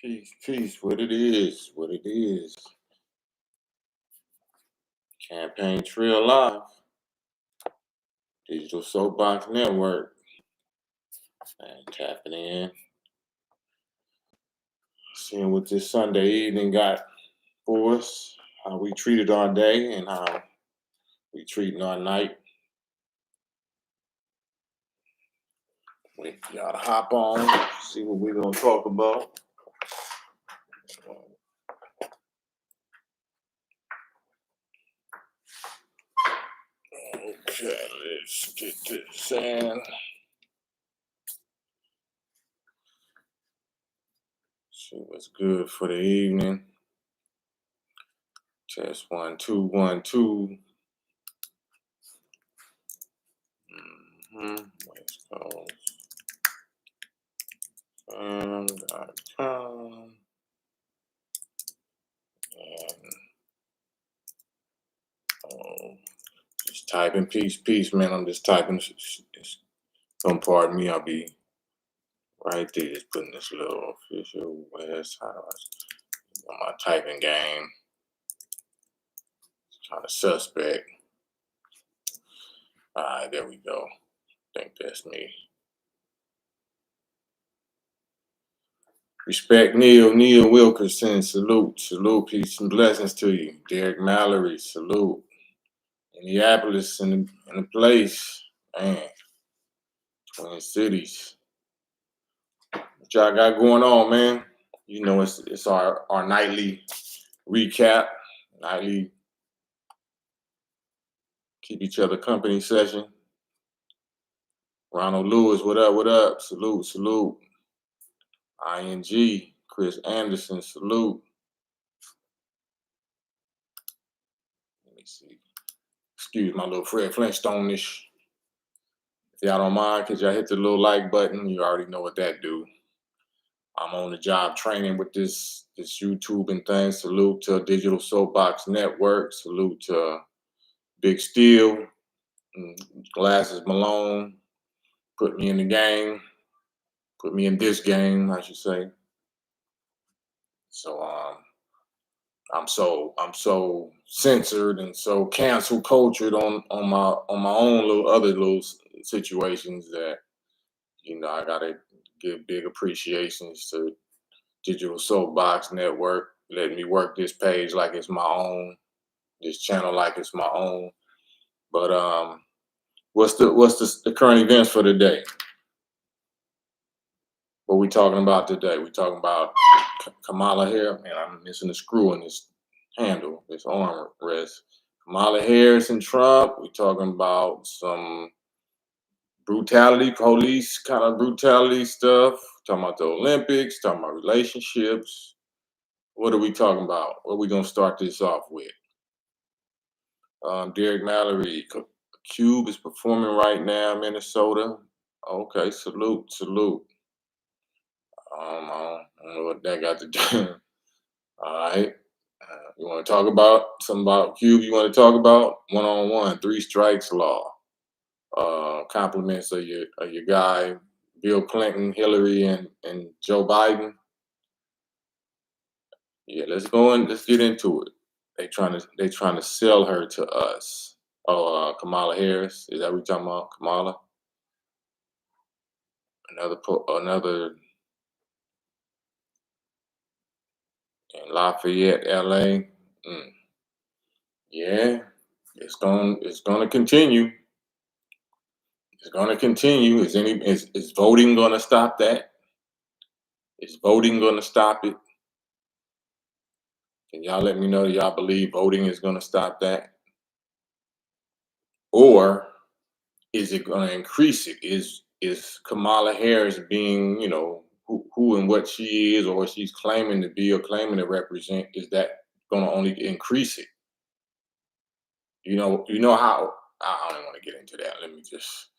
Peace. What it is. Campaign Trail Live, Digital Soapbox Network, and tapping in, seeing what this Sunday evening got for us, how we treated our day and how we treating our night. Wait for y'all to hop on, see what we're gonna talk about. Okay, let's get this in. See what's good for the evening. Test 1 2 1 2. West Coast. KAM.com. And just typing peace, man. I'm just typing. Don't pardon me. I'll be right there. Just putting this little official West House on my typing game. Kind of suspect. All right, there we go. I think that's me. Respect Neil Wilkerson, salute, peace and blessings to you. Derek Mallory, salute. Minneapolis in the place, man. Twin Cities. What y'all got going on, man? You know, it's our nightly recap, nightly keep each other company session. Ronald Lewis, what up? Salute. ING, Chris Anderson, salute. Let me see. Excuse my little Fred Flintstone-ish. If y'all don't mind, could y'all hit the little like button? You already know what that do. I'm on the job training with this YouTube and thing. Salute to Digital Soapbox Network. Salute to Big Steel, Glasses Malone. Put me in the game. Put me in this game, I should say. So I'm so censored and so cancel cultured on my own little situations that, you know, I gotta give big appreciations to Digital Soapbox Network letting me work this page like it's my own, this channel like it's my own. But what's the current events for today? What we talking about today? We talking about Kamala Harris. Man, I'm missing a screw in this handle, this arm rest. Kamala Harris and Trump. We talking about some brutality, police kind of brutality stuff. Talking about the Olympics. Talking about relationships. What are we talking about? What are we gonna start this off with? Derek Mallory. Cube is performing right now, Minnesota. Okay, salute. I don't know what that got to do. All right. You want to talk about something about Cube? You want to talk about one-on-one, 3 strikes law. Compliments of your guy, Bill Clinton, Hillary, and Joe Biden. Yeah, let's go and let's get into it. They trying to sell her to us. Oh, Kamala Harris. Is that what we're talking about? Kamala? Another in Lafayette, LA. Yeah, it's gonna continue. It's gonna continue. Is voting gonna stop that? Is voting gonna stop it? Can y'all let me know y'all believe voting is gonna stop that? Or is it gonna increase it? Is Kamala Harris being, you know, who and what she is, or she's claiming to be or claiming to represent, is that gonna only increase it? You know how I don't want to get into that. Let me just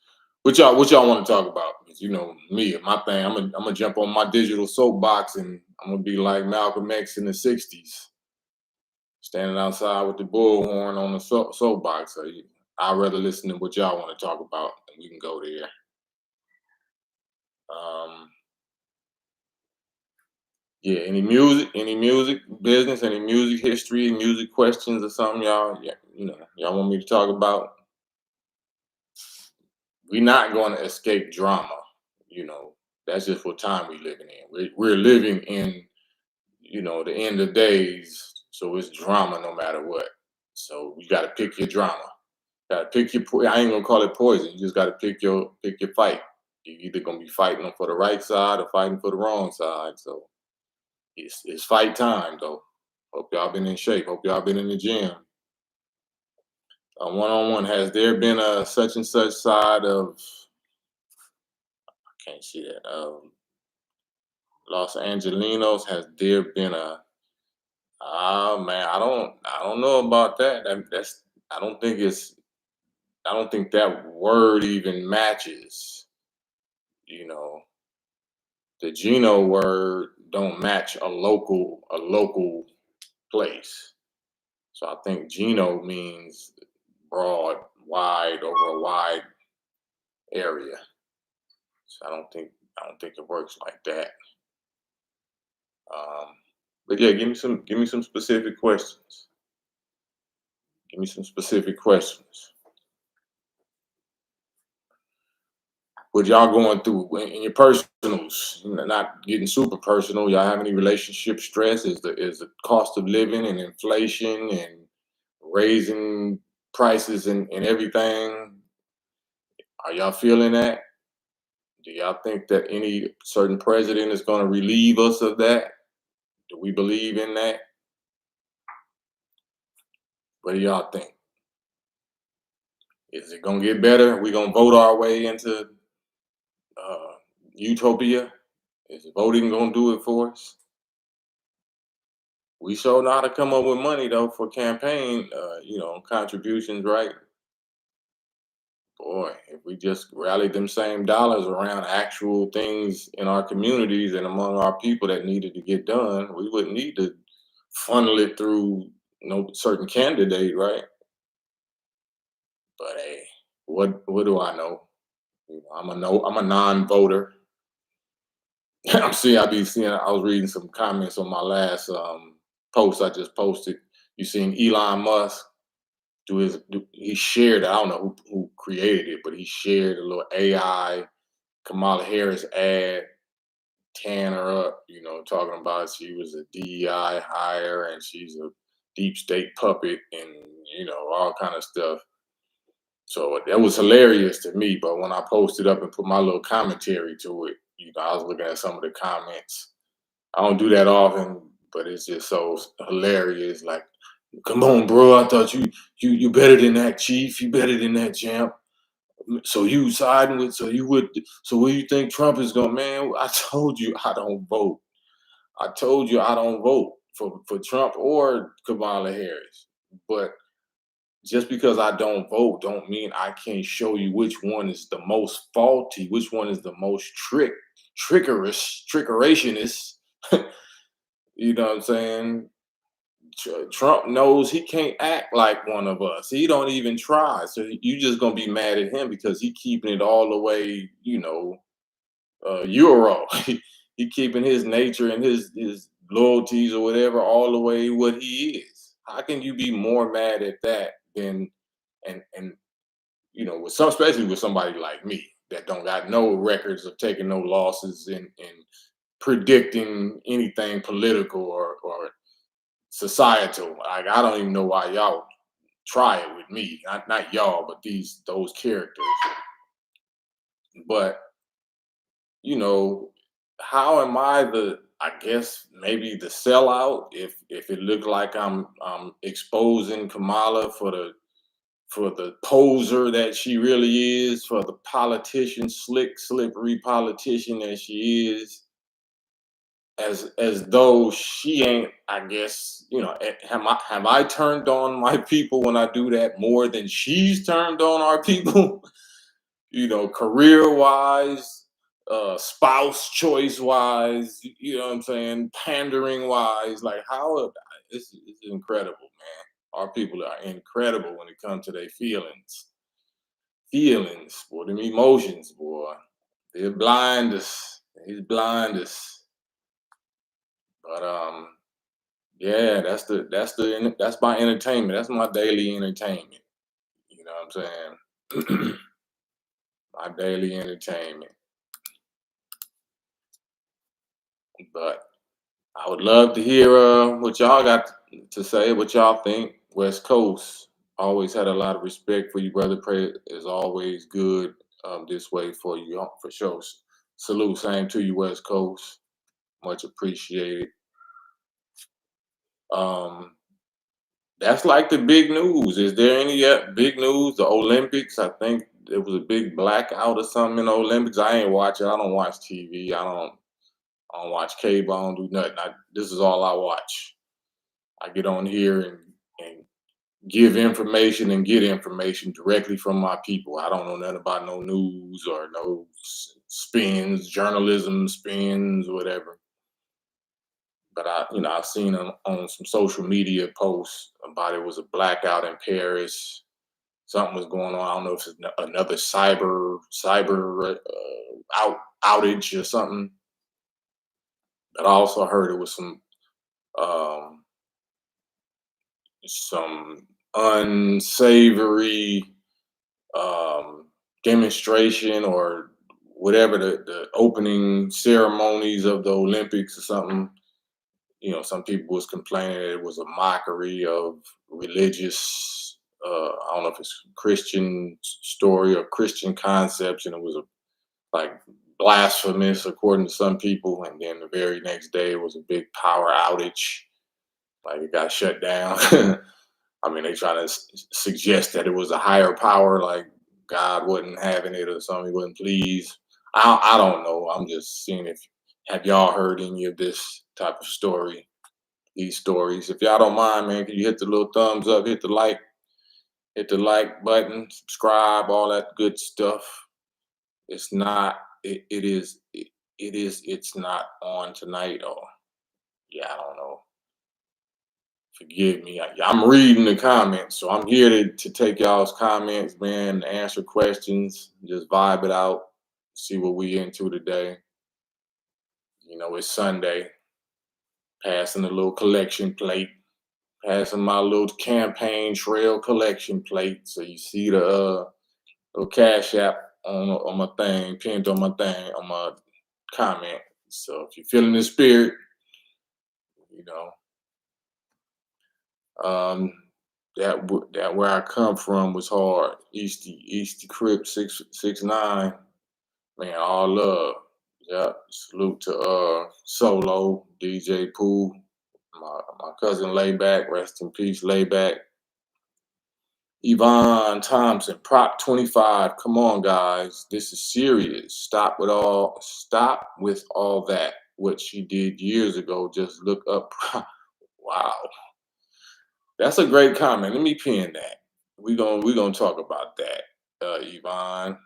what y'all want to talk about? Because you know me, my thing. I'm gonna jump on my digital soapbox and I'm gonna be like Malcolm X in the '60s, standing outside with the bullhorn on the soapbox. So I'd rather listen to what y'all want to talk about, and we can go there. Yeah, any music business, any music history, music questions or something, y'all. Yeah, y'all want me to talk about? We're not going to escape drama. You know, that's just what time we living in. We're living in, the end of days, so it's drama no matter what. So you got to pick your drama. Got to pick your. I ain't gonna call it poison. You just got to pick your fight. You're either gonna be fighting for the right side or fighting for the wrong side. So it's fight time though. Hope y'all been in shape. Hope y'all been in the gym. One on one. Has there been a such and such side of? I can't see that. Los Angelinos. Has there been a? Ah man, I don't know about that. That's. I don't think it's. I don't think that word even matches. You know, the Geno word don't match a local place. So I think Geno means broad, wide, over a wide area. So I don't think it works like that. Um, but yeah, give me some specific questions. Give me some specific questions. What y'all going through in your personals? Not getting super personal. Y'all have any relationship stress? Is the cost of living and inflation and raising prices and everything? Are y'all feeling that? Do y'all think that any certain president is going to relieve us of that? Do we believe in that? What do y'all think? Is it going to get better? We going to vote our way into uh, utopia? Is voting going to do it for us? We sure know how to come up with money though for campaign, contributions, right? Boy, if we just rallied them same dollars around actual things in our communities and among our people that needed to get done, we wouldn't need to funnel it through no certain candidate, right? But hey, what do I know? I'm a non-voter. I be seeing. I was reading some comments on my last post I just posted. You seen Elon Musk he shared it. I don't know who created it, but he shared a little AI Kamala Harris ad, tearing her up, talking about she was a DEI hire and she's a deep state puppet and all kind of stuff. So that was hilarious to me. But when I posted up and put my little commentary to it, I was looking at some of the comments. I don't do that often, but it's just so hilarious. Like, come on, bro. I thought you better than that, chief. You better than that, champ. So you siding with so what do you think Trump is going, man? I told you I don't vote. I told you I don't vote for Trump or Kamala Harris. But just because I don't vote don't mean I can't show you which one is the most faulty, which one is the most trickerationist. You know what I'm saying? Trump knows he can't act like one of us. He don't even try. So you just gonna be mad at him because he keeping it all the way, Euro. He keeping his nature and his loyalties or whatever all the way what he is. How can you be more mad at that than and with some, especially with somebody like me that don't got no records of taking no losses and predicting anything political or societal. Like I don't even know why y'all try it with me. Not y'all, but those characters. But you know, how am I I guess maybe the sellout if it looked like I'm exposing Kamala for the poser that she really is, for the politician, slick, slippery politician that she is, as though she ain't, I guess, have I turned on my people when I do that more than she's turned on our people? Career wise, spouse choice wise, you know what I'm saying, pandering wise, like how it's incredible, man. Our people are incredible when it comes to their feelings. Feelings, boy, them emotions, boy. They're blind us. He's blind us. But yeah, that's my entertainment. That's my daily entertainment. You know what I'm saying? My daily entertainment. But I would love to hear what y'all got to say, what y'all think. West Coast always had a lot of respect for you, brother. Pray is always good this way for you, for sure. Salute, same to you, West Coast. Much appreciated. Um, that's like the big news. Is there any big news? The Olympics. I think there was a big blackout or something in the Olympics. I ain't watching. I don't watch TV. I don't watch cable. I don't do nothing. This is all I watch. I get on here and give information and get information directly from my people. I don't know nothing about no news or no spins, journalism spins, whatever. But I've seen on some social media posts about it was a blackout in Paris. Something was going on. I don't know if it's another cyber outage or something. But I also heard it was um, some unsavory um, demonstration or whatever the opening ceremonies of the Olympics or something. Some people was complaining that it was a mockery of religious. I don't know if it's Christian story or Christian concepts, and it was like blasphemous according to some people. And then the very next day, it was a big power outage. Like it got shut down. I mean, they trying to suggest that it was a higher power, like God wasn't having it or something, he wasn't pleased. I don't know. I'm just seeing if have y'all heard any of this type of story, these stories. If y'all don't mind, man, can you hit the little thumbs up, hit the like button, subscribe, all that good stuff. It's not. It is. It is. It's not on tonight, or yeah, I don't know. Forgive me. I'm reading the comments, so I'm here to take y'all's comments, man, answer questions, just vibe it out, see what we into today. It's Sunday, passing a little collection plate, passing my little campaign trail collection plate. So you see the little cash app on my thing, pinned on my thing, on my comment. So if you're feeling the spirit, you know, Um, that where I come from was hard. Easty Crip 669. Man, all love. Yeah. Salute to Solo, DJ Pooh, my cousin Layback, rest in peace, Layback. Yvonne Thompson, Prop 25. Come on, guys. This is serious. Stop with all that. What she did years ago. Just look up. Wow. That's a great comment. Let me pin that. We gonna talk about that, Yvonne.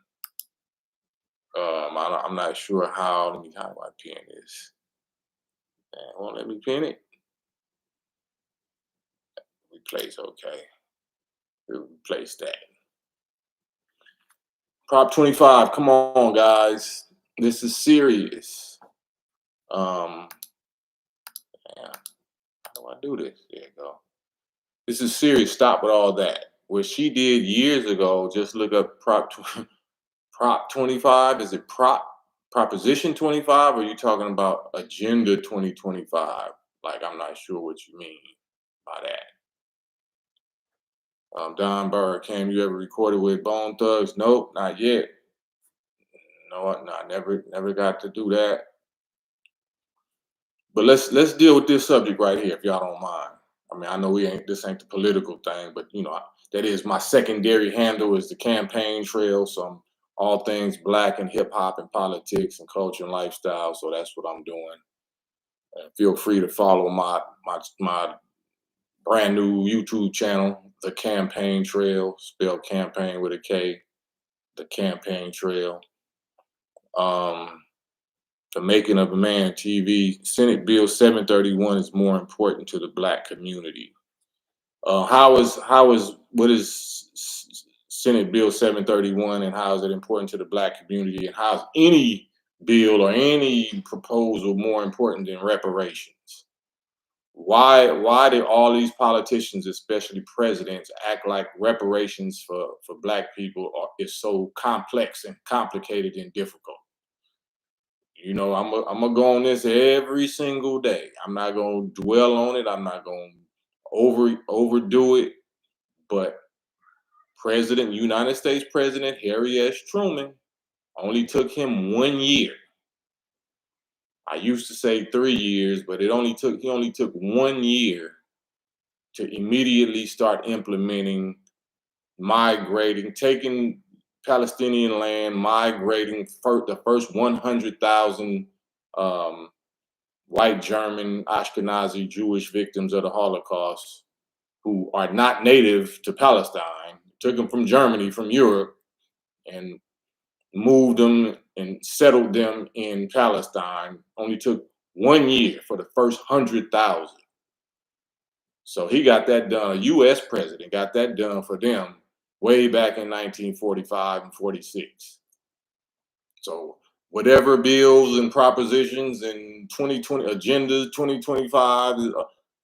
I'm not sure how. Let me how do I pin this? Won't let me pin it. Replace. Okay. Replace that. Prop 25. Come on, guys. This is serious. Um. Yeah, how do I do this? There you go. This is serious. Stop with all that. What she did years ago. Just look up Prop 25, is it Proposition 25, or are you talking about Agenda 2025? Like, I'm not sure what you mean by that. Don Burr, Cam, you ever recorded with Bone Thugs? Nope, not yet. No, I never got to do that. But let's deal with this subject right here, if y'all don't mind. I mean, I know this ain't the political thing, but that is my secondary handle is the campaign trail. So I'm all things black and hip hop and politics and culture and lifestyle. So that's what I'm doing. And feel free to follow my brand new YouTube channel, The Campaign Trail, spelled campaign with a K, The Campaign Trail. The Making of a Man TV. Senate Bill 731 is more important to the black community. What is Senate Bill 731 and how is it important to the black community, and how is any bill or any proposal more important than reparations? why do all these politicians, especially presidents, act like reparations for black people is so complex and complicated and difficult? You know, I'm gonna go on this every single day. I'm not gonna dwell on it. I'm not gonna overdo it. But United States President Harry S. Truman only took him 1 year. I used to say 3 years, but he only took 1 year to immediately start implementing migrating, taking Palestinian land, migrating the first 100,000 um, white German Ashkenazi Jewish victims of the Holocaust who are not native to Palestine. Took them from Germany, from Europe, and moved them and settled them in Palestine. Only took 1 year for the first 100,000. So he got that done. A U.S. president got that done for them way back in 1945 and 46. So whatever bills and propositions and 2020 agendas, 2025,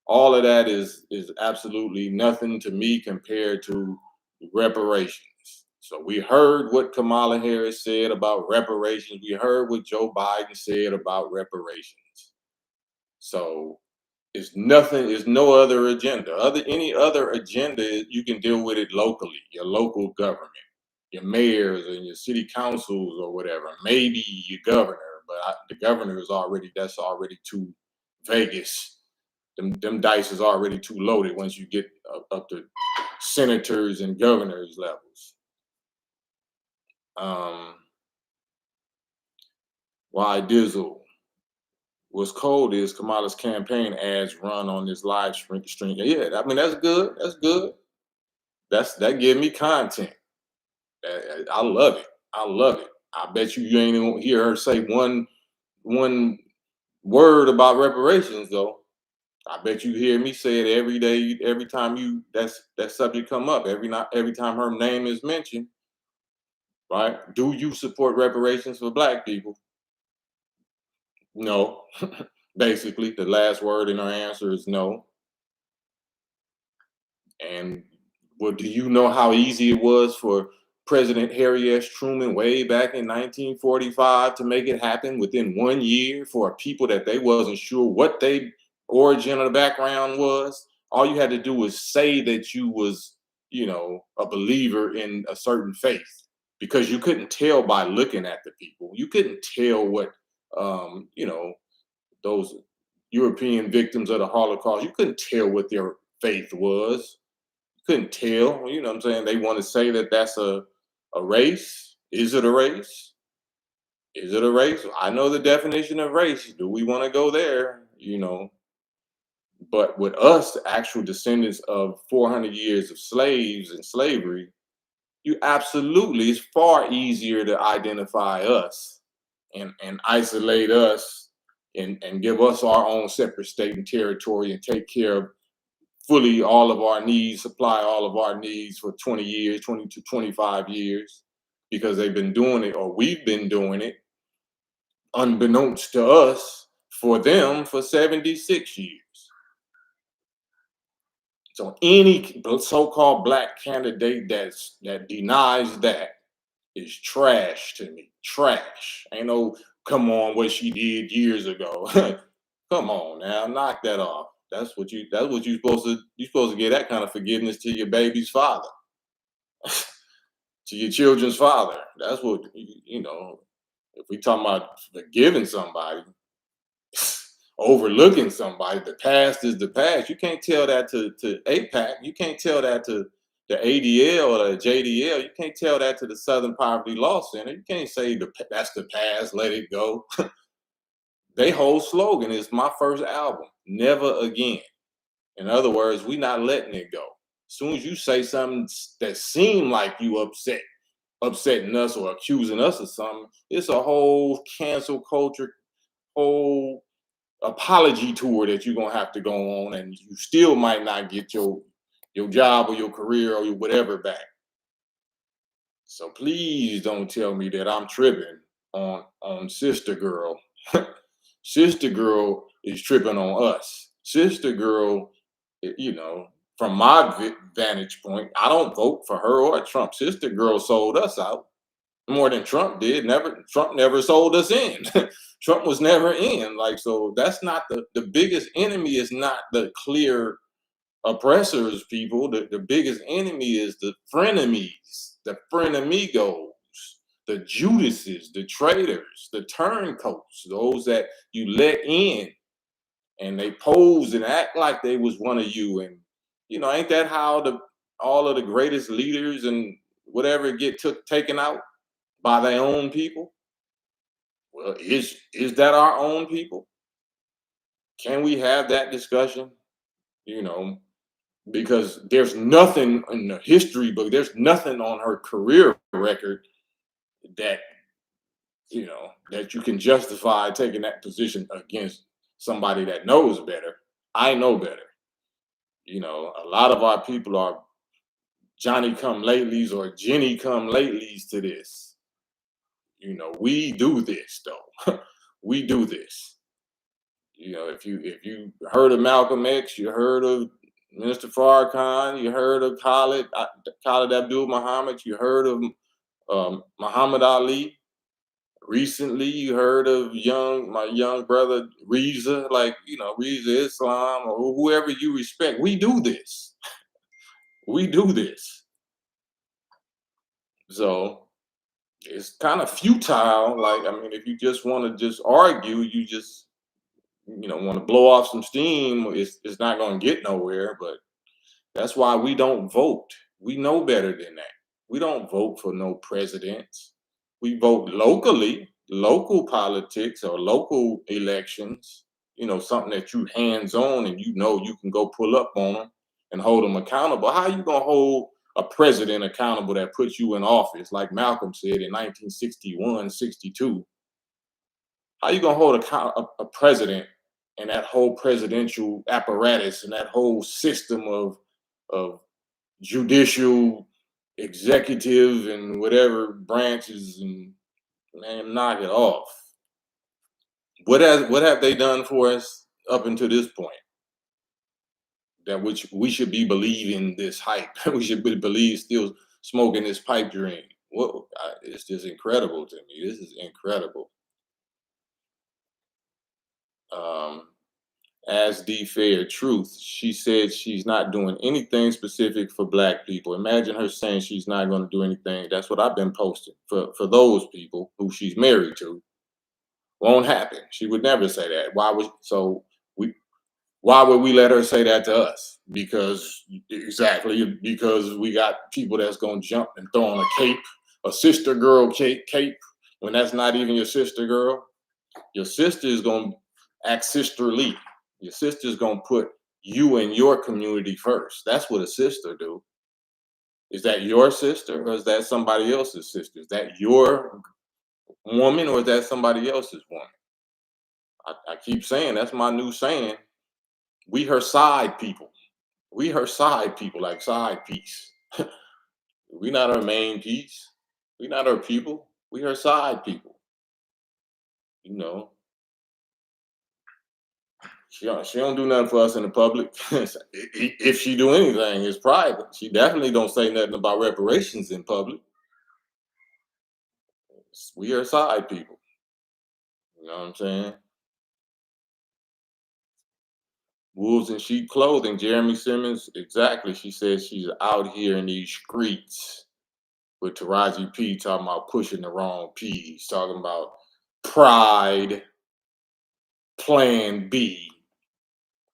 all of that is absolutely nothing to me compared to reparations. So we heard what Kamala Harris said about reparations. We heard what Joe Biden said about reparations. So it's nothing, it's no other agenda. Any other agenda, you can deal with it locally, your local government, your mayors and your city councils or whatever. Maybe your governor, but the governor is that's already too Vegas. Them dice is already too loaded once you get up to senators and governors levels. Why Dizzle? What's cold is Kamala's campaign ads run on this live stream. Yeah, I mean that's good. That's good. That give me content. I love it. I love it. I bet you ain't even hear her say one word about reparations though. I bet you hear me say it every day, every time that subject come up. Every time her name is mentioned, right? Do you support reparations for black people? No. Basically, the last word in her answer is no. And well, do you know how easy it was for President Harry S. Truman way back in 1945 to make it happen within 1 year for people that they wasn't sure what they origin or the background was? All you had to do was say that you was, a believer in a certain faith because you couldn't tell by looking at the people. You couldn't tell what, those European victims of the Holocaust, you couldn't tell what their faith was. Couldn't tell. You know what I'm saying? They want to say that that's a race. Is it a race? Is it a race? I know the definition of race. Do we want to go there? But with us, the actual descendants of 400 years of slaves and slavery, you absolutely, it's far easier to identify us and isolate us and give us our own separate state and territory and take care of fully all of our needs, supply all of our needs for 20 years, 20 to 25 years, because they've been doing it or we've been doing it unbeknownst to us for them for 76 years. So any so-called black candidate that denies that is trash to me. Trash. Ain't no come on what she did years ago. Come on now, knock that off. You're supposed to get that kind of forgiveness to your baby's father, to your children's father. That's what if we talking about forgiving somebody, overlooking somebody, the past is the past. You can't tell that to APAC. You can't tell that to the ADL or the JDL. You can't tell that to the Southern Poverty Law Center. You can't say that's the past, let it go. They whole slogan is my first album, never again. In other words, we not letting it go. As soon as you say something that seem like you upsetting us or accusing us of something, it's a whole cancel culture, whole apology tour that you're gonna have to go on, and you still might not get your job or your career or your whatever back. So please don't tell me that I'm tripping on Sister Girl. Sister Girl is tripping on us. Sister girl, you know, from my vantage point, I don't vote for her or Trump. Sister girl sold us out more than Trump did. Trump never sold us in. Trump was never in. Like, so that's not the biggest enemy is not the clear oppressors, people. The biggest enemy is the frenemies, the frenemigos, the Judases, the traitors, the turncoats, those that you let in and they pose and act like they was one of you. And ain't that how the all of the greatest leaders and whatever get taken out by their own people? Well, is that our own people? Can we have that discussion? You know, because there's nothing in the history book, there's nothing on her career record that that you can justify taking that position against somebody that knows better. I know better. A lot of our people are Johnny come latelys or Jenny come latelys to this. We do this though. We do this. If you heard of Malcolm X, you heard of Minister Farrakhan, you heard of Khalid Abdul Muhammad, you heard of Muhammad Ali. Recently, you heard of my young brother Reza, Reza Islam or whoever you respect. We do this. We do this. So it's kind of futile. Like, I mean, if you just want to just argue, you just want to blow off some steam. It's not going to get nowhere. But that's why we don't vote. We know better than that. We don't vote for no presidents. We vote locally, local politics or local elections, something that you hands on and you can go pull up on them and hold them accountable. How you going to hold a president accountable that puts you in office, like Malcolm said in 1961, 62? How you going to hold a president and that whole presidential apparatus and that whole system of judicial, executive, and whatever branches, and man, knock it off. What have they done for us up until this point? That which we should be believing this hype. We should believe still smoking this pipe dream. It's just incredible to me. This is incredible. Um, as the fair truth, she said she's not doing anything specific for black people. Imagine her saying she's not going to do anything. That's what I've been posting for those people who she's married to. Won't happen. She would never say that. Why would we let her say that to us? Because we got people that's gonna jump and throw on a cape, a sister girl cape, when that's not even your sister girl. Your sister is gonna act sisterly. Your sister's gonna put you and your community first. That's what a sister do. Is that your sister or is that somebody else's sister? Is that your woman or is that somebody else's woman? I keep saying that's my new saying. We her side people. We her side people, like side piece. We not her main piece. We not her people. We her side people. You know, she don't do nothing for us in the public. If she do anything, it's private. She definitely don't say nothing about reparations in public. We her side people. You know what I'm saying? Wolves in sheep clothing. Jeremy Simmons, exactly. She says she's out here in these streets with Taraji P talking about pushing the wrong P's, talking about pride, plan B,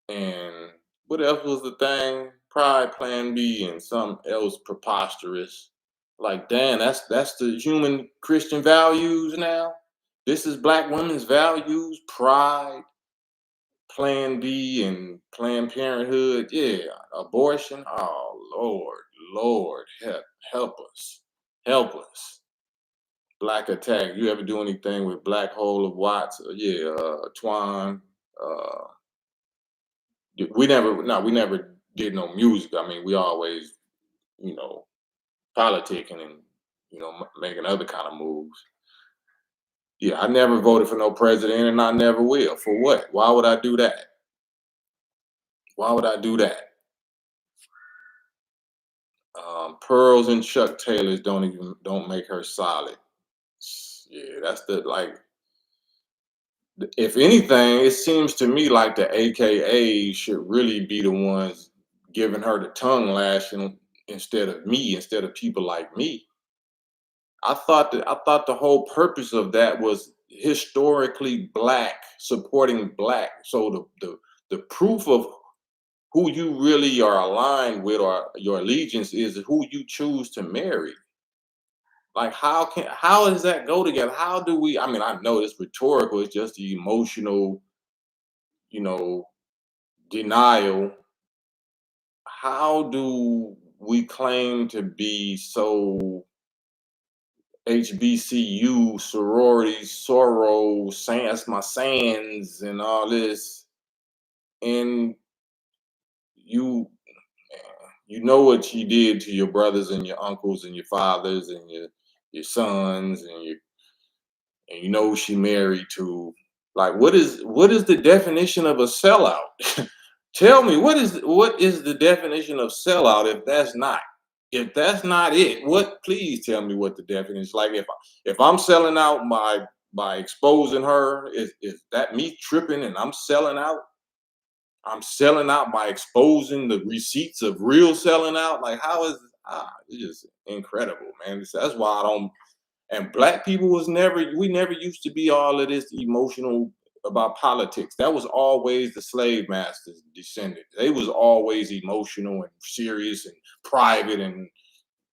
and what else was the thing? Pride, plan B, and something else preposterous. Like, damn, that's the human Christian values now. This is black women's values, pride, plan B, and Planned Parenthood. Yeah, abortion. Oh Lord, help us. Help us. Black Attack. You ever do anything with Black Hole of Watts? Yeah, Twan. Uh, we never did no music. I mean, we always, you know, politicking and making other kind of moves. Yeah, I never voted for no president, and I never will. For what? Why would I do that? Why would I do that? Pearls and Chuck Taylors don't make her solid. Yeah, that's the like. If anything, it seems to me like the AKA should really be the ones giving her the tongue lashing instead of people like me. I thought the whole purpose of that was historically black, supporting black. So the proof of who you really are aligned with or your allegiance is who you choose to marry. Like how does that go together? How do we, I mean, I know it's rhetorical, it's just the emotional, you know, denial. How do we claim to be so HBCU, sororities, sorrow, sans my sans, and all this, and you you know what you did to your brothers and your uncles and your fathers and your sons and you know who she married to. Like, what is the definition of a sellout? Tell me what is the definition of sellout if that's not it? What, please tell me what the definition is. Like, if I'm selling out by exposing her, is that me tripping and I'm selling out? I'm selling out by exposing the receipts of real selling out. Like, how is it's just incredible, man. That's why I don't. And black people was never, we never used to be all of this emotional about politics. That was always the slave masters descendants. They was always emotional and serious and private and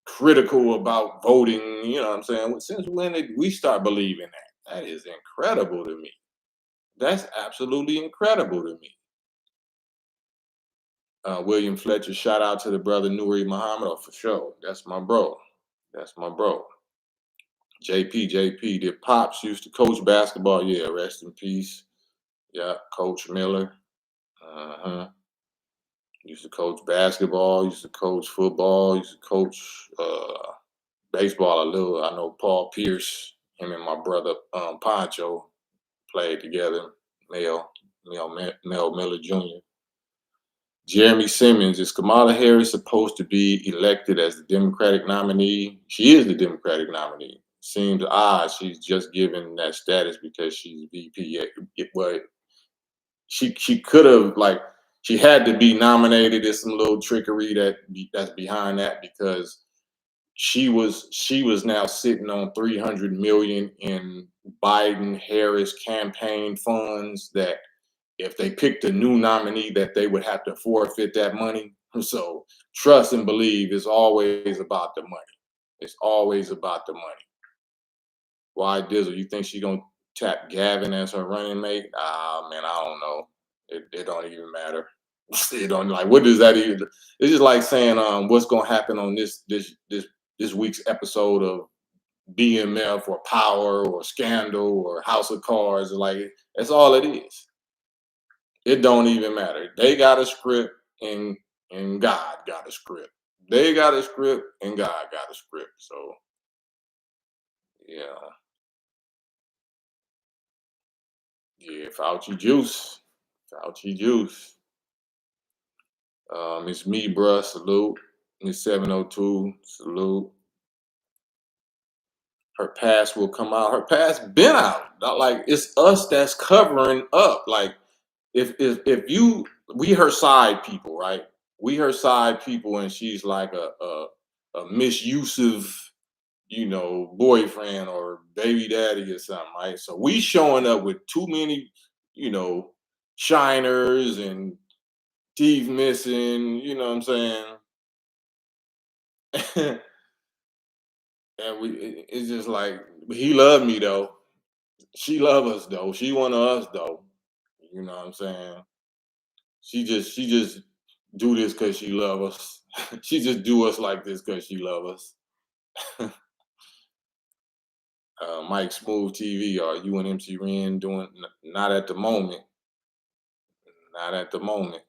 critical about voting. You know what I'm saying? Since when did we start believing that? That is incredible to me. That's absolutely incredible to me. William Fletcher, shout out to the brother Nuri Muhammad. Oh, for sure. That's my bro. That's my bro. JP, did Pops used to coach basketball? Yeah, rest in peace. Yeah, Coach Miller. Uh-huh. Used to coach basketball, used to coach football, used to coach baseball a little. I know Paul Pierce, him and my brother Poncho played together. Mel, Mel Miller Jr. Jeremy Simmons, is Kamala Harris supposed to be elected as the Democratic nominee? She is the Democratic nominee. Seems odd she's just given that status because she's VP. Well, she could have, like, she had to be nominated. There's some little trickery that's behind that because she was now sitting on 300 million in Biden Harris campaign funds that if they picked a new nominee that they would have to forfeit that money. So trust and believe it's always about the money. It's always about the money. Why Dizzle? You think she gonna tap Gavin as her running mate? Ah, man, I don't know. It don't even matter. It don't, like, what does that even? It's just like saying what's gonna happen on this week's episode of BMF or Power or Scandal or House of Cards. Like, that's all it is. It don't even matter. They got a script and God got a script. They got a script and God got a script. So yeah, yeah, Fauci juice. Fauci juice. It's me, bruh. Salute. It's 702. Salute. Her past will come out. Her past been out. Not like it's us that's covering up. Like, if you, we her side people, right? We her side people, and she's like a misusive, boyfriend or baby daddy or something, right? So we showing up with too many, you know, shiners and teeth missing, you know what I'm saying? And it's just like, he loved me though. She love us though. She one of us though. You know what I'm saying? She just do this because she love us. She just do us like this because she love us. Mike Smooth TV, are you and MC Ren doing? Not at the moment. Not at the moment.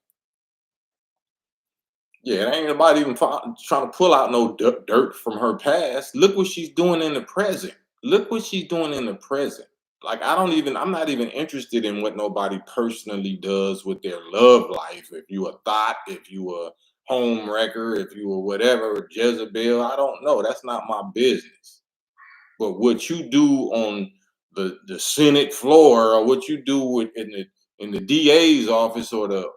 Yeah, it ain't nobody even trying to pull out no dirt from her past. Look what she's doing in the present. Look what she's doing in the present. Like I'm not even interested in what nobody personally does with their love life. If you a thought, if you a home wrecker, if you a whatever, Jezebel, I don't know. That's not my business. But what you do on the Senate floor, or what you do in the DA's office, or the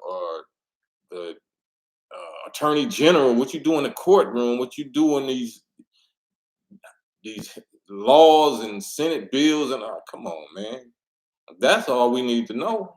attorney general, what you do in the courtroom, what you do in these laws and Senate bills, and come on, man. That's all we need to know.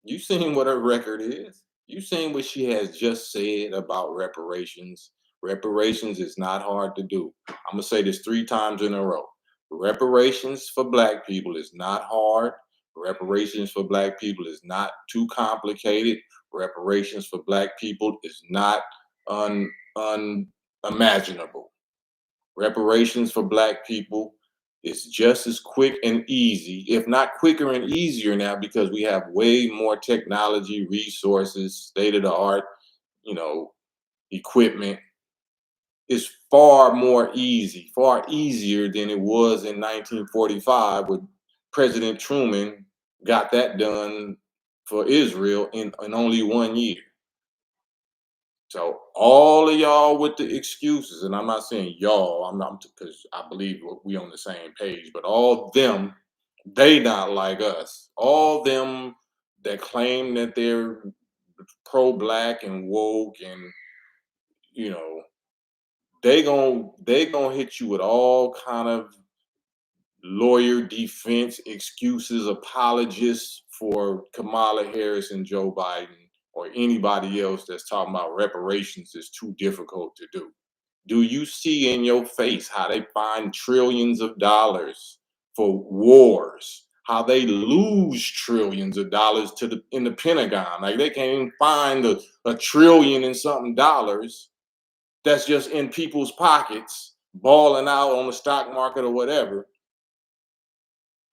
You seen what her record is. You seen what she has just said about reparations. Reparations is not hard to do. I'm gonna say this 3 times in a row. Reparations for black people is not hard. Reparations for black people is not too complicated. Reparations for black people is not un, unimaginable. Reparations for black people is just as quick and easy, if not quicker and easier now, because we have way more technology, resources, state of the art, you know, equipment. Is far more easy, far easier than it was in 1945 when President Truman got that done for Israel in only 1 year. So all of y'all with the excuses, and I'm not saying y'all, I'm not, because I believe we on the same page, but all them, they not like us. All them that claim that they're pro-black and woke, and you know, they gonna hit you with all kind of lawyer defense excuses, apologists for Kamala Harris and Joe Biden, or anybody else that's talking about reparations is too difficult to do. Do you see in your face how they find trillions of dollars for wars? How they lose trillions of dollars to the in the Pentagon? Like they can't even find a trillion and something dollars that's just in people's pockets, balling out on the stock market or whatever.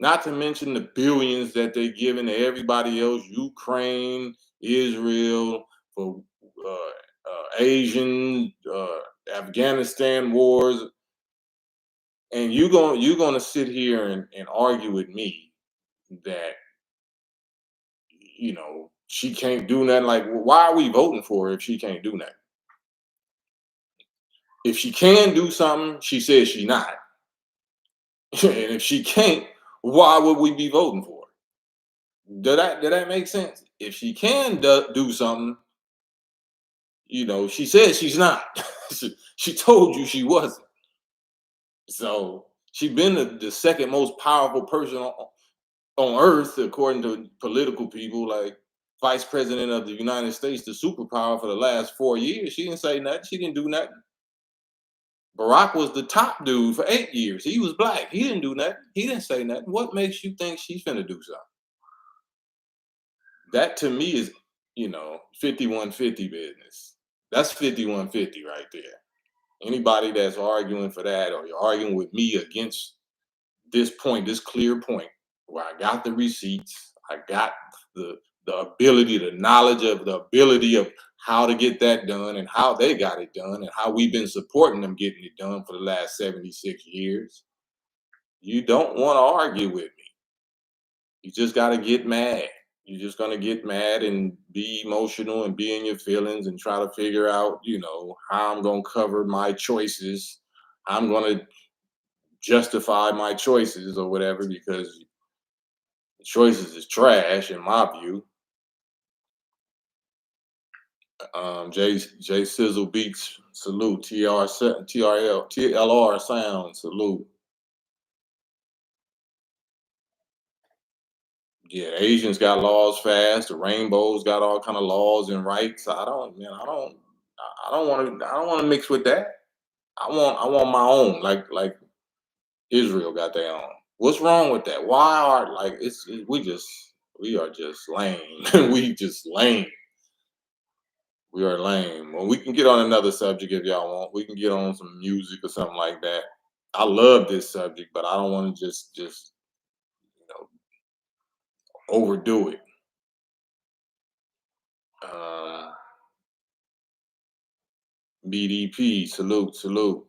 Not to mention the billions that they're giving to everybody else, Ukraine, Israel, for Asian, Afghanistan wars. And you're gonna sit here and argue with me that she can't do nothing. Like, why are we voting for her if she can't do nothing? If she can do something, she says she's not. And if she can't, why would we be voting for her? Did that make sense? If she can do something, she said she's not. She told you she wasn't. So she's been the second most powerful person on earth, according to political people, like vice president of the United States, the superpower for the last 4 years. She didn't say nothing. She didn't do nothing. Barack was the top dude for 8 years. He was black. He didn't do nothing. He didn't say nothing. What makes you think she's gonna do something? That to me is, 5150 business. That's 5150 right there. Anybody that's arguing for that, or you're arguing with me against this point, this clear point, where I got the receipts, I got the ability, the knowledge of the ability of how to get that done and how they got it done and how we've been supporting them getting it done for the last 76 years. You don't want to argue with me. You just got to get mad. You're just going to get mad and be emotional and be in your feelings and try to figure out, how I'm going to cover my choices. I'm going to justify my choices or whatever, because the choices is trash in my view. J Sizzle Beats, salute. TRL Sound, salute. Yeah, Asians got laws fast. The rainbows got all kind of laws and rights. I don't want to mix with that. I want my own. Like Israel got their own. What's wrong with that? Why are like we are just lame. We just lame. We are lame. Well, we can get on another subject if y'all want. We can get on some music or something like that. I love this subject, but I don't want to just overdo it. Uh, BDP, salute, salute.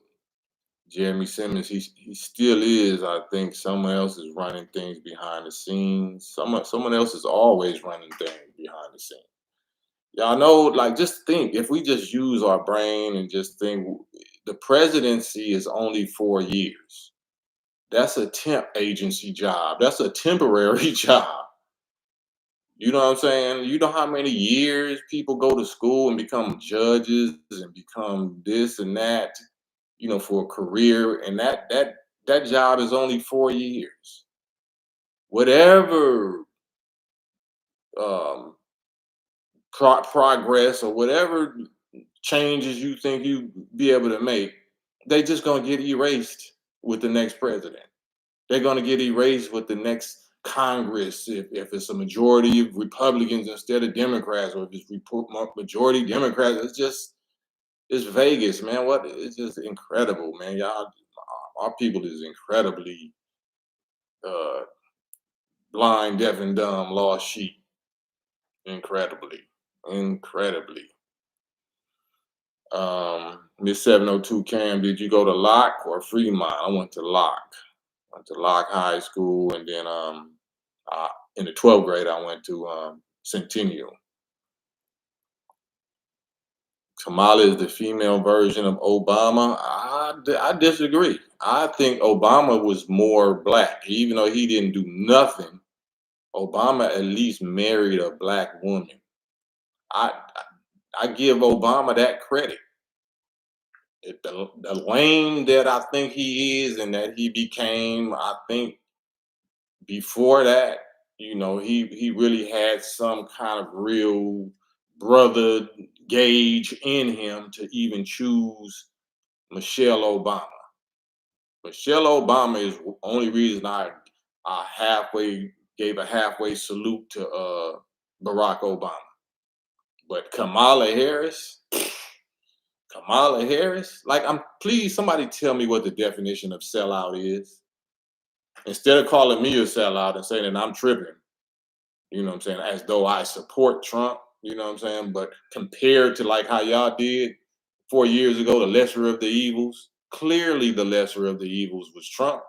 Jeremy Simmons, he still is. I think someone else is running things behind the scenes. Someone else is always running things behind the scenes. Y'all know, like, just think if we just use our brain and just think, the presidency is only 4 years. That's a temp agency job. That's a temporary job. You know what I'm saying? You know how many years people go to school and become judges and become this and that, for a career, and that job is only 4 years. Whatever um, progress or whatever changes you think you be able to make, they just gonna get erased with the next president. They're gonna get erased with the next Congress if it's a majority of Republicans instead of Democrats, or if it's majority Democrats. It's Vegas, man. It's just incredible, man. Y'all, our people is incredibly uh, blind, deaf, and dumb, lost sheep. Incredibly, incredibly. Miss 702 Cam, did you go to Locke or Fremont? I went to Locke. Went to Locke High School, and then in the 12th grade, I went to Centennial. Kamala is the female version of Obama. I disagree. I think Obama was more black, even though he didn't do nothing. Obama at least married a black woman. I I give Obama that credit. The lane that I think he is and that he became, I think before that, he really had some kind of real brother gauge in him to even choose Michelle Obama. Michelle Obama is the only reason I halfway gave a halfway salute to Barack Obama. But Kamala Harris, like, please somebody tell me what the definition of sellout is. Instead of calling me a sellout and saying that I'm tripping, what I'm saying, as though I support Trump, what I'm saying? But compared to like how y'all did 4 years ago, the lesser of the evils, clearly the lesser of the evils was Trump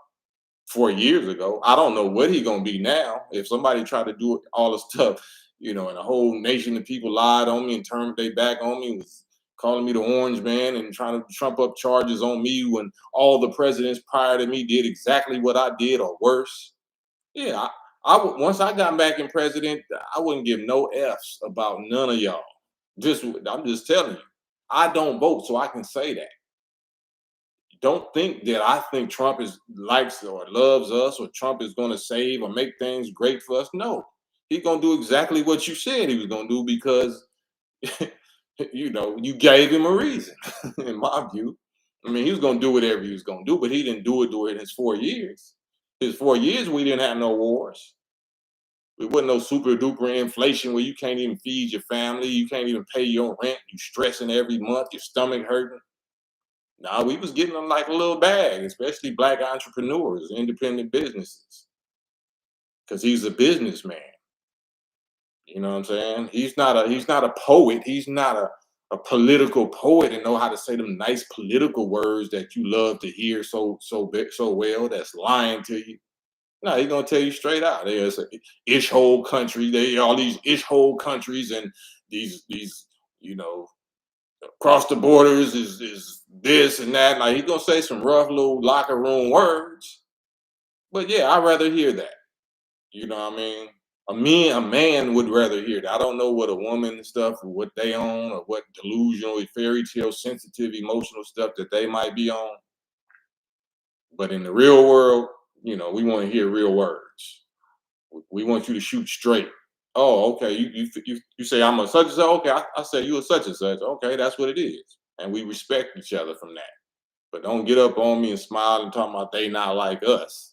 4 years ago. I don't know what he gonna be now. If somebody tried to do all the stuff, and a whole nation of people lied on me and turned their back on me, was calling me the orange man and trying to trump up charges on me when all the presidents prior to me did exactly what I did or worse. Yeah, once I got back in president, I wouldn't give no F's about none of y'all. I'm just telling you, I don't vote, so I can say that. Don't think that I think Trump is likes or loves us, or Trump is going to save or make things great for us. No, he's going to do exactly what you said he was going to do because you gave him a reason. In my view, I mean, he was going to do whatever he was going to do, but he didn't do it during his 4 years. His 4 years, we didn't have no wars. It wasn't no super duper inflation where you can't even feed your family, you can't even pay your rent, you stressing every month, your stomach hurting. Now we was getting them like a little bag, especially black entrepreneurs, independent businesses, because he's a businessman. You know what I'm saying? He's not a poet. He's not a political poet and know how to say them nice political words that you love to hear so well. That's lying to you. No, he's gonna tell you straight out. There's a ish hole country. They all these ish hole countries and these across the borders is this and that. Like, he's gonna say some rough little locker room words. But yeah, I'd rather hear that. You know what I mean? A man would rather hear that. I don't know what a woman and stuff or what they own or what delusional, fairy tale, sensitive, emotional stuff that they might be on. But in the real world, we want to hear real words. We want you to shoot straight. Oh, okay. You say I'm a such and such. Okay, I say you a such and such. Okay, that's what it is, and we respect each other from that. But don't get up on me and smile and talk about they not like us.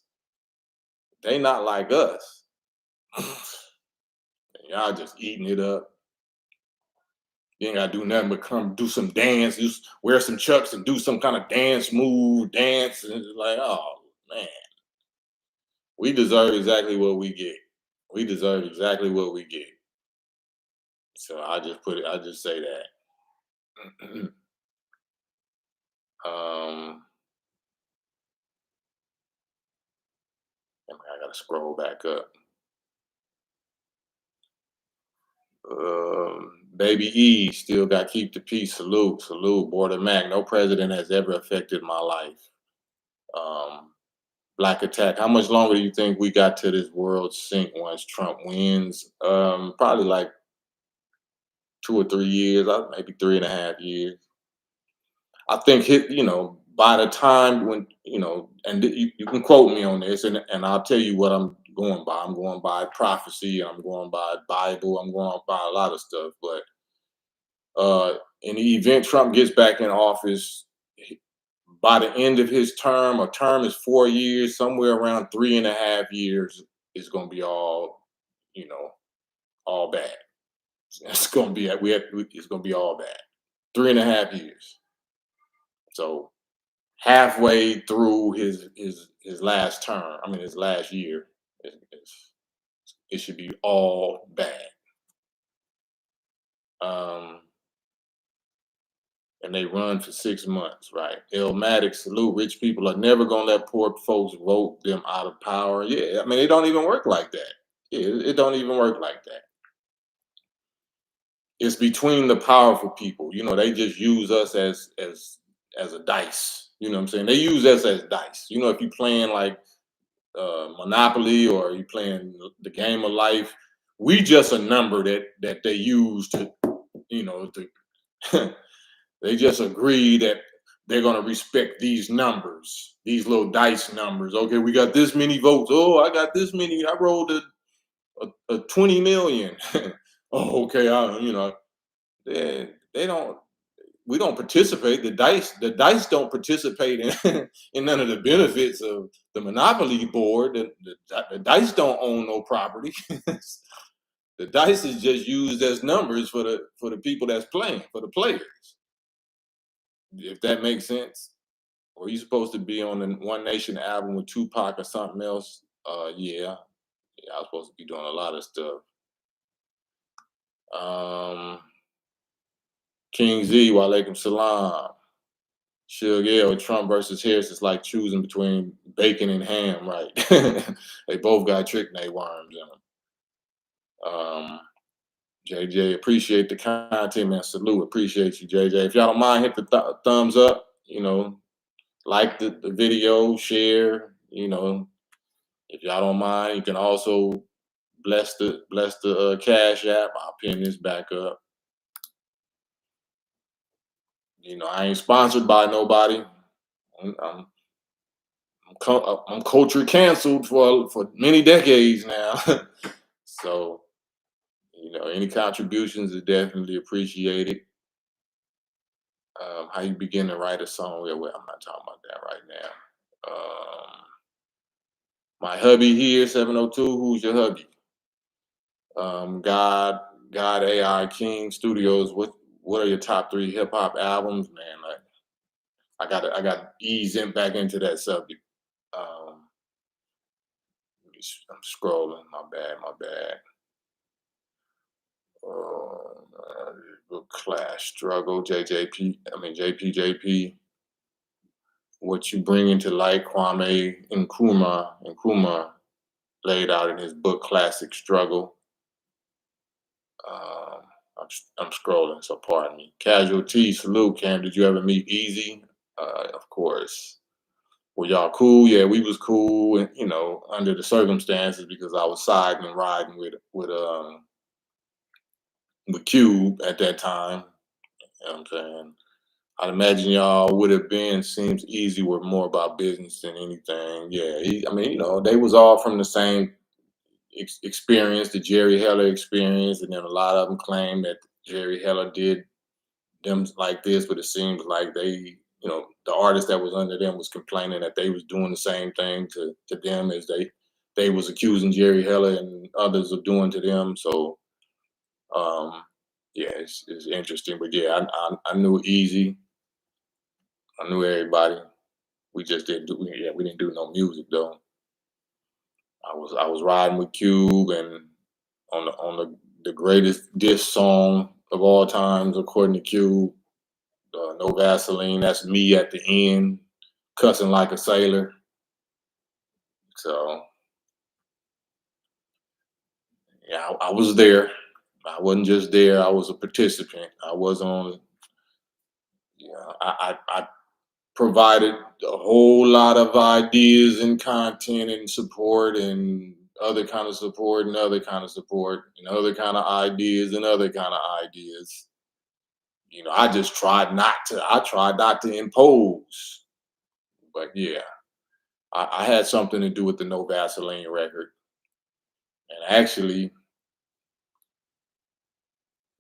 They not like us. Y'all just eating it up. You ain't gotta do nothing but come do some dance, just wear some chucks and do some kind of dance move, dance, and it's like, oh man, we deserve exactly what we get. We deserve exactly what we get. So I just say that. um, Gotta scroll back up. Baby E still got keep the peace. Salute, salute. Border Mac. No president has ever affected my life. Um, Black Attack. How much longer do you think we got to this world sink once Trump wins? Probably like 2 or 3 years. Maybe 3.5 years. I think by the time when and you can quote me on this, and I'll tell you what I'm going by. I'm going by prophecy. I'm going by Bible. I'm going by a lot of stuff. But in the event Trump gets back in office, by the end of his term, a term is 4 years, somewhere around 3.5 years is going to be you know, all bad. It's going to be it's going to be all bad. 3.5 years. So halfway through his last term, I mean his last year, it should be all bad. Um, and they run for 6 months, right? Elmatic, salute. Rich people are never gonna let poor folks vote them out of power. Yeah, I mean it don't even work like that. Yeah, it don't even work like that. It's between the powerful people. They just use us as a dice. You know what I'm saying? They use us as dice. If you playing like Monopoly or you playing the game of life, we just a number that they use to they just agree that they're going to respect these numbers, these little dice numbers. Okay, we got this many votes. Oh, I got this many. I rolled a 20 million. Oh, okay. They don't. We don't participate. The dice don't participate in none of the benefits of the monopoly board. The dice don't own no property. The dice is just used as numbers for the people that's playing, for the players. If that makes sense. Or you supposed to be on the One Nation album with Tupac or something else? Yeah, I was supposed to be doing a lot of stuff. King Z, Walaikum Salam. Suge, Trump versus Harris is like choosing between bacon and ham, right? They both got trick nade worms in them. JJ, appreciate the content, man. Salute, appreciate you, JJ. If y'all don't mind, hit the thumbs up. Like the video, share. If y'all don't mind, you can also bless the Cash App. I'll pin this back up. I ain't sponsored by nobody. I'm I'm culture canceled for many decades now. So any contributions are definitely appreciated. How you begin to write a song? Well, I'm not talking about that right now. My hubby here, 702. Who's your hubby? God AI King Studios. What are your top 3 hip hop albums, man? I got to ease in back into that subject. I'm scrolling. My bad. Clash struggle. JP. What you bring into light, Kwame Nkrumah laid out in his book Classic Struggle. Um, I'm scrolling, so pardon me. Casualty, salute, Cam. Did you ever meet Easy? Of course. Were y'all cool? Yeah, we was cool, and under the circumstances because I was siding and riding with Cube at that time. You know what I'm saying? I'd imagine y'all would have been seems easy were more about business than anything. Yeah, they was all from the same experience, the Jerry Heller experience, and then a lot of them claim that Jerry Heller did them like this, but it seems like the artist that was under them was complaining that they was doing the same thing to them as they was accusing Jerry Heller and others of doing to them. So yeah, it's interesting. But yeah, I knew Easy. I knew everybody. We just didn't do we didn't do no music though. I was riding with Cube and on the greatest diss song of all times according to Cube, No Vaseline. That's me at the end, cussing like a sailor. So Yeah, I was there. I wasn't just there. I was a participant. I was on. Yeah, I provided a whole lot of ideas and content and support and other kind of support and other kind of support and other kind of ideas and other kind of ideas. I just tried not to. I tried not to impose. But yeah, I had something to do with the No Vaseline record. And actually,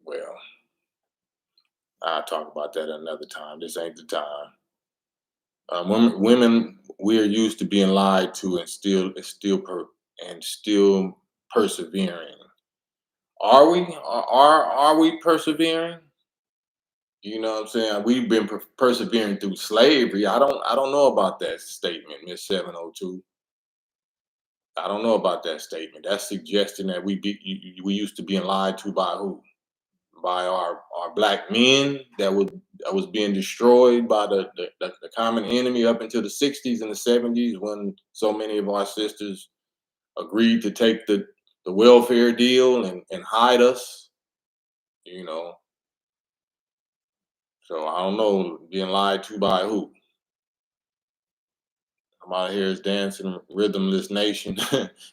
well, I'll talk about that another time. This ain't the time. Women, we are used to being lied to and still persevering. Are we? Are we persevering? You know what I'm saying? We've been persevering through slavery. I don't know about that statement, Miss 702. I don't know about that statement. That's suggesting that we used to being lied to by who? By our black men that was being destroyed by the common enemy up until the 60s and the 70s when so many of our sisters agreed to take the welfare deal and hide us, you know. So I don't know, being lied to by who? I'm out here is dancing rhythmless nation.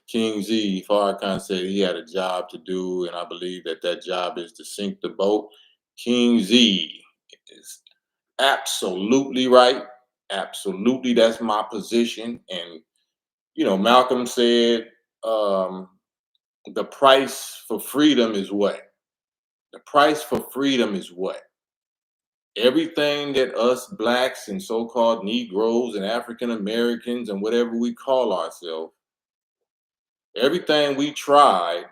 King Z Farrakhan said he had a job to do, and I believe that job is to sink the boat. King Z is absolutely right. Absolutely, that's my position. And Malcolm said, um, the price for freedom is what? The price for freedom is what? Everything that us blacks and so-called Negroes and African Americans and whatever we call ourselves, everything we tried,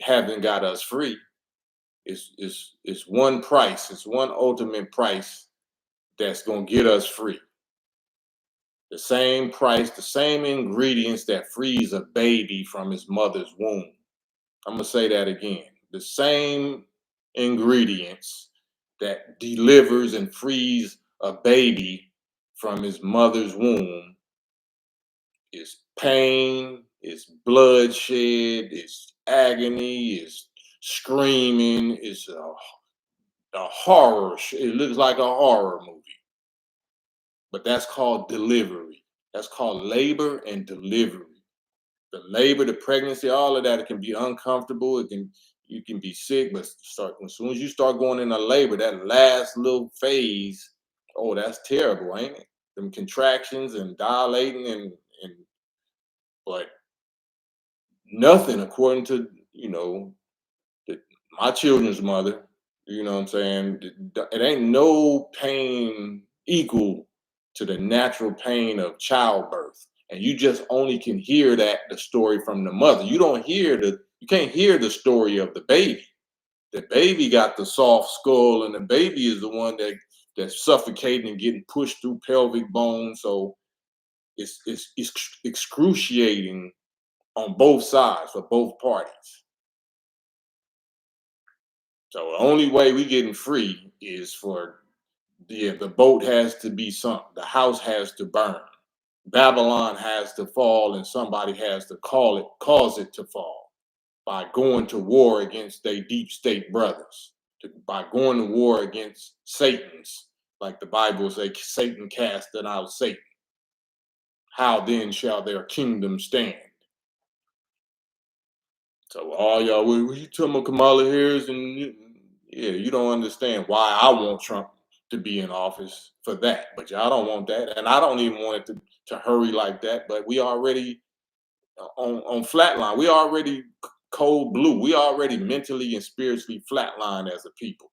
haven't got us free. It's one price. It's one ultimate price that's gonna get us free. The same price, the same ingredients that frees a baby from his mother's womb. I'm gonna say that again. The same ingredients that delivers and frees a baby from his mother's womb is pain, is bloodshed, is agony, is screaming, is a horror. It looks like a horror movie, but that's called delivery. That's called labor and delivery. The labor, the pregnancy, all of that, it can be uncomfortable. You can be sick, but as soon as you start going into labor, that last little phase, oh, that's terrible, ain't it? Them contractions and dilating and but nothing according to the, my children's mother. You know what I'm saying? It ain't no pain equal to the natural pain of childbirth. And you just only can hear the story from the mother. You can't hear the story of the baby. The baby got the soft skull, and the baby is the one that's suffocating and getting pushed through pelvic bone. So it's excruciating on both sides for both parties. So the only way we getting free is for the boat has to be sunk, the house has to burn, Babylon has to fall, and somebody has to cause it to fall by going to war against their deep state brothers, by going to war against Satan's, like the Bible say, Satan casted out Satan. How then shall their kingdom stand? So all y'all, what you talking about Kamala Harris yeah, you don't understand why I want Trump to be in office for that, but y'all don't want that, and I don't even want it to hurry like that. But we already on flatline. We already cold blue. We already mentally and spiritually flatlined as a people.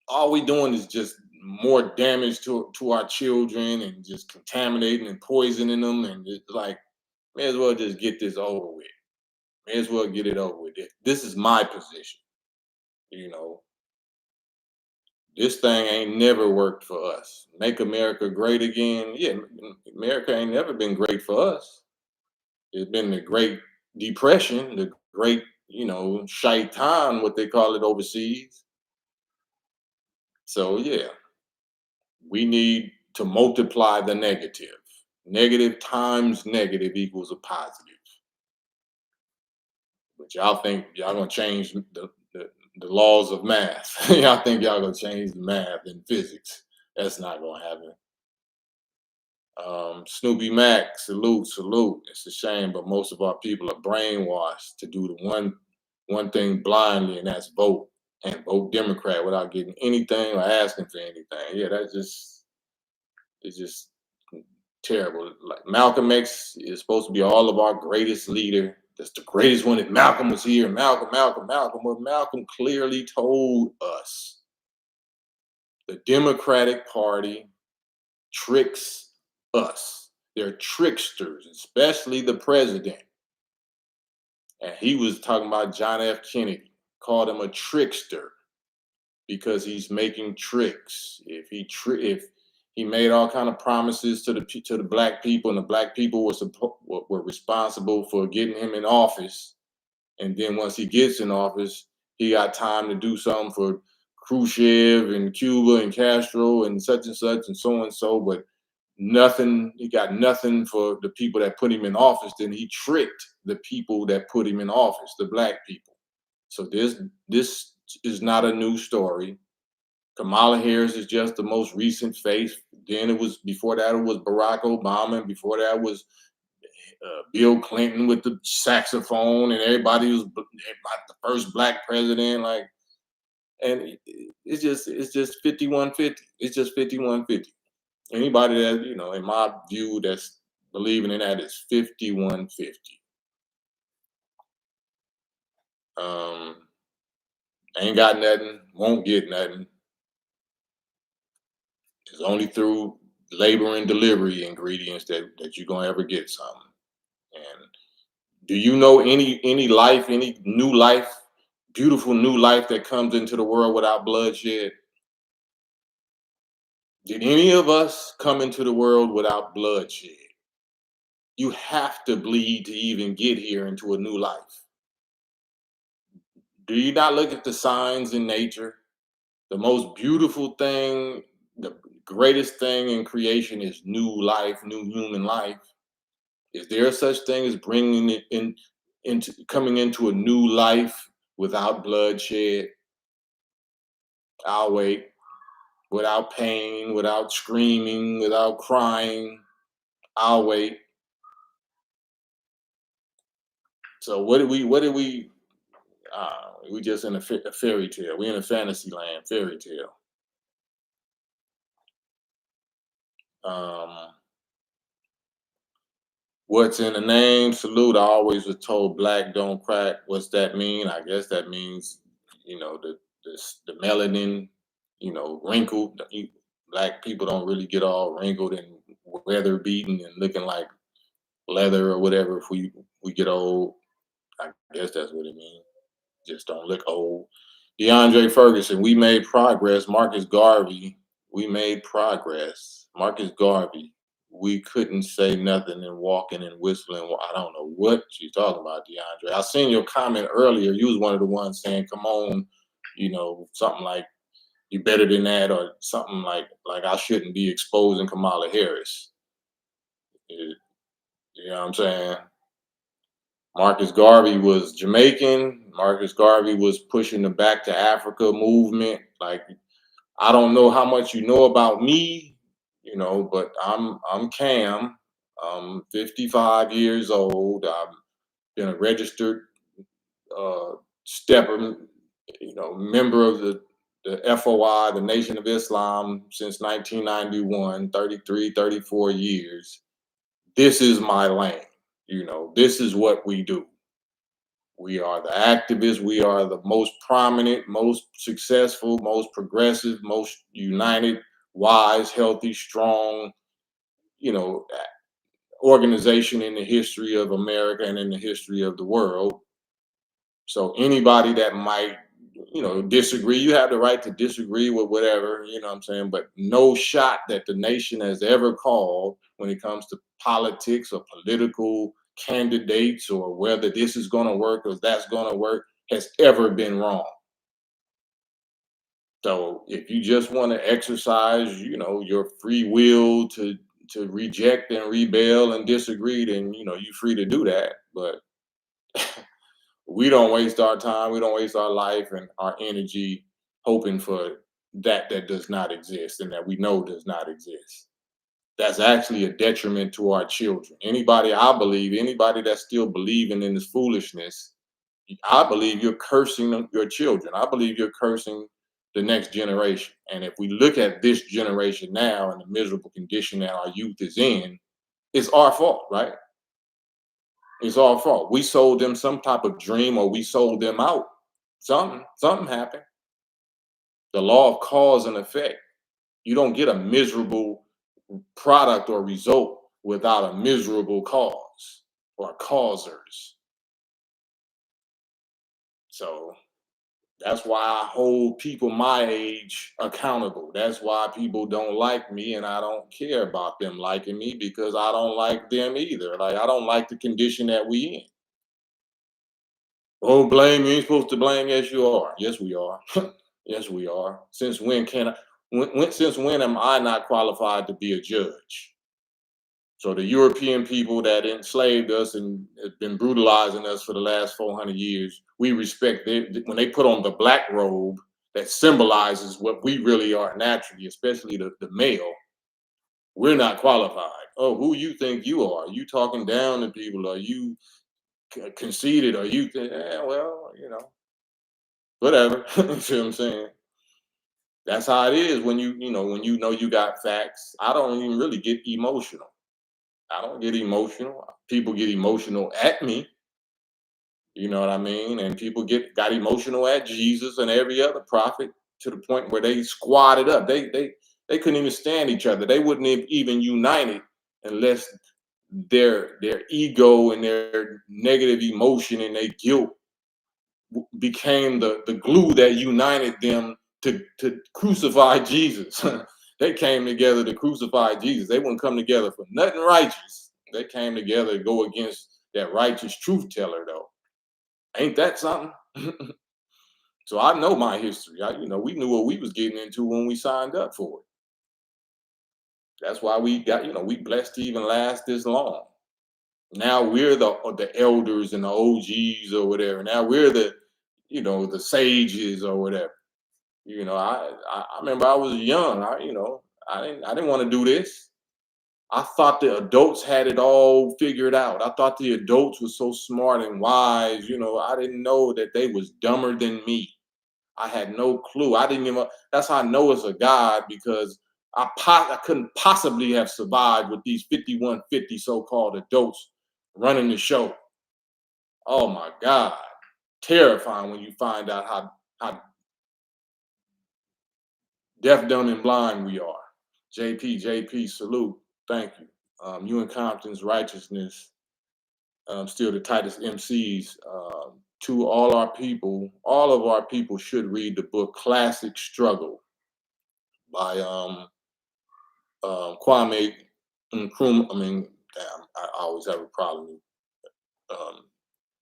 All we doing is just more damage to our children and just contaminating and poisoning them, and it's like may as well just get this over with. May as well get it over with. This is my position. You know, this thing ain't never worked for us. Make America great again. Yeah, America ain't never been great for us. It's been the Great Depression, the great, shaitan, what they call it overseas. So yeah, we need to multiply the negative. Negative times negative equals a positive. But y'all think y'all gonna change the laws of math. Y'all think y'all gonna change the math and physics. That's not gonna happen. Snoopy Mac, salute, salute. It's a shame, but most of our people are brainwashed to do the one thing blindly, and that's vote and vote Democrat without getting anything or asking for anything. Yeah, that's just it's just terrible. Like Malcolm X is supposed to be all of our greatest leader. That's the greatest one. If Malcolm was here, Malcolm, Malcolm, Malcolm. But Malcolm clearly told us the Democratic Party tricks us. They're tricksters, especially the president. And he was talking about John F. Kennedy, called him a trickster because he's making tricks. If he made all kind of promises to the black people, and the black people were responsible for getting him in office, and then once he gets in office, he got time to do something for Khrushchev and Cuba and Castro and such and so and so, but nothing. He got nothing for the people that put him in office. Then he tricked the people that put him in office, the black people. So this is not a new story. Kamala Harris is just the most recent face. Then it was before that it was Barack Obama, and before that was Bill Clinton with the saxophone, and everybody was like the first black president. Like, and it's just 5150. It's just 5150. Anybody that, in my view, that's believing in that is 5150. Um, ain't got nothing, won't get nothing. It's only through labor and delivery ingredients that you're gonna ever get something. And do you know any life, any new life, beautiful new life that comes into the world without bloodshed? Did any of us come into the world without bloodshed? You have to bleed to even get here into a new life. Do you not look at the signs in nature? The most beautiful thing, the greatest thing in creation is new life, new human life. Is there such thing as bringing it into coming into a new life without bloodshed? I'll wait. Without pain, without screaming, without crying. I'll wait. So we just in a fairy tale. We in a fantasy land, fairy tale. Um, what's in the name? Salute. I always was told black don't crack. What's that mean? I guess that means, the melanin, wrinkled. Black people don't really get all wrinkled and weather beaten and looking like leather or whatever. If we get old, I guess that's what it means. Just don't look old. DeAndre Ferguson, we made progress. Marcus Garvey, we made progress. Marcus Garvey, we couldn't say nothing and walking and whistling. Well, I don't know what she's talking about, DeAndre. I seen your comment earlier. You was one of the ones saying, come on, something like you better than that, or something like I shouldn't be exposing Kamala Harris. You know what I'm saying? Marcus Garvey was Jamaican. Marcus Garvey was pushing the Back to Africa movement. Like, I don't know how much you know about me, but I'm KAM. I'm 55 years old. I've been a registered stepper, member of the FOI, the Nation of Islam, since 1991, 33, 34 years. This is my lane. This is what we do. We are the activists. We are the most prominent, most successful, most progressive, most united, wise, healthy, strong, you know, organization in the history of America and in the history of the world. So anybody that might, disagree, you have the right to disagree with whatever, what I'm saying, but no shot that the nation has ever called when it comes to politics or political candidates or whether this is going to work or that's going to work has ever been wrong. So if you just want to exercise, your free will to reject and rebel and disagree, then you're free to do that. But We don't waste our time, we don't waste our life and our energy hoping for that does not exist and that we know does not exist. That's actually a detriment to our children. Anybody, I believe, anybody that's still believing in this foolishness, I believe you're cursing your children. I believe you're cursing the next generation. And if we look at this generation now and the miserable condition that our youth is in, it's our fault, right? It's our fault. We sold them some type of dream or we sold them out. Something happened. The law of cause and effect. You don't get a miserable product or result without a miserable cause or causers. So that's why I hold people my age accountable. That's why people don't like me and I don't care about them liking me because I don't like them either. Like I don't like the condition that we in. Oh, blame, you ain't supposed to blame. Yes, you are. Yes, we are. Yes, we are. Since when can I since when am I not qualified to be a judge? So the European people that enslaved us and have been brutalizing us for the last 400 years, we respect them when they put on the black robe that symbolizes what we really are naturally, especially the male. We're not qualified. Oh, who you think you are? You talking down to people? Are you conceited? Are you? Well, whatever. You see what I'm saying? That's how it is when when you know you got facts. I don't even really get emotional. I don't get emotional. People get emotional at me. You know what I mean? And people got emotional at Jesus and every other prophet to the point where they squatted up. They couldn't even stand each other. They wouldn't have even united unless their ego and their negative emotion and their guilt became the glue that united them to crucify Jesus. They came together to crucify Jesus. They wouldn't come together for nothing righteous. They came together to go against that righteous truth teller, though. Ain't that something? So I know my history. We knew what we was getting into when we signed up for it. That's why we got, we blessed to even last this long. Now we're the elders and the OGs or whatever. Now we're the sages or whatever. I remember I was young. I didn't want to do this. I thought the adults had it all figured out. I thought the adults were so smart and wise. I didn't know that they was dumber than me. I had no clue. I didn't even. That's how I know it's a God because I couldn't possibly have survived with these 5150 so-called adults running the show. Oh my God, terrifying when you find out how deaf, dumb, and blind we are. JP, salute. Thank you. You and Compton's righteousness, still the tightest MCs. To all of our people should read the book Classic Struggle by Kwame Nkrumah. I mean, damn, I always have a problem um,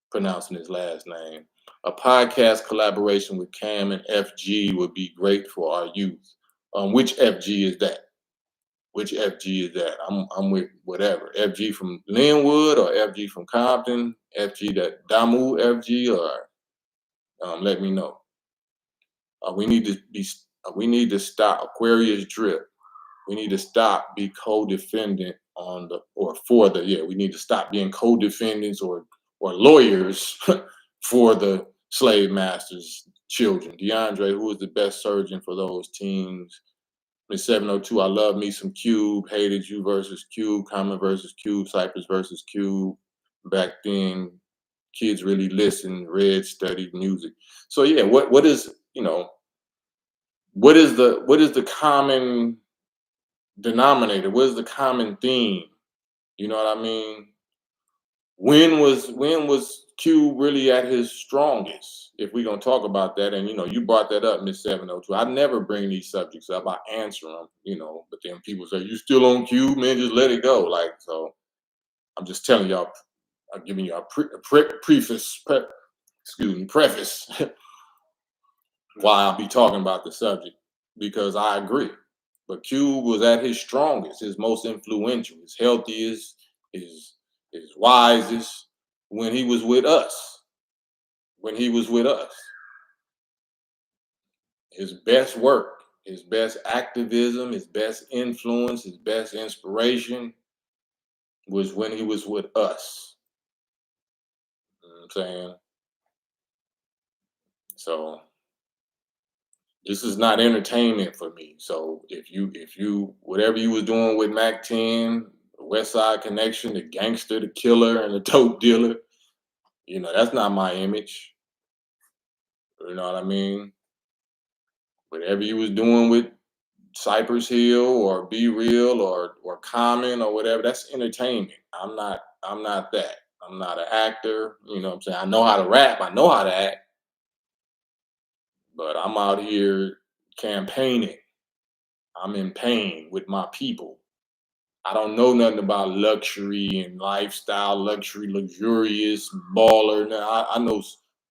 pronouncing his last name. A podcast collaboration with KAM and FG would be great for our youth. Which FG is that? Which FG is that? I'm with whatever. FG from Linwood or FG from Compton, FG that Damu FG or let me know. We need to stop Aquarius drip. We need to stop be co-defendant on the or for the we need to stop being co-defendants or lawyers for the slave masters' children. DeAndre, who is the best surgeon for those teams? Miss 702, I love me some Cube, hated you versus Cube, Common versus Cube, Cypress versus Cube. Back then, kids really listened, read, studied music. So yeah, what is what is the common denominator? What is the common theme? You know what I mean? When was Cube really at his strongest? If we're gonna talk about that, and you brought that up, Miss 702. I never bring these subjects up. I answer them, but then people say, "You still on Cube, man? Just let it go." Like so, I'm just telling y'all. I'm giving you a preface why I'll be talking about the subject because I agree. But Cube was at his strongest, his most influential, his healthiest, his wisest when he was with us. when he was with us. His best work, his best activism, his best influence, his best inspiration was when he was with us. You know what I'm saying? So this is not entertainment for me. So if you whatever you was doing with Mac 10, the West Side Connection, the gangster, the killer, and the dope dealer, that's not my image. You know what I mean? Whatever you was doing with Cypress Hill or Be Real or Common or whatever, that's entertainment. I'm not that. I'm not an actor. You know what I'm saying? I know how to rap, I know how to act, but I'm out here campaigning. I'm in pain with my people. I don't know nothing about luxury and lifestyle, luxurious, baller. Now, I know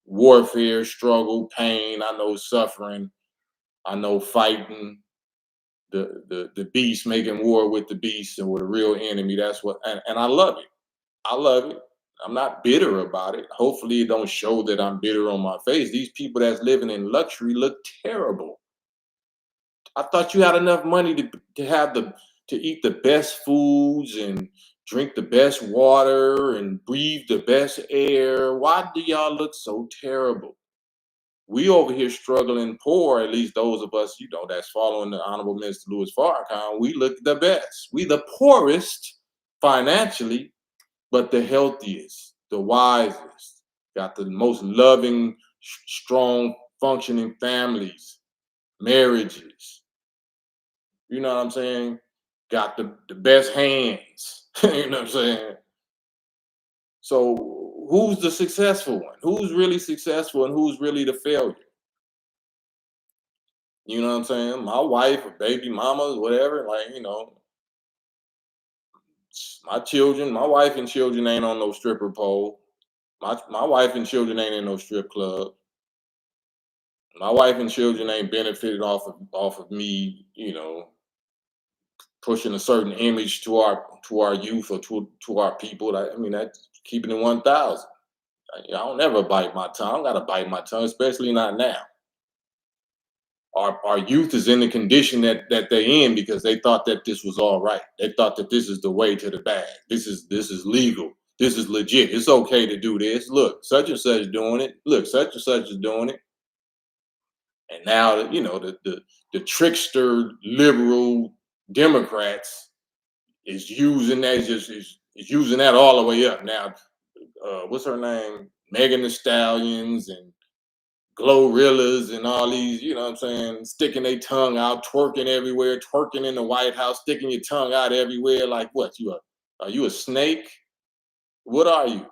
warfare, struggle, pain. I know suffering. I know fighting the beast, making war with the beast and with a real enemy. That's what, and I love it. I love it. I'm not bitter about it. Hopefully, it don't show that I'm bitter on my face. These people that's living in luxury look terrible. I thought you had enough money to eat the best foods and drink the best water and breathe the best air. Why do y'all look so terrible? We over here struggling poor, at least those of us, that's following the Honorable Minister Louis Farrakhan, we look the best. We the poorest financially, but the healthiest, the wisest, got the most loving, strong, functioning families, marriages. You know what I'm saying? Got the best hands. You know what I'm saying? So who's the successful one? Who's really successful and who's really the failure? You know what I'm saying? My wife or baby mamas, whatever, my wife and children ain't on no stripper pole. My wife and children ain't in no strip club. My wife and children ain't benefited off of me, pushing a certain image to our youth or to our people. I mean, that's keeping it 1,000. I don't never bite my tongue. I don't gotta bite my tongue, especially not now. Our youth is in the condition that they're in because they thought that this was all right. They thought that this is the way to the bag. This is legal. This is legit. It's okay to do this. Look, such and such doing it. Look, such and such is doing it. And now, the trickster liberal Democrats is using that is using that all the way up. Now, what's her name? Megan the Stallions and Glorillas and all these, you know what I'm saying, sticking their tongue out, twerking everywhere, twerking in the White House, sticking your tongue out everywhere. Like what? Are you a snake? What are you?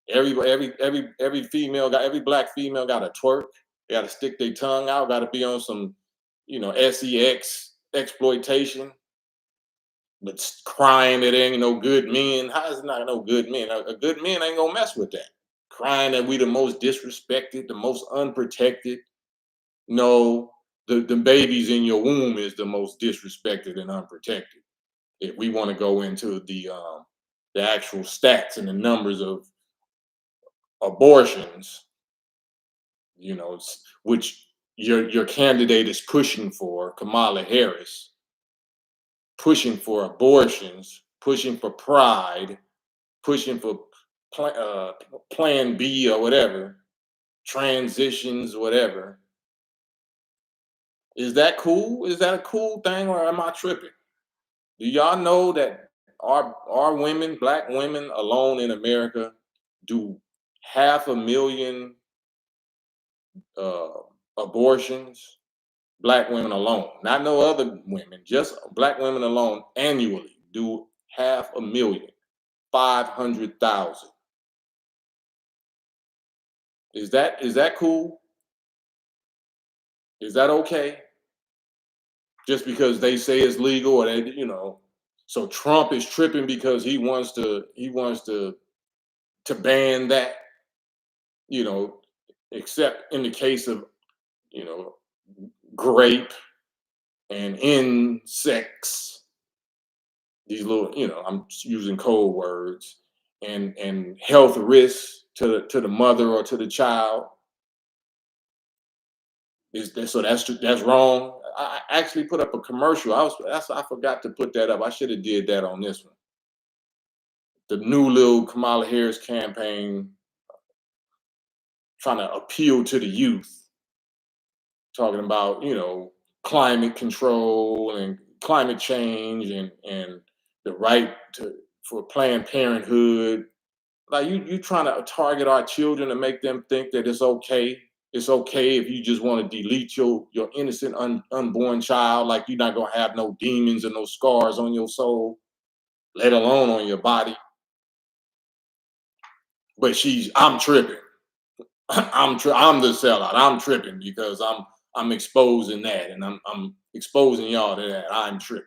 Every black female got to twerk. They got to stick their tongue out. Got to be on some, sex exploitation, but crying that ain't no good men. How is it not no good men? A good man ain't gonna mess with that. Crying that we the most disrespected, the most unprotected. No, the babies in your womb is the most disrespected and unprotected. If we want to go into the actual stats and the numbers of abortions, which your candidate is pushing for, Kamala Harris, pushing for abortions, pushing for pride, pushing for Plan B or whatever, transitions, whatever. Is that cool? Is that a cool thing, or am I tripping? Do y'all know that our women, black women alone in America, do 500,000 uh, abortions? Black women alone, not no other women, just black women alone annually do 500,000, 500,000. Is that cool? Is that okay? Just because they say it's legal, or so Trump is tripping because he wants to ban that, you know, except in the case of, you know, grape and insects, these little, I'm using code words, and health risks, to the mother or to the child. Is that, so that's wrong. I actually put up a commercial. I forgot to put that up. I should have did that on this one. The new little Kamala Harris campaign trying to appeal to the youth, talking about climate control and climate change and the right for Planned Parenthood. Like you trying to target our children and make them think that it's okay. It's okay if you just want to delete your innocent unborn child. Like you're not gonna have no demons and no scars on your soul, let alone on your body. But I'm tripping. I'm the sellout. I'm tripping because I'm exposing that, and I'm exposing y'all to that. I'm tripping.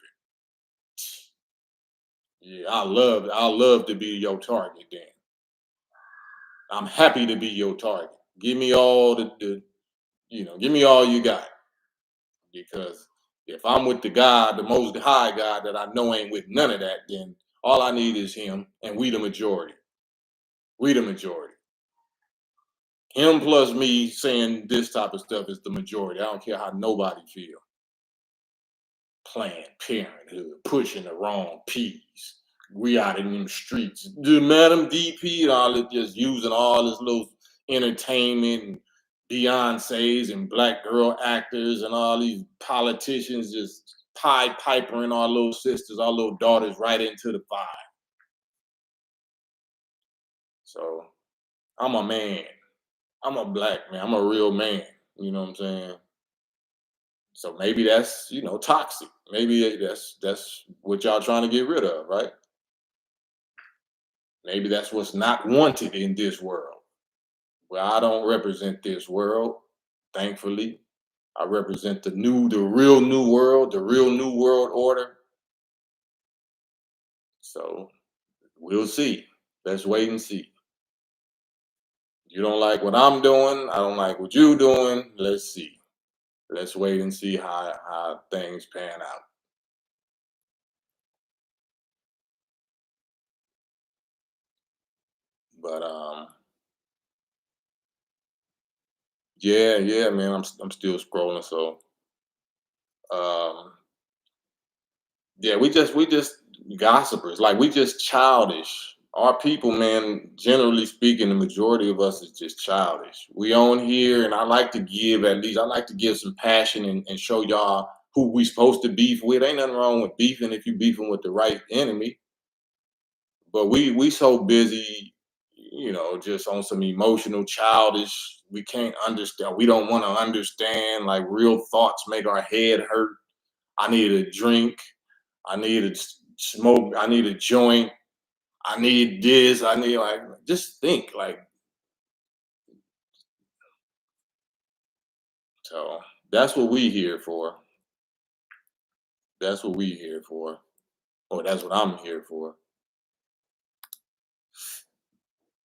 Yeah, I love to be your target. Then I'm happy to be your target. Give me all give me all you got, because if I'm with the God, the Most High God that I know ain't with none of that, then all I need is Him, and we the majority. We the majority. Him plus me saying this type of stuff is the majority. I don't care how nobody feel. Planned Parenthood, pushing the wrong peas. We out in them streets. The Madam DP and all it, just using all this little entertainment and Beyonce's and black girl actors and all these politicians just Pied Pipering our little sisters, our little daughters right into the fire. So I'm a man. I'm a black man. I'm a real man. You know what I'm saying? So maybe that's toxic. Maybe that's what y'all trying to get rid of, right? Maybe that's what's not wanted in this world. Well, I don't represent this world, thankfully. I represent the real new world, the real new world order. So we'll see. Let's wait and see. You don't like what I'm doing. I don't like what you're doing. Let's see. Let's wait and see how things pan out. But yeah, man. I'm still scrolling. So um, yeah, we just gossipers. Like we just childish. Our people, man, generally speaking, the majority of us is just childish. We on here, and I like to give some passion and show y'all who we supposed to beef with. Ain't nothing wrong with beefing if you beefing with the right enemy. But we so busy, just on some emotional, childish. We can't understand. We don't want to understand. Like real thoughts make our head hurt. I need a drink. I need a smoke. I need a joint. I need this. I need like just think like so. That's what we here for. That's what we here for. Or that's what I'm here for.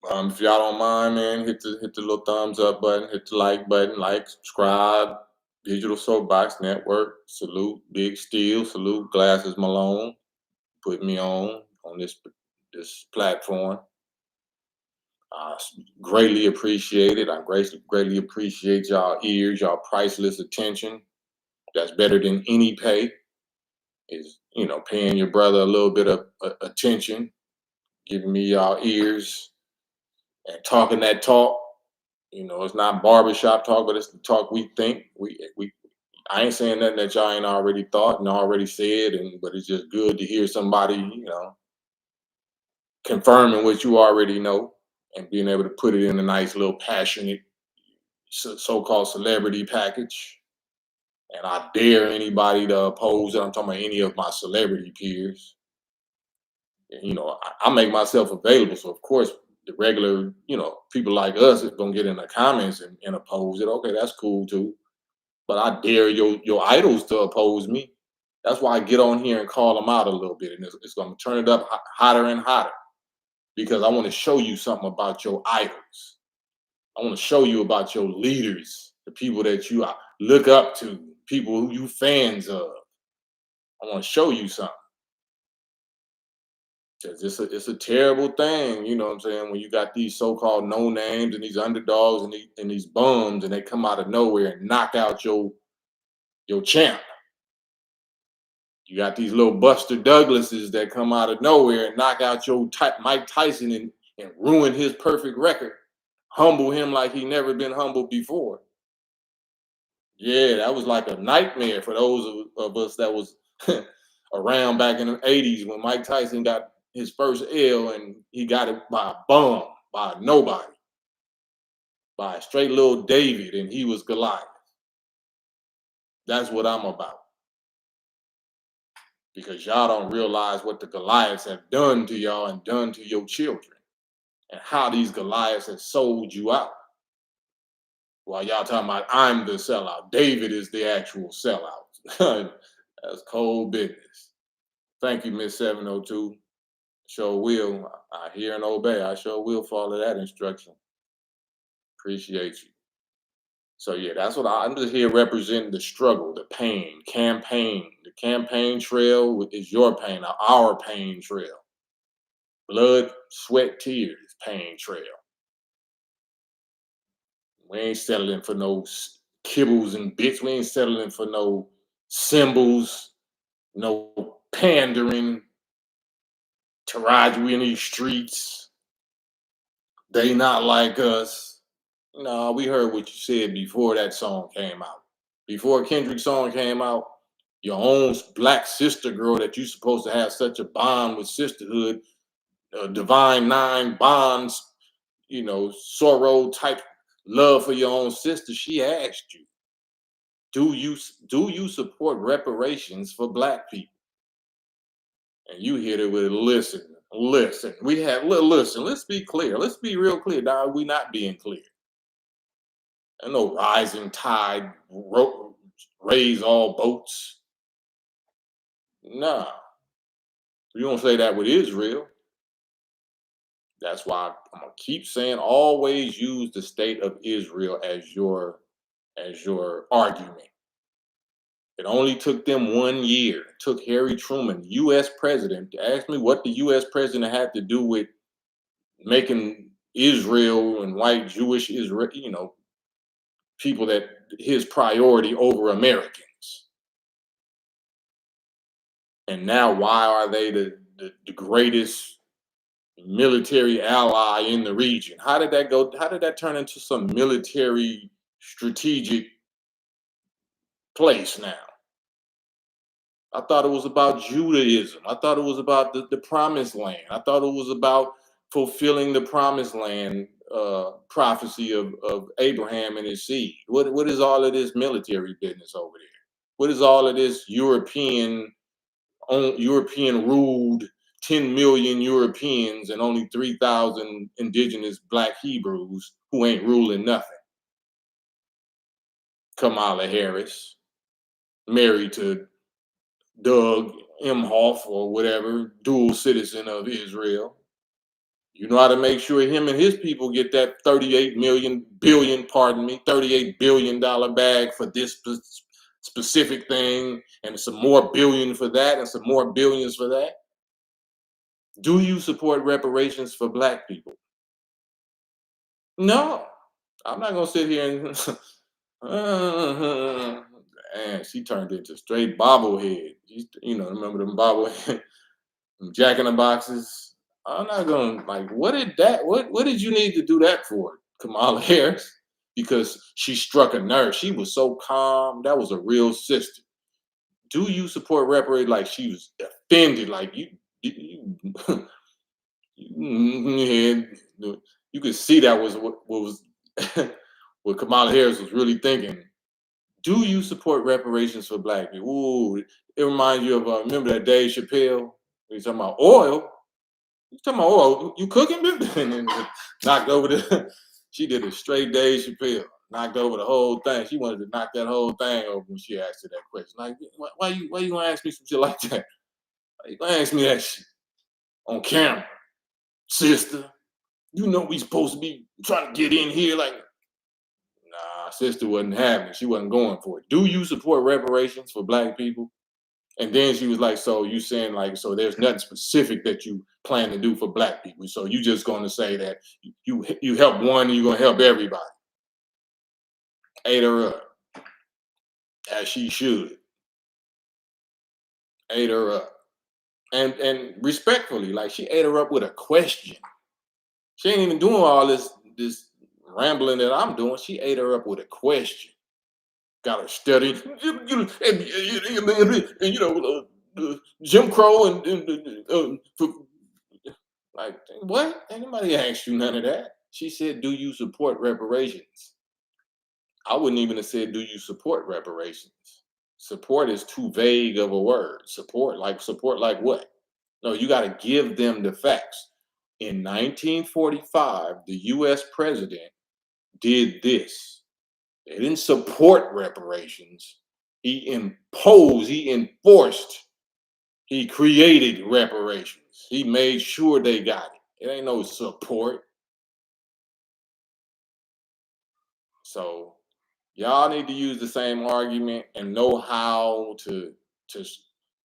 If y'all don't mind, man, hit the little thumbs up button, hit the like button, like, subscribe. Digital Soapbox Network. Salute Big Steel. Salute Glasses Malone. Put me on this platform. Uh, Greatly appreciate it. I greatly appreciate y'all ears, y'all priceless attention. That's better than any pay. Is paying your brother a little bit of attention, giving me y'all ears and talking that talk. It's not barbershop talk, but it's the talk we think. We I ain't saying nothing that y'all ain't already thought and already said, but it's just good to hear somebody, confirming what you already know and being able to put it in a nice little passionate so-called celebrity package. And I dare anybody to oppose it. I'm talking about any of my celebrity peers. And, I make myself available, so of course the regular, people like us is gonna get in the comments and oppose it. Okay, that's cool too. But I dare your idols to oppose me. That's why I get on here and call them out a little bit, and it's gonna turn it up hotter and hotter because I want to show you something about your idols. I want to show you about your leaders, the people that you look up to, people who you fans of. I want to show you something. 'Cause it's a terrible thing, you know what I'm saying, when you got these so-called no names and these underdogs and these bums and they come out of nowhere and knock out your champ. You got these little Buster Douglases that come out of nowhere and knock out your Mike Tyson and ruin his perfect record, humble him like he never been humbled before. Yeah, that was like a nightmare for those of us that was around back in the '80s when Mike Tyson got his first L and he got it by a bum, by nobody, by a straight little David, and he was Goliath. That's what I'm about because y'all don't realize what the Goliaths have done to y'all and done to your children, and how these Goliaths have sold you out. While y'all talking about I'm the sellout, David is the actual sellout. That's cold business. Thank you, Miss 702. Sure will. I hear and obey. I sure will follow that instruction. Appreciate you. So yeah, that's what I'm just here representing the struggle, the pain, campaign. The campaign trail is your pain, our pain trail. Blood, sweat, tears, pain trail. We ain't settling for no kibbles and bits. We ain't settling for no symbols, no pandering to ride you in these streets. They not like us. No, we heard what you said before that song came out. Before Kendrick's song came out, your own black sister girl that you supposed to have such a bond with sisterhood, divine nine bonds, sorrow type love for your own sister. She asked you, do you support reparations for black people? And you hit it with listen. We have listen. Let's be clear. Let's be real clear. Now we not being clear. And no rising tide raise all boats. Nah, you don't say that with Israel. That's why I'm gonna keep saying always use the state of Israel as your argument. It only took them 1 year. It took Harry Truman, U.S. president, to ask me what the U.S. president had to do with making Israel and white Jewish Israel, people that his priority over Americans. And now, why are they the greatest military ally in the region? How did that go? How did that turn into some military strategic place now? I thought it was about Judaism. I thought it was about the promised land. I thought it was about fulfilling the promised land prophecy of Abraham and his seed. What is all of this military business over there? What is all of this European ruled 10 million Europeans and only 3,000 indigenous black Hebrews who ain't ruling nothing? Kamala Harris, married to Doug Emhoff or whatever, dual citizen of Israel. You know how to make sure him and his people get that $38 billion bag for this specific thing, and some more billion for that, and some more billions for that. Do you support reparations for black people? No, I'm not gonna sit here and and she turned into straight bobblehead. Remember them bobblehead, Jack in the Boxes. I'm not gonna what did you need to do that for, Kamala Harris? Because she struck a nerve. She was so calm. That was a real sister. Do you support reparate? Like she was offended. Like you you could see that was what was what Kamala Harris was really thinking. Do you support reparations for black people? Ooh, it reminds you of remember that Dave Chappelle? He's talking about oil. You talking about oil? You cooking, bitch? And then knocked over the. She did a straight Dave Chappelle. Knocked over the whole thing. She wanted to knock that whole thing over when she asked her that question. Like, why you gonna ask me some shit like that? Why you gonna ask me that shit on camera, sister? You know we supposed to be trying to get in here. Like, nah, sister wasn't having it. She wasn't going for it. Do you support reparations for black people? And then she was like, "So you saying like, so there's nothing specific that you plan to do for black people? So you just going to say that you help one and you're going to help everybody?" Ate her up, as she should. Ate her up, and respectfully, like she ate her up with a question. She ain't even doing all this rambling that I'm doing. She ate her up with a question. Got her studying, Jim Crow like what? Anybody asked you none of that? She said, "Do you support reparations?" I wouldn't even have said, "Do you support reparations?" Support is too vague of a word. Support like what? No, you got to give them the facts. In 1945, the U.S. president did this. They didn't support reparations. He imposed, he enforced, he created reparations. He made sure they got it. It ain't no support. So y'all need to use the same argument and know how to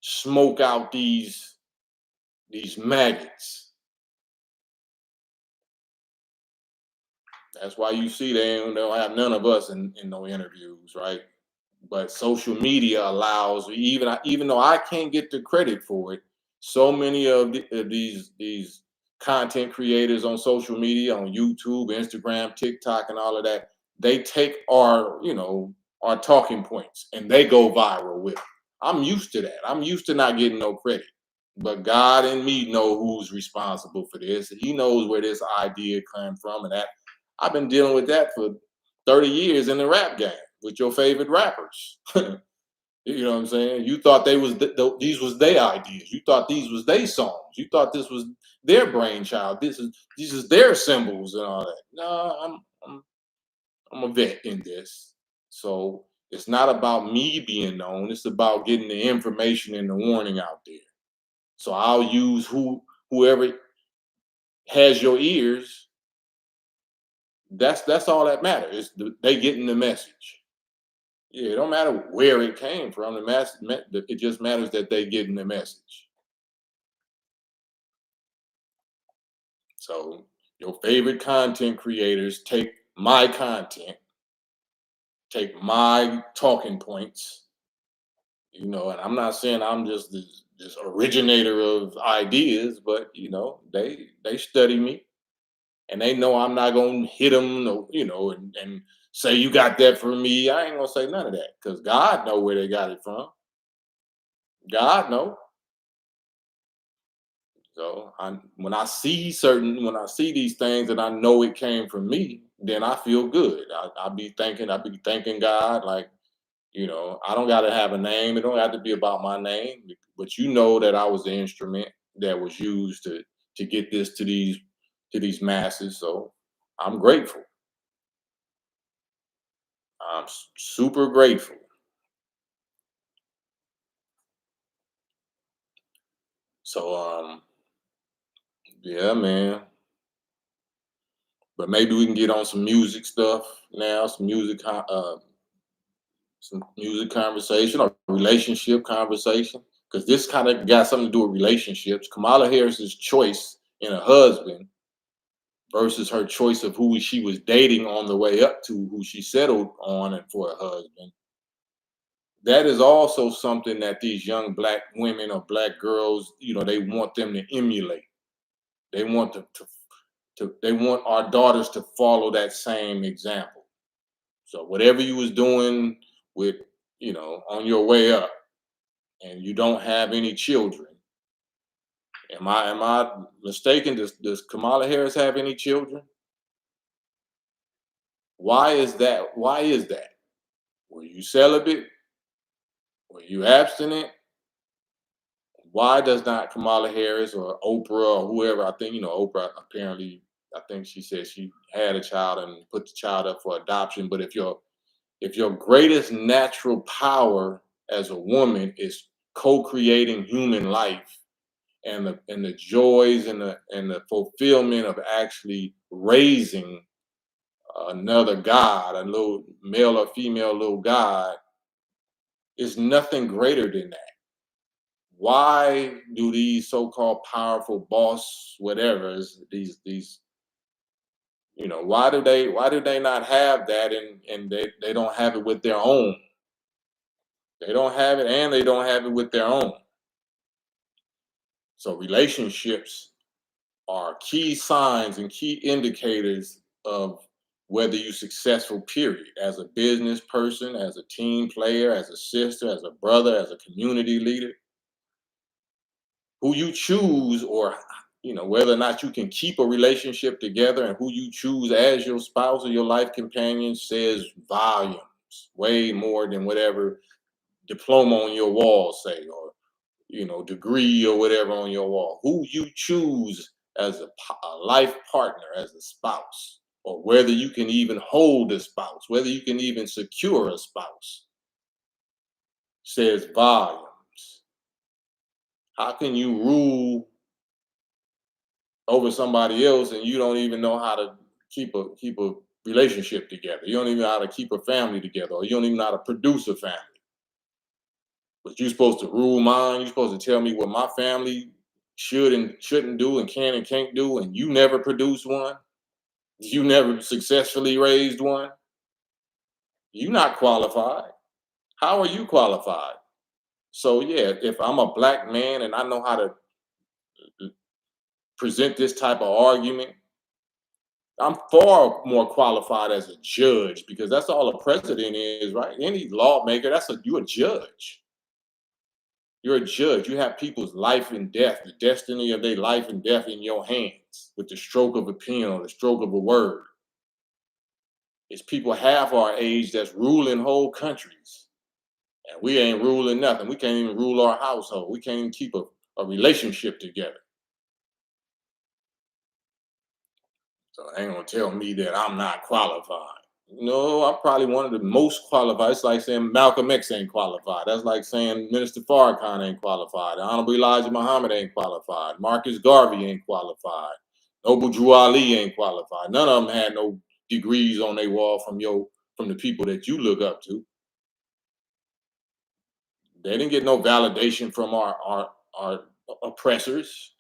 smoke out these maggots. That's why you see they don't have none of us in no interviews, right? But social media allows, even though I can't get the credit for it, so many of these content creators on social media, on YouTube, Instagram, TikTok, and all of that, they take our talking points and they go viral with it. I'm used to that. I'm used to not getting no credit. But God and me know who's responsible for this. He knows where this idea came from, and that I've been dealing with that for 30 years in the rap game with your favorite rappers. You know what I'm saying? You thought these was their ideas. You thought these was their songs. You thought this was their brainchild. These is their symbols and all that. No, I'm a vet in this. So it's not about me being known. It's about getting the information and the warning out there. So I'll use whoever has your ears. That's all that matters. They getting the message. Yeah, it don't matter where it came from. It just matters that they getting the message. So your favorite content creators take my content, take my talking points, and I'm not saying I'm just this originator of ideas, but they study me and they know I'm not gonna hit them, and say you got that from me. I ain't gonna say none of that because God know where they got it from. God know. So when I see these things and I know it came from me, then I feel good. I be thanking God, like, I don't gotta have a name. It don't have to be about my name, but that I was the instrument that was used to get this to these masses. So I'm grateful. I'm super grateful. So yeah, man. But maybe we can get on some music stuff now, some music conversation or relationship conversation, because this kind of got something to do with relationships. Kamala Harris's choice in a husband versus her choice of who she was dating on the way up to who she settled on and for a husband. That is also something that these young black women or black girls, they want them to emulate. They want they want our daughters to follow that same example. So whatever you was doing with, on your way up, and you don't have any children. Am I mistaken? Does Kamala Harris have any children? Why is that? Why is that? Were you celibate? Were you abstinent? Why does not Kamala Harris or Oprah or whoever? I think Oprah apparently. I think she said she had a child and put the child up for adoption. But if your greatest natural power as a woman is co-creating human life and the joys and the fulfillment of actually raising another God, a little male or female little God, is nothing greater than that. why do these so-called powerful boss whatever's these why do they not have that, and they don't have it with their own. They don't have it, and they don't have it with their own. So relationships are key signs and key indicators of whether you're successful, period, as a business person, as a team player, as a sister, as a brother, as a community leader. Who you choose, or whether or not you can keep a relationship together, and who you choose as your spouse or your life companion says volumes, way more than whatever diploma on your wall say, or degree or whatever on your wall. Who you choose as a life partner, as a spouse, or whether you can even hold a spouse, whether you can even secure a spouse, says volumes. How can you rule over somebody else and you don't even know how to keep a relationship together? You don't even know how to keep a family together, or you don't even know how to produce a family. But you're supposed to rule mine. You're supposed to tell me what my family should and shouldn't do, and can and can't do, and you never produced one. You never successfully raised one. You're not qualified. How are you qualified? So yeah, if I'm a black man and I know how to present this type of argument, I'm far more qualified as a judge, because that's all a president is, right? Any lawmaker, you're a judge. You're a judge. You have people's life and death, the destiny of their life and death in your hands with the stroke of a pen or the stroke of a word. It's people half our age that's ruling whole countries. And we ain't ruling nothing. We can't even rule our household. We can't even keep a relationship together. So they ain't gonna tell me that I'm not qualified. No, I'm probably one of the most qualified. It's like saying Malcolm X ain't qualified. That's like saying Minister Farrakhan ain't qualified. Honorable Elijah Muhammad ain't qualified. Marcus Garvey ain't qualified. Noble Drew Ali ain't qualified. None of them had no degrees on their wall from the people that you look up to. They didn't get no validation from our oppressors.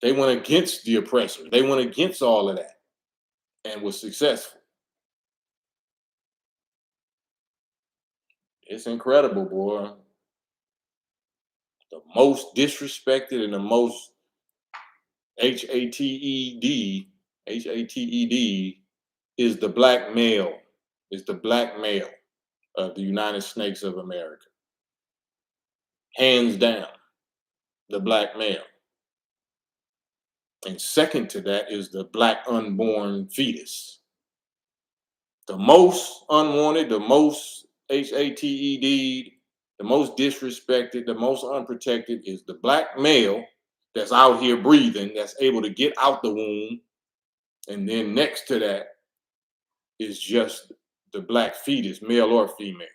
They went against the oppressors. They went against all of that and was successful. It's incredible, boy. The most disrespected and the most hated, hated is the black male. Is the black male of the United States of America. Hands down, the black male. And second to that is the black unborn fetus. The most unwanted, the most hated, the most disrespected, the most unprotected is the black male that's out here breathing, that's able to get out the womb. And then next to that is just the black fetus, male or female.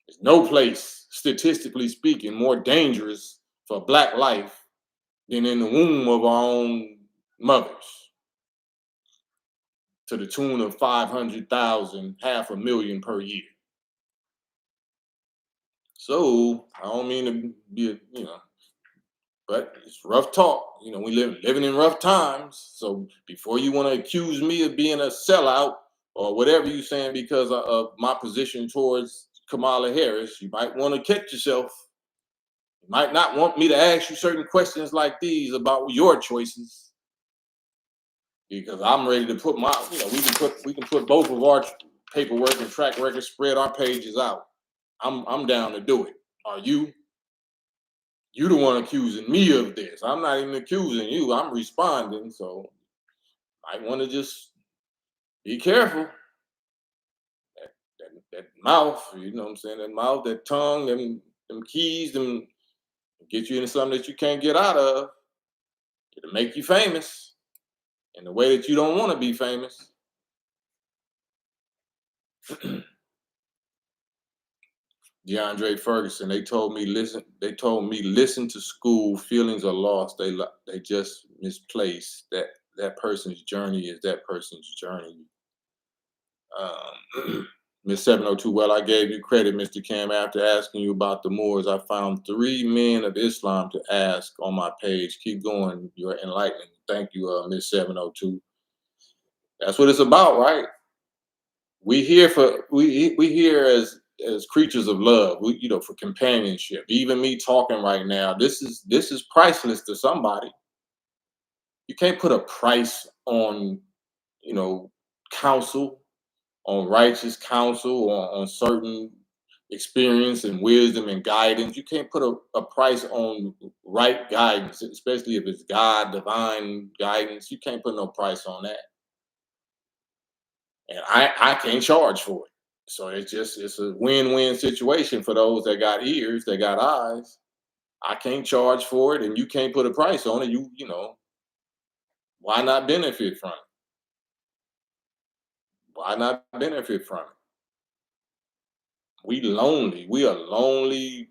There's no place, statistically speaking, more dangerous for black life than in the womb of our own mothers, to the tune of 500,000, 500,000 per year. So I don't mean to be, but it's rough talk. We living in rough times. So before you want to accuse me of being a sellout or whatever you're saying because of my position towards Kamala Harris, you might want to catch yourself. You might not want me to ask you certain questions like these about your choices, because I'm ready to put my, we can put both of our paperwork and track record, spread our pages out. I'm down to do it. Are you? You the one accusing me of this. I'm not even accusing you. I'm responding. So I want to just be careful. That mouth, you know what I'm saying? That mouth, that tongue, them keys, them get you into something that you can't get out of. It'll make you famous in the way that you don't want to be famous. DeAndre Ferguson, they told me listen to school, feelings are lost, they just misplaced. That person's journey is that person's journey. Miss 702, well, I gave you credit, Mr. Cam. After asking you about the Moors, I found 3 men of Islam to ask on my page. Keep going. You're enlightening. Thank you, Miss 702. That's what it's about, right? We here as creatures of love. For companionship. Even me talking right now, this is priceless to somebody. You can't put a price on, you know, counsel, on righteous counsel, on certain experience and wisdom and guidance. You can't put a price on right guidance, especially if it's God, divine guidance. You can't put no price on that. And I can't charge for it. So it's a win-win situation for those that got ears, that got eyes. I can't charge for it, and you can't put a price on it. Why not benefit from it? Why not benefit from it? We lonely. We are lonely,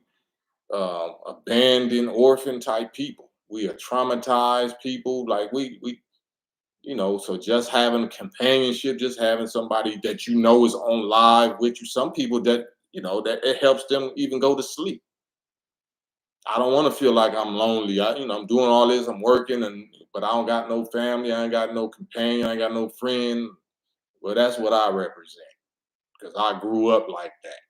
abandoned, orphan type people. We are traumatized people. Like so just having companionship, just having somebody that is on live with you. Some people that it helps them even go to sleep. I don't want to feel like I'm lonely. I'm doing all this, I'm working, but I don't got no family, I ain't got no companion, I ain't got no friend. Well, that's what I represent because I grew up like that.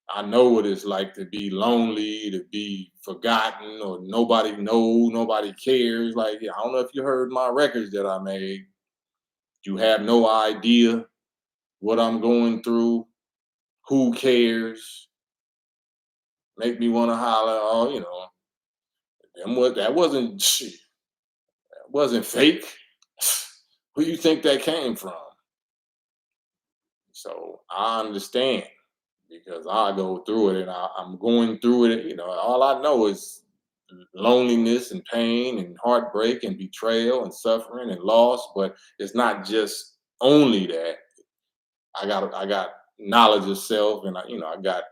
I know what it's like to be lonely, to be forgotten, or nobody knows, nobody cares. Like, yeah, I don't know if you heard my records that I made. You have no idea what I'm going through. Who cares? Make me want to holler. Oh, that wasn't shit. That wasn't fake. Who you think that came from? So I understand because I go through it and I'm going through it. All I know is loneliness and pain and heartbreak and betrayal and suffering and loss. But it's not just only that. I got knowledge of self, and I got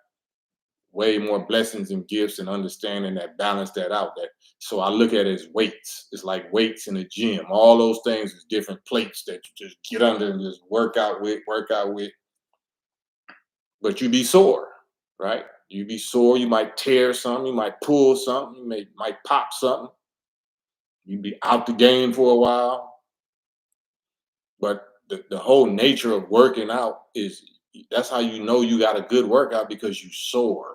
way more blessings and gifts and understanding that balance that out. So I look at it as weights. It's like weights in a gym. All those things is different plates that you just get under and just work out with. But you be sore, right? You be sore. You might tear something. You might pull something. You might pop something. You be out the game for a while. But the whole nature of working out is that's how you know you got a good workout because you sore.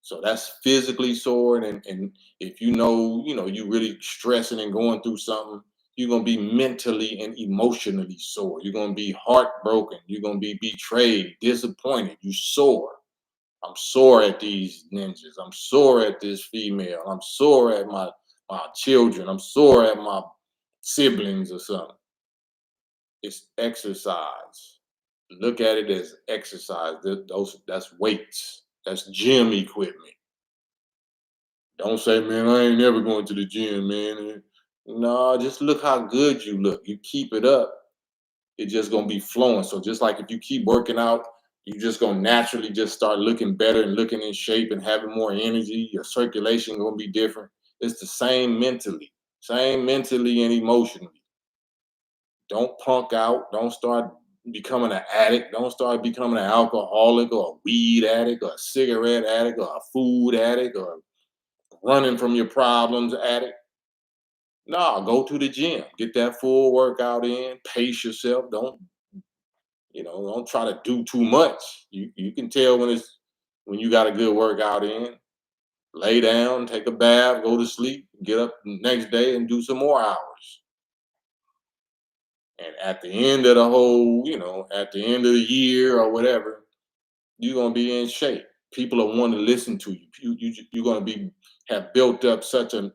So that's physically sore, and if you really stressing and going through something, you're gonna be mentally and emotionally sore. You're gonna be heartbroken. You're gonna be betrayed, disappointed. You sore. I'm sore at these ninjas. I'm sore at this female. I'm sore at my children. I'm sore at my siblings or something. It's exercise. Look at it as exercise. That's weights. That's gym equipment. Don't say, man, I ain't never going to the gym, man. No, just look how good you look. You keep it up, it's just gonna be flowing. So just like if you keep working out, you just gonna naturally just start looking better and looking in shape and having more energy. Your circulation gonna be different. It's the same mentally and emotionally. Don't punk out. Don't start becoming an addict. Don't start becoming an alcoholic or a weed addict or a cigarette addict or a food addict or running from your problems addict. No, go to the gym. Get that full workout in. Pace yourself. Don't try to do too much. You can tell when you got a good workout in. Lay down, take a bath, go to sleep, get up the next day and do some more hours. And at the end of at the end of the year or whatever, you're gonna be in shape. People are want to listen to you. You're gonna have built up such a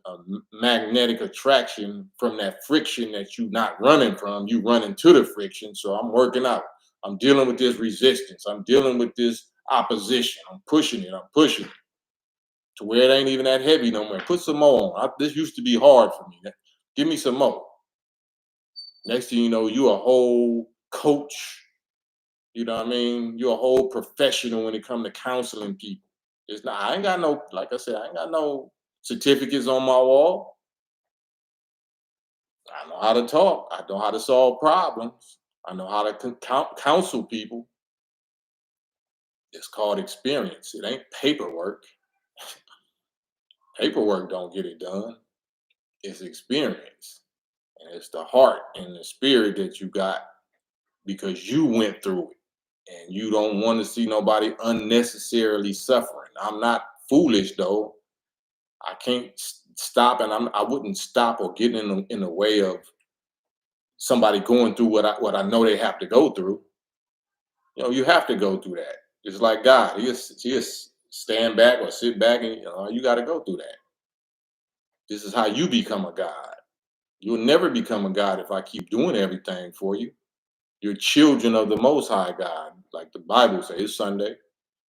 magnetic attraction from that friction that you're not running from. You running to the friction. So I'm working out. I'm dealing with this resistance. I'm dealing with this opposition. I'm pushing it. I'm pushing it to where it ain't even that heavy no more. Put some more on. This used to be hard for me. Give me some more. Next thing you know, you're a whole coach. You know what I mean? You're a whole professional when it comes to counseling people. It's not. I ain't got no. Like I said, I ain't got no certificates on my wall. I know how to talk. I know how to solve problems. I know how to counsel people. It's called experience. It ain't paperwork. Paperwork don't get it done. It's experience. And it's the heart and the spirit that you got because you went through it. And you don't want to see nobody unnecessarily suffering. I'm not foolish though. I can't stop, and I wouldn't stop or get in the way of somebody going through what I know they have to go through. You have to go through that. It's like God. He just stand back or sit back, and you got to go through that. This is how you become a God. You'll never become a God if I keep doing everything for you. You're children of the Most High God, like the Bible says. It's Sunday.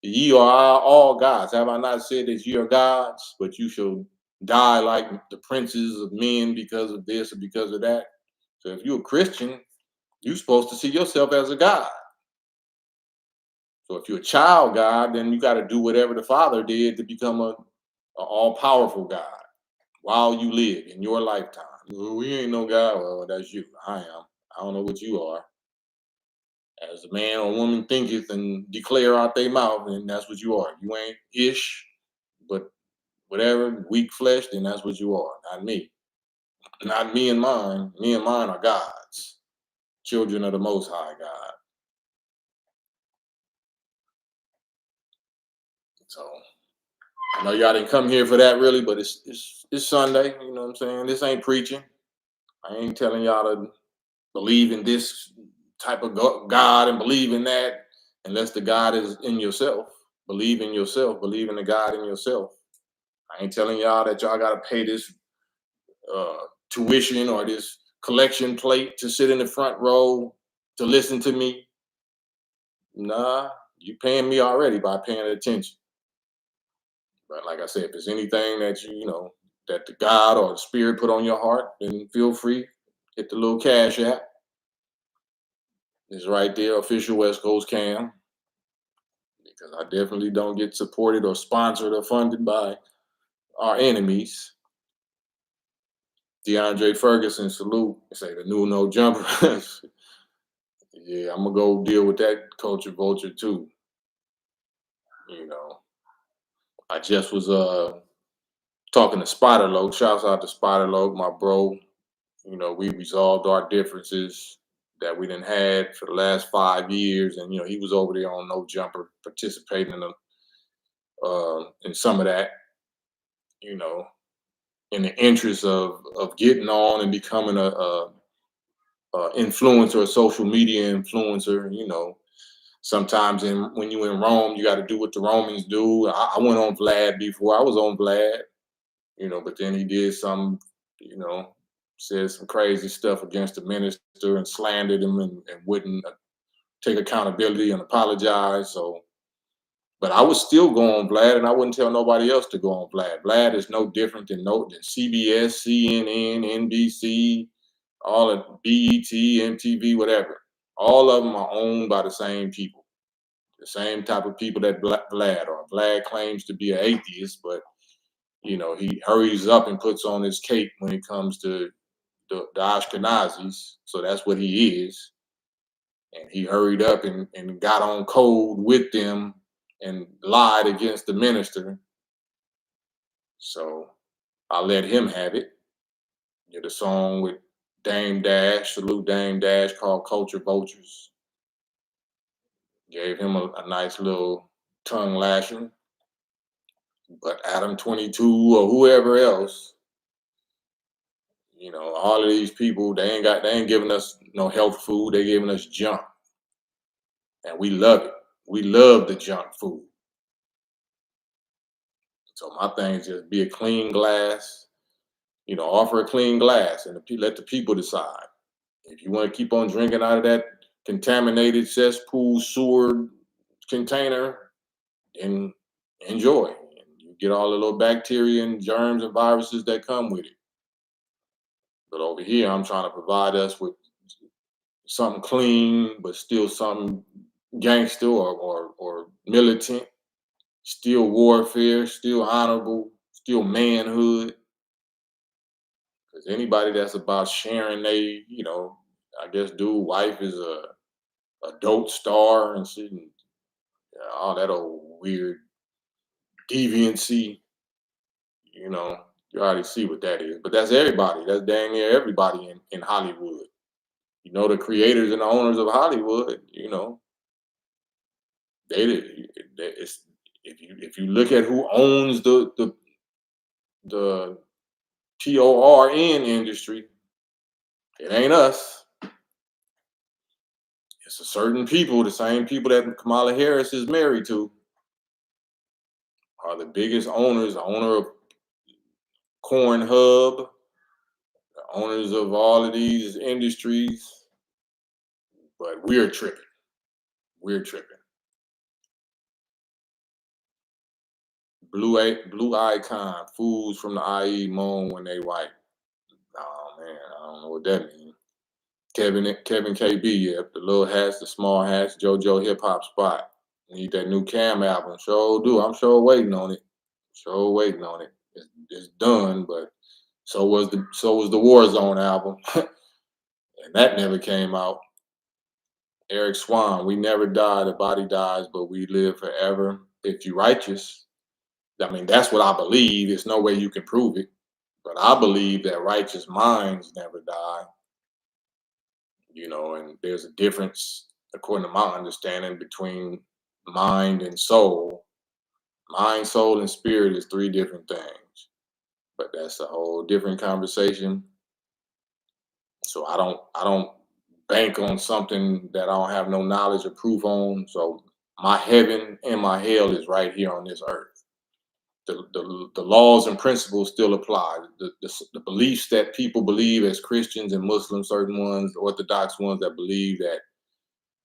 Ye are all gods. Have I not said that ye are gods, but you shall die like the princes of men because of this or because of that? So if you're a Christian, you're supposed to see yourself as a God. So if you're a child God, then you got to do whatever the Father did to become a all-powerful God while you live in your lifetime. Well, we ain't no God. Well, that's you. I am. I don't know what you are. As a man or woman thinketh and declare out their mouth, and that's what you are. You ain't ish, but whatever, weak flesh, then that's what you are. Not me. Not me and mine. Me and mine are gods, children of the Most High God. So I know y'all didn't come here for that really, but it's Sunday. You know what I'm saying? This ain't preaching. I ain't telling y'all to believe in this type of God and believe in that, unless the God is in yourself. Believe in yourself. Believe in the God in yourself. I ain't telling y'all that y'all got to pay this uh, tuition or this collection plate to sit in the front row to listen to me. Nah, you paying me already by paying attention. But like I said, if there's anything that that the God or the Spirit put on your heart, then feel free. Hit the little cash app. It's right there, official West Coast Cam. Because I definitely don't get supported or sponsored or funded by our enemies. DeAndre Ferguson, salute. Say the new no jumper. Yeah, I'm gonna go deal with that culture vulture too. You know, I just was talking to Spider Loke. Shouts out to Spider Loke, my bro. We resolved our differences that we didn't had for the last 5 years, and he was over there on no jumper, participating in some of that. You know, in the interest of getting on and becoming a influencer, a social media influencer. Sometimes when you're in Rome, you got to do what the Romans do. I went on Vlad before. I was on Vlad, but then he did some, said some crazy stuff against the minister and slandered him and wouldn't take accountability and apologize. So, but I would still go on Vlad, and I wouldn't tell nobody else to go on Vlad. Vlad is no different than CBS, CNN, NBC, all of BET, MTV, whatever. All of them are owned by the same people, the same type of people that Vlad are. Vlad claims to be an atheist, but he hurries up and puts on his cape when it comes to the Ashkenazis. So that's what he is. And he hurried up and got on code with them and lied against the minister. So I let him have it. Did a song with Dame Dash, salute Dame Dash, called Culture Vultures. Gave him a nice little tongue lashing. But Adam 22 or whoever else, all of these people, they ain't giving us no health food. They giving us junk. And we love it. We love the junk food. So my thing is just be a clean glass, offer a clean glass and let the people decide. If you want to keep on drinking out of that contaminated cesspool sewer container, then enjoy. And you get all the little bacteria and germs and viruses that come with it. But over here, I'm trying to provide us with something clean, but still something gangster or militant, still warfare, still honorable, still manhood. Because anybody that's about sharing I guess dude wife is a dope star and shit. all that old weird deviancy, you know, you already see what that is. But that's everybody. That's dang near everybody in Hollywood. You know, the creators and the owners of Hollywood, you know, it's, if you look at who owns the TORN industry, it ain't us. It's a certain people, the same people that Kamala Harris is married to, are the biggest owners, the owner of Cornhub, the owners of all of these industries. But we're tripping. We're tripping. Blue icon, fools from the IE moan when they white. Oh man, I don't know what that means. Kevin KB, yeah, the little hats, the small hats, JoJo hip hop spot. Need that new KAM album. Sure do. I'm sure waiting on it. Sure waiting on it. It's done, but so was the Warzone album, and that never came out. Eric Swan, we never die. The body dies, but we live forever. If you righteous, I mean that's what I believe. There's no way you can prove it, but I believe that righteous minds never die. You know, and there's a difference, according to my understanding, between mind and soul. Mind, soul, and spirit is three different things, but that's a whole different conversation. So I don't bank on something that I don't have no knowledge or proof on. So my heaven and my hell is right here on this earth. The laws and principles still apply. The beliefs that people believe as Christians and Muslims, certain ones, Orthodox ones that believe that,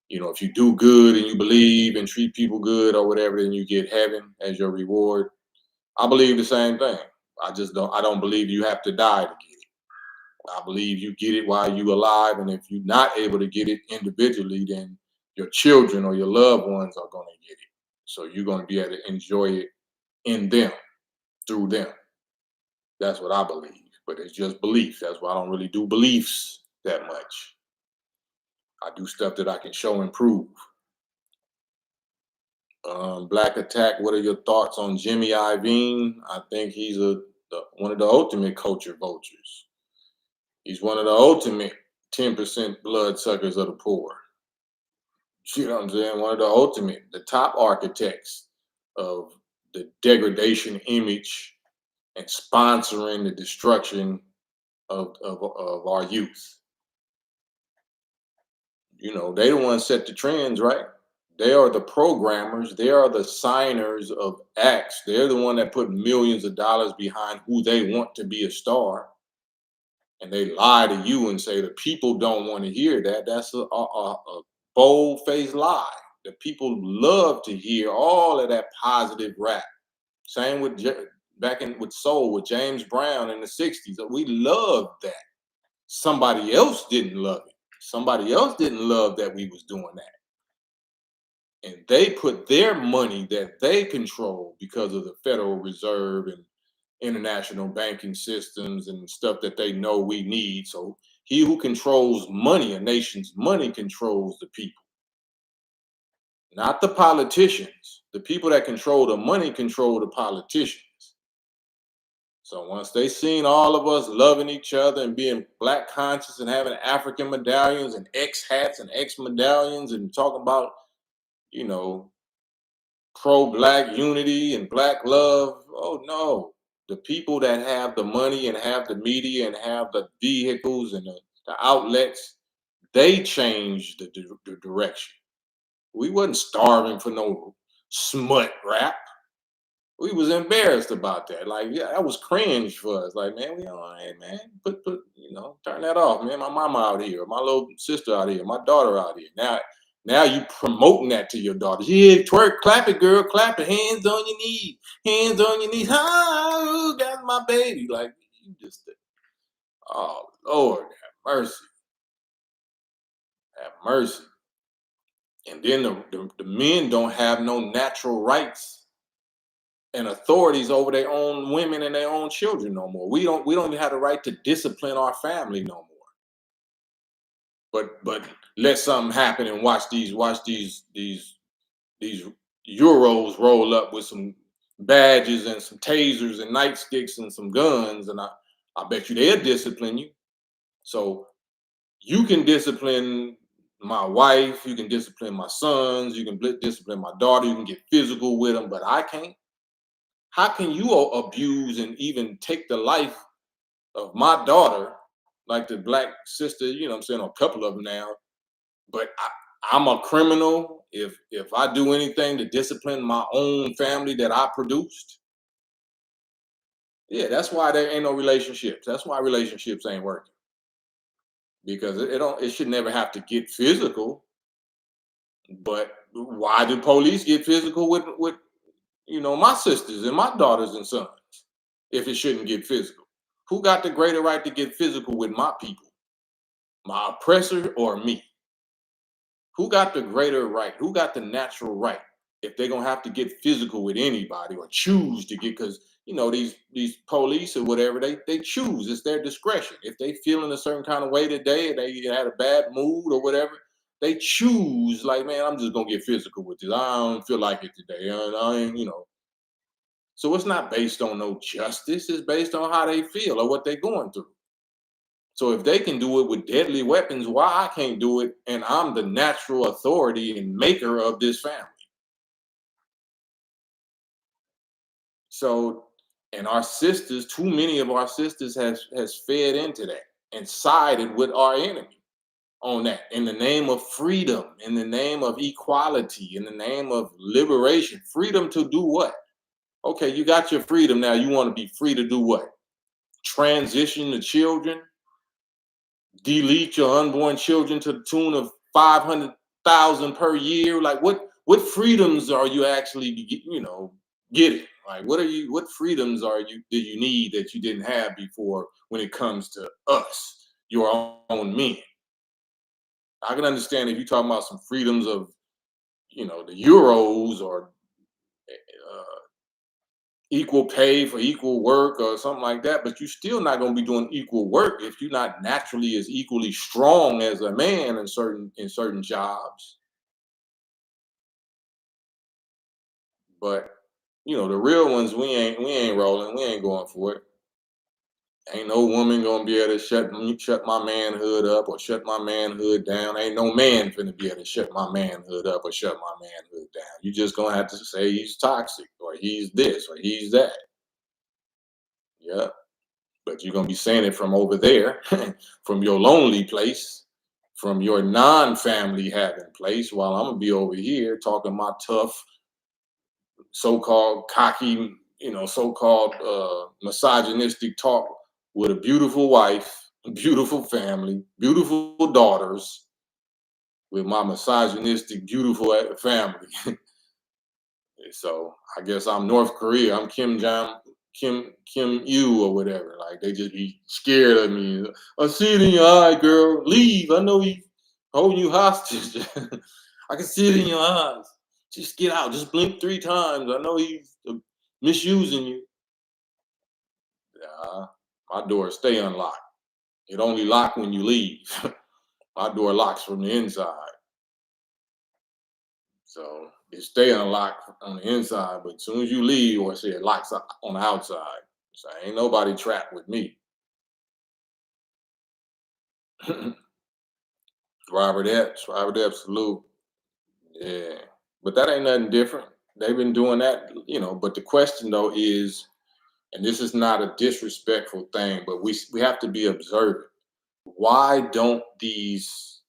you know, if you do good and you believe and treat people good or whatever, then you get heaven as your reward. I believe the same thing. I don't believe you have to die to get it. I believe you get it while you alive, and if you're not able to get it individually, then your children or your loved ones are going to get it. So you're going to be able to enjoy it in them, through them. That's what I believe. But it's just belief. That's why I don't really do beliefs that much. I do stuff that I can show and prove. Black Attack, what are your thoughts on Jimmy Iovine? I think he's one of the ultimate culture vultures. He's one of the ultimate 10% bloodsuckers of the poor. You know what I'm saying? One of the ultimate, the top architects of the degradation image and sponsoring the destruction of our youth. You know, they the ones set the trends, right? They are the programmers. They are the signers of acts. They're the one that put millions of dollars behind who they want to be a star. And they lie to you and say the people don't want to hear that. That's a bold-faced lie. The people love to hear all of that positive rap. Same with back in with soul with James Brown in the 60s. We loved that. Somebody else didn't love it. Somebody else didn't love that we was doing that. And they put their money that they control because of the Federal Reserve and international banking systems and stuff that they know we need. So he who controls money, a nation's money, controls the people, not the politicians. The people that control the money control the politicians. So once they seen all of us loving each other and being black conscious and having African medallions and X hats and X medallions and talking about, you know, pro-black unity and black love. Oh no. The people that have the money and have the media and have the vehicles and the outlets, they change the direction. We wasn't starving for no smut rap. We was embarrassed about that. Like, yeah, that was cringe for us. Like, man, we all right, man. Turn that off, man. My mama out here, my little sister out here, my daughter out here. Now you promoting that to your daughter. Yeah, twerk, clap it, girl, clap it. Hands on your knees, hands on your knees. Ah, that's my baby. Like, you just, oh Lord, have mercy. And then the men don't have no natural rights and authorities over their own women and their own children no more. We don't even have the right to discipline our family no more. But let something happen and watch these Euros roll up with some badges and some tasers and nightsticks and some guns, and I bet you they'll discipline you. So you can discipline my wife, you can discipline my sons, you can discipline my daughter, you can get physical with them, but I can't. How can you abuse and even take the life of my daughter, like the black sister, you know what I'm saying, a couple of them now, but I'm a criminal if I do anything to discipline my own family that I produced? Yeah, that's why there ain't no relationships. That's why relationships ain't working, because it don't it should never have to get physical. But why do police get physical with my sisters and my daughters and sons if it shouldn't get physical? Who got the greater right to get physical with my people, my oppressor or me? Who got the greater right? Who got the natural right if they're gonna have to get physical with anybody or choose to get? Because these police or whatever, they choose. It's their discretion. If they feeling a certain kind of way today, and they had a bad mood or whatever, they choose. Like, man, I'm just gonna get physical with this. I don't feel like it today. I ain't. So it's not based on no justice. It's based on how they feel or what they're going through. So if they can do it with deadly weapons, why I can't do it? And I'm the natural authority and maker of this family. So, and our sisters, too many of our sisters has fed into that and sided with our enemy on that in the name of freedom, in the name of equality, in the name of liberation. Freedom to do what? Okay, you got your freedom now. You want to be free to do what? Transition the children, delete your unborn children to the tune of 500,000 per year. Like, what freedoms are you actually getting? Like, what freedoms do you need that you didn't have before when it comes to us, your own men? I can understand if you're talking about some freedoms of the euros or uh, equal pay for equal work or something like that, but you're still not going to be doing equal work if you're not naturally as equally strong as a man in certain jobs. But the real ones, we ain't rolling, we ain't going for it. Ain't no woman gonna be able to shut my manhood up or shut my manhood down. Ain't no man finna be able to shut my manhood up or shut my manhood down. You just gonna have to say he's toxic or he's this or he's that. Yeah. But you're gonna be saying it from over there, from your lonely place, from your non-family having place, while I'm gonna be over here talking my tough, so-called cocky, so-called misogynistic talk with a beautiful wife, a beautiful family, beautiful daughters, with my misogynistic, beautiful family. So I guess I'm North Korea. I'm Kim You or whatever. Like, they just be scared of me. I see it in your eye, girl. Leave. I know he's holding you hostage. I can see it in your eyes. Just get out. Just blink 3 times. I know he's misusing you. My door stay unlocked. It only lock when you leave. My door locks from the inside. So it stay unlocked on the inside, but as soon as you leave, or say it locks up on the outside. So ain't nobody trapped with me. Robert Epps, salute. Yeah, but that ain't nothing different. They've been doing that. But the question though is, and this is not a disrespectful thing, but we have to be observant. Why don't these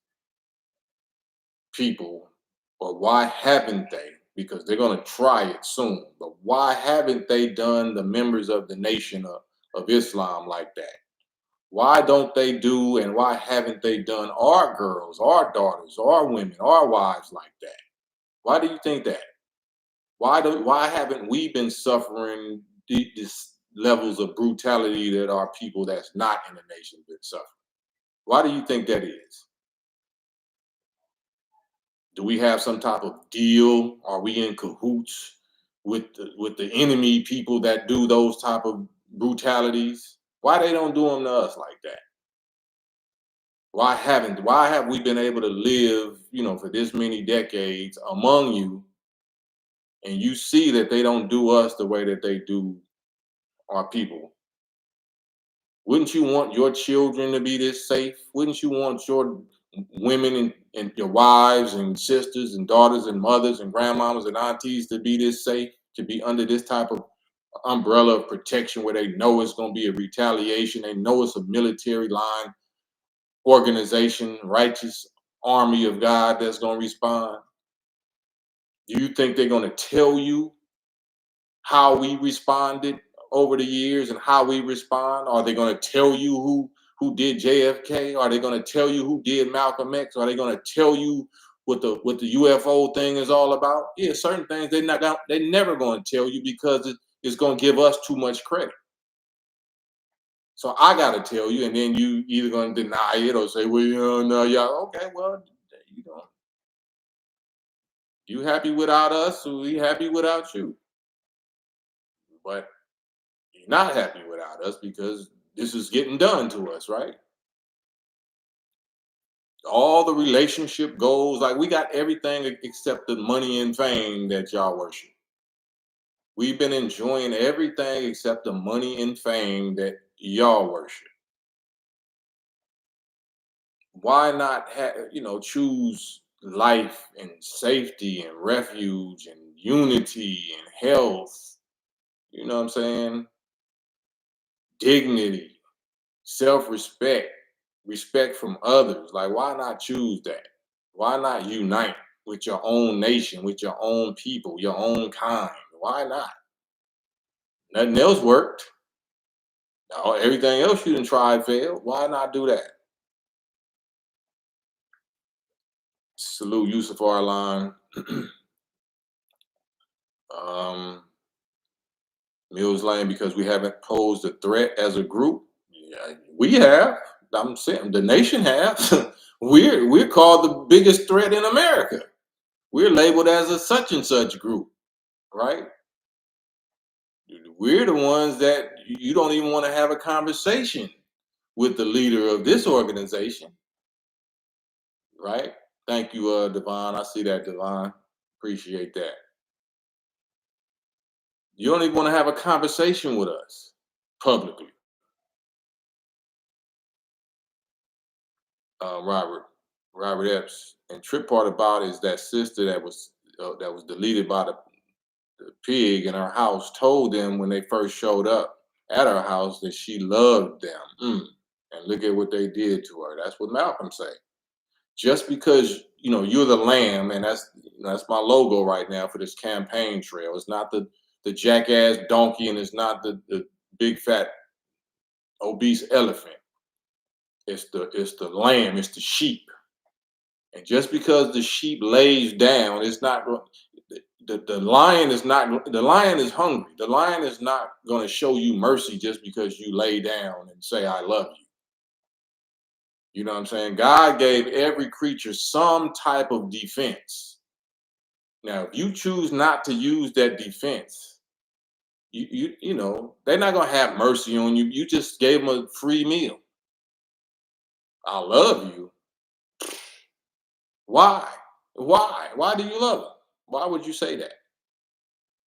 people, or why haven't they? Because they're going to try it soon. But why haven't they done the members of the Nation of Islam like that? Why don't they do, and why haven't they done our girls, our daughters, our women, our wives like that? Why do you think that? Why haven't we been suffering these levels of brutality that our people that's not in the nation been suffering? Why do you think that is? Do we have some type of deal? Are we in cahoots with the enemy people that do those type of brutalities? Why they don't do them to us like that? Why have we been able to live, for this many decades among you and you see that they don't do us the way that they do our people, wouldn't you want your children to be this safe? Wouldn't you want your women and your wives and sisters and daughters and mothers and grandmamas and aunties to be this safe, to be under this type of umbrella of protection where they know it's going to be a retaliation, they know it's a military line organization, righteous army of God that's going to respond? Do you think they're going to tell you how we responded over the years and how we respond? Are they going to tell you who did JFK? Are they going to tell you who did Malcolm X? Are they going to tell you what the UFO thing is all about? Yeah, certain things they're never going to tell you because it's going to give us too much credit. So I got to tell you, and then you either going to deny it or say, well, no, y'all, okay, well, you know, you happy without us, so we happy without you. But you're not happy without us because this is getting done to us, right? All the relationship goals, like we got everything except the money and fame that y'all worship. We've been enjoying everything except the money and fame that y'all worship. Why not choose life and safety and refuge and unity and health? You know what I'm saying? Dignity, self-respect, respect from others. Like, why not choose that? Why not unite with your own nation, with your own people, your own kind? Why not? Nothing else worked. Everything else you done tried failed. Why not do that? Salute Yusuf Arlan. Mills Lane, because we haven't posed a threat as a group. Yeah, we have. I'm saying the nation has. We're called the biggest threat in America. We're labeled as a such and such group, right? We're the ones that you don't even want to have a conversation with the leader of this organization, right? Thank you, Devon. I see that, Devon. Appreciate that. You don't even want to have a conversation with us publicly. Robert Epps. And trip part about it is that sister that was deleted by the pig in her house told them when they first showed up at her house that she loved them. And look at what they did to her. That's what Malcolm said. Just because you're the lamb, and that's my logo right now for this campaign trail. It's not the jackass donkey, and it's not the big fat obese elephant. It's the lamb. It's the sheep. And just because the sheep lays down, it's not the lion is not the lion is hungry. The lion is not going to show you mercy just because you lay down and say I love you. You know what I'm saying? God gave every creature some type of defense. Now, if you choose not to use that defense, you know they're not going to have mercy on you. You just gave them a free meal. I love you. Why? Why do you love them? Why would you say that?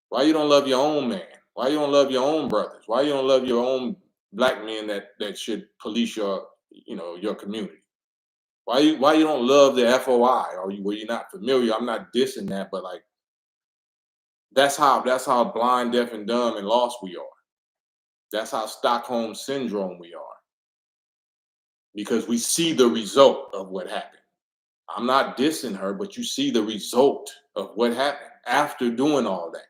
Why you don't love your own man? Why you don't love your own brothers? Why you don't love your own black men that should police your community? Why you don't love the FOI? Or were you not familiar? I'm not dissing that, but like that's how blind, deaf, and dumb and lost we are. That's how Stockholm syndrome we are. Because we see the result of what happened. I'm not dissing her, but you see the result of what happened after doing all that.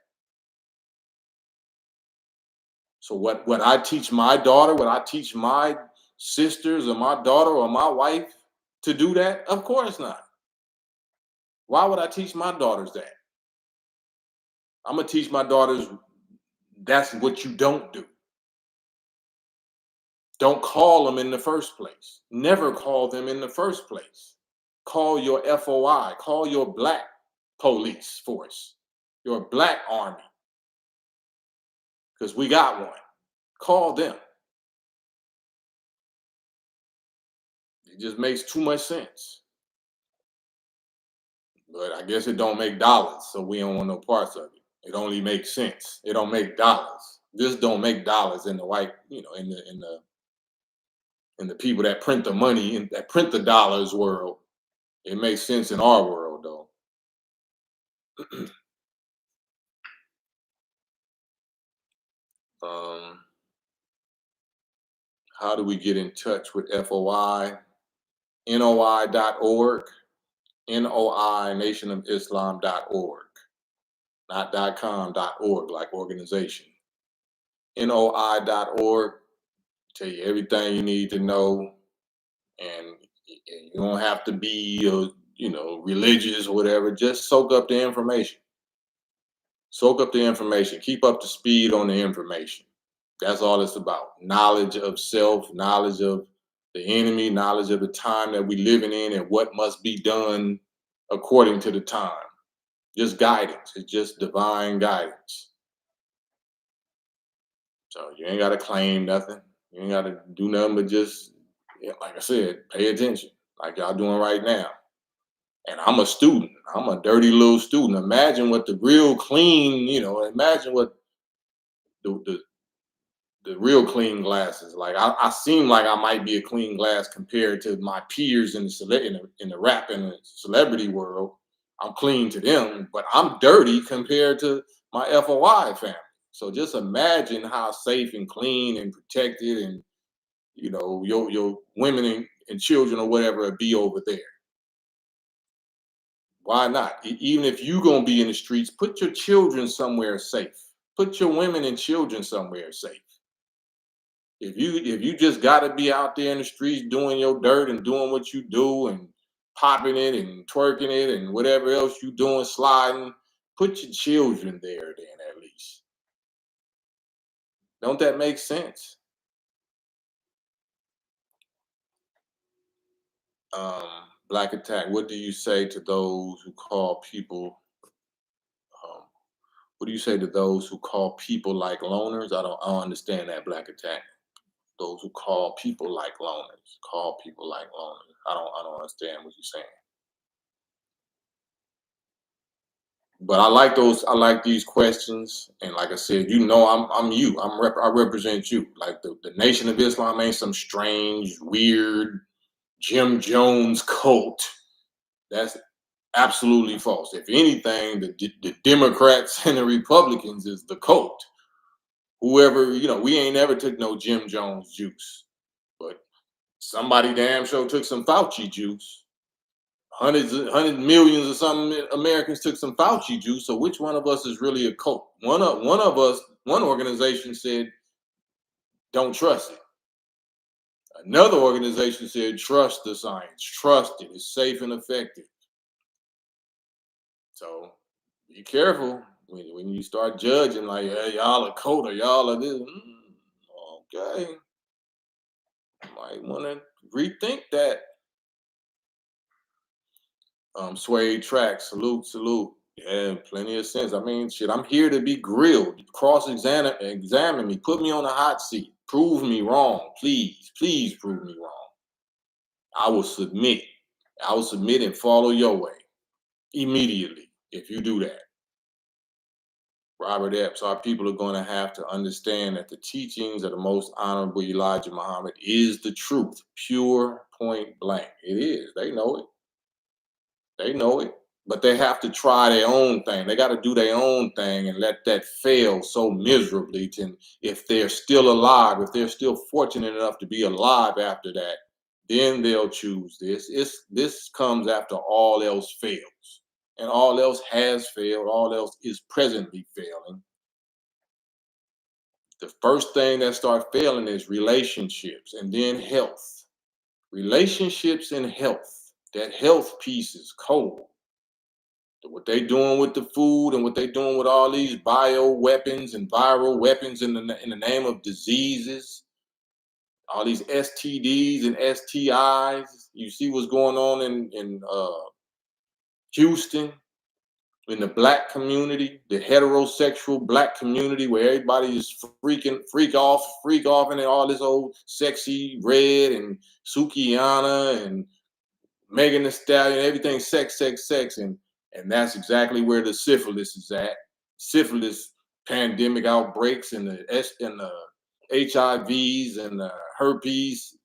So what I teach my daughter, what I teach my sisters or my daughter or my wife to do that? Of course not. Why would I teach my daughters that? I'm going to teach my daughters that's what you don't do. Don't call them in the first place. Never call them in the first place. Call your FOI, call your black police force, your black army, because we got one. Call them. It just makes too much sense. But I guess it don't make dollars, so we don't want no parts of it. It only makes sense. It don't make dollars. This don't make dollars in the white, in the people that print the money and that print the dollars world. It makes sense in our world though. um, how do we get in touch with FOI? NOI.org, NOI nationofislam.org, not .com.org like organization. NOI.org, tell you everything you need to know, and you don't have to be religious or whatever. Just soak up the information. Soak up the information. Keep up to speed on the information. That's all it's about. Knowledge of self, knowledge of the enemy, knowledge of the time that we're living in and what must be done according to the time. Just guidance. It's just divine guidance. So you ain't got to claim nothing. You ain't got to do nothing but just, like I said, pay attention like y'all doing right now. And I'm a student. I'm a dirty little student. Imagine what the real clean, imagine what the real clean glass is like. I seem like I might be a clean glass compared to my peers in the rap and the celebrity world. I'm clean to them, but I'm dirty compared to my FOI family. So just imagine how safe and clean and protected and your women and children or whatever be over there. Why not? Even if you're gonna be in the streets, put your children somewhere safe. Put your women and children somewhere safe. If you just gotta be out there in the streets doing your dirt and doing what you do and popping it and twerking it and whatever else you doing, sliding, put your children there then at least. Don't that make sense? Black Attack, what do you say to those who call people um, what do you say to those who call people like loners? I don't understand that, Black Attack. Those who call people like loners. Call people like loners. I don't understand what you're saying. But I like these questions, and like I said, I'm you. I represent you. Like the Nation of Islam ain't some strange, weird Jim Jones cult. That's absolutely false. If anything, the Democrats and the Republicans is the cult. Whoever, we ain't never took no Jim Jones juice, but somebody damn sure took some Fauci juice. Hundreds millions or something Americans took some Fauci juice. So which one of us is really a cult? One organization said don't trust it. Another organization said trust the science, trust it, it's safe and effective. So be careful when you start judging like, hey, y'all a cult or y'all are this. Okay, might want to rethink that. Suede Track, salute. Yeah, plenty of sense. I mean, shit, I'm here to be grilled, examine me, put me on the hot seat, prove me wrong, please prove me wrong. I will submit. I will submit and follow your way immediately if you do that. Robert Epps, our people are going to have to understand that the teachings of the most honorable Elijah Muhammad is the truth, pure, point blank. It is. They know it. They know it, but they have to try their own thing. They got to do their own thing and let that fail so miserably. If they're still alive, if they're still fortunate enough to be alive after that, then they'll choose this. This comes after all else fails, and all else has failed. All else is presently failing. The first thing that starts failing is relationships, and then health. Relationships and health. That health piece is cold. What they doing with the food and what they doing with all these bio weapons and viral weapons in the name of diseases, all these STDs and STIs. You see what's going on in Houston, in the black community, the heterosexual black community, where everybody is freak off, and all this old sexy red and Sukiana and Megan Thee Stallion, everything sex, and that's exactly where the syphilis is at. syphilis pandemic outbreaks and the HIVs and the herpes.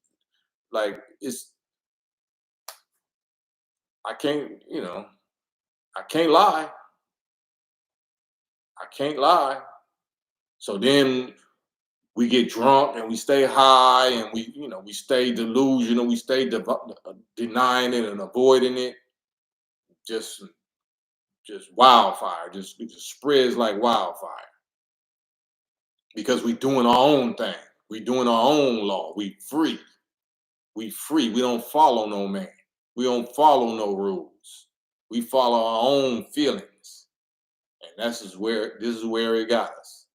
Like it's I can't, I can't lie. I can't lie. So then we get drunk and we stay high and we stay delusional, we stay denying it and avoiding it. Just just wildfire, it just spreads like wildfire because we doing our own thing. We doing our own law. We free. We free. We don't follow no man. We don't follow no rules. We follow our own feelings, and this is where it got us,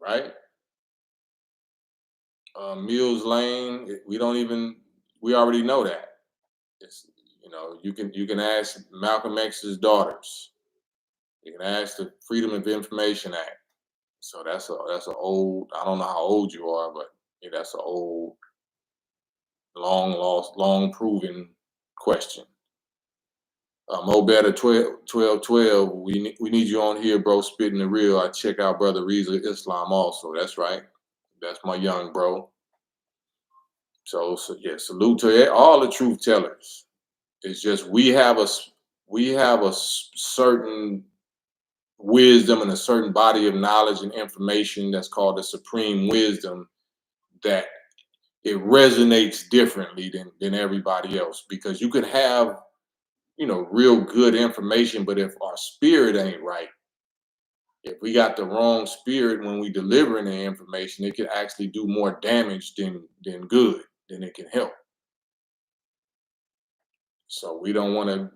right? Mills Lane. We don't even. We already know that. It's, you can ask Malcolm X's daughters. You can ask the Freedom of Information Act. So that's a old. I don't know how old you are, but yeah, that's an old, long lost, long proven question. Mo Better 12 we need you on here, bro. Spitting the real. I check out Brother Reza Islam also. That's right. That's my young bro. So yeah, salute to all the truth tellers. It's just we have a certain wisdom and a certain body of knowledge and information that's called the supreme wisdom that it resonates differently than everybody else, because you could have real good information, but if our spirit ain't right, if we got the wrong spirit when we delivering the information, it can actually do more damage than good, than it can help. So we don't want to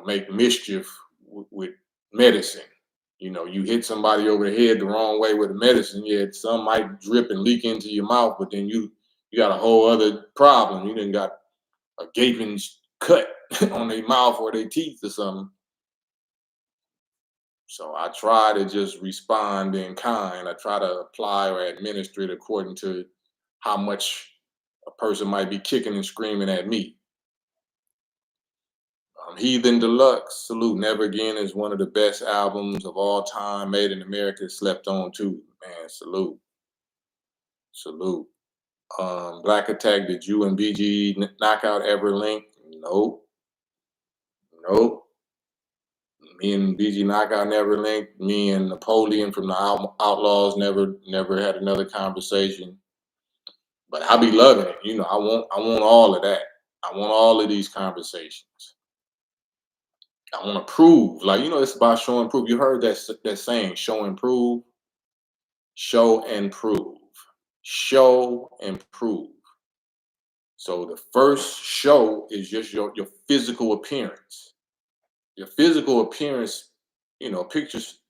make mischief with medicine. You hit somebody over the head the wrong way with the medicine, yeah, some might drip and leak into your mouth, but then you got a whole other problem. You didn't got a gaping cut on their mouth or their teeth or something. So I try to just respond in kind. I try to apply or administer it according to how much a person might be kicking and screaming at me. Heathen Deluxe, salute. Never Again is one of the best albums of all time. Made in America, slept on too. Man, salute. Salute. Black Attack, did you and BG Knockout ever link? Nope. Nope. Me and BG Knockout never linked. Me and Napoleon from the Outlaws never had another conversation. But I be loving it. I want all of that. I want all of these conversations. I want to prove, like, it's about show and prove. You heard that saying, show and prove, show and prove, show and prove. So the first show is just your physical appearance. Your physical appearance, pictures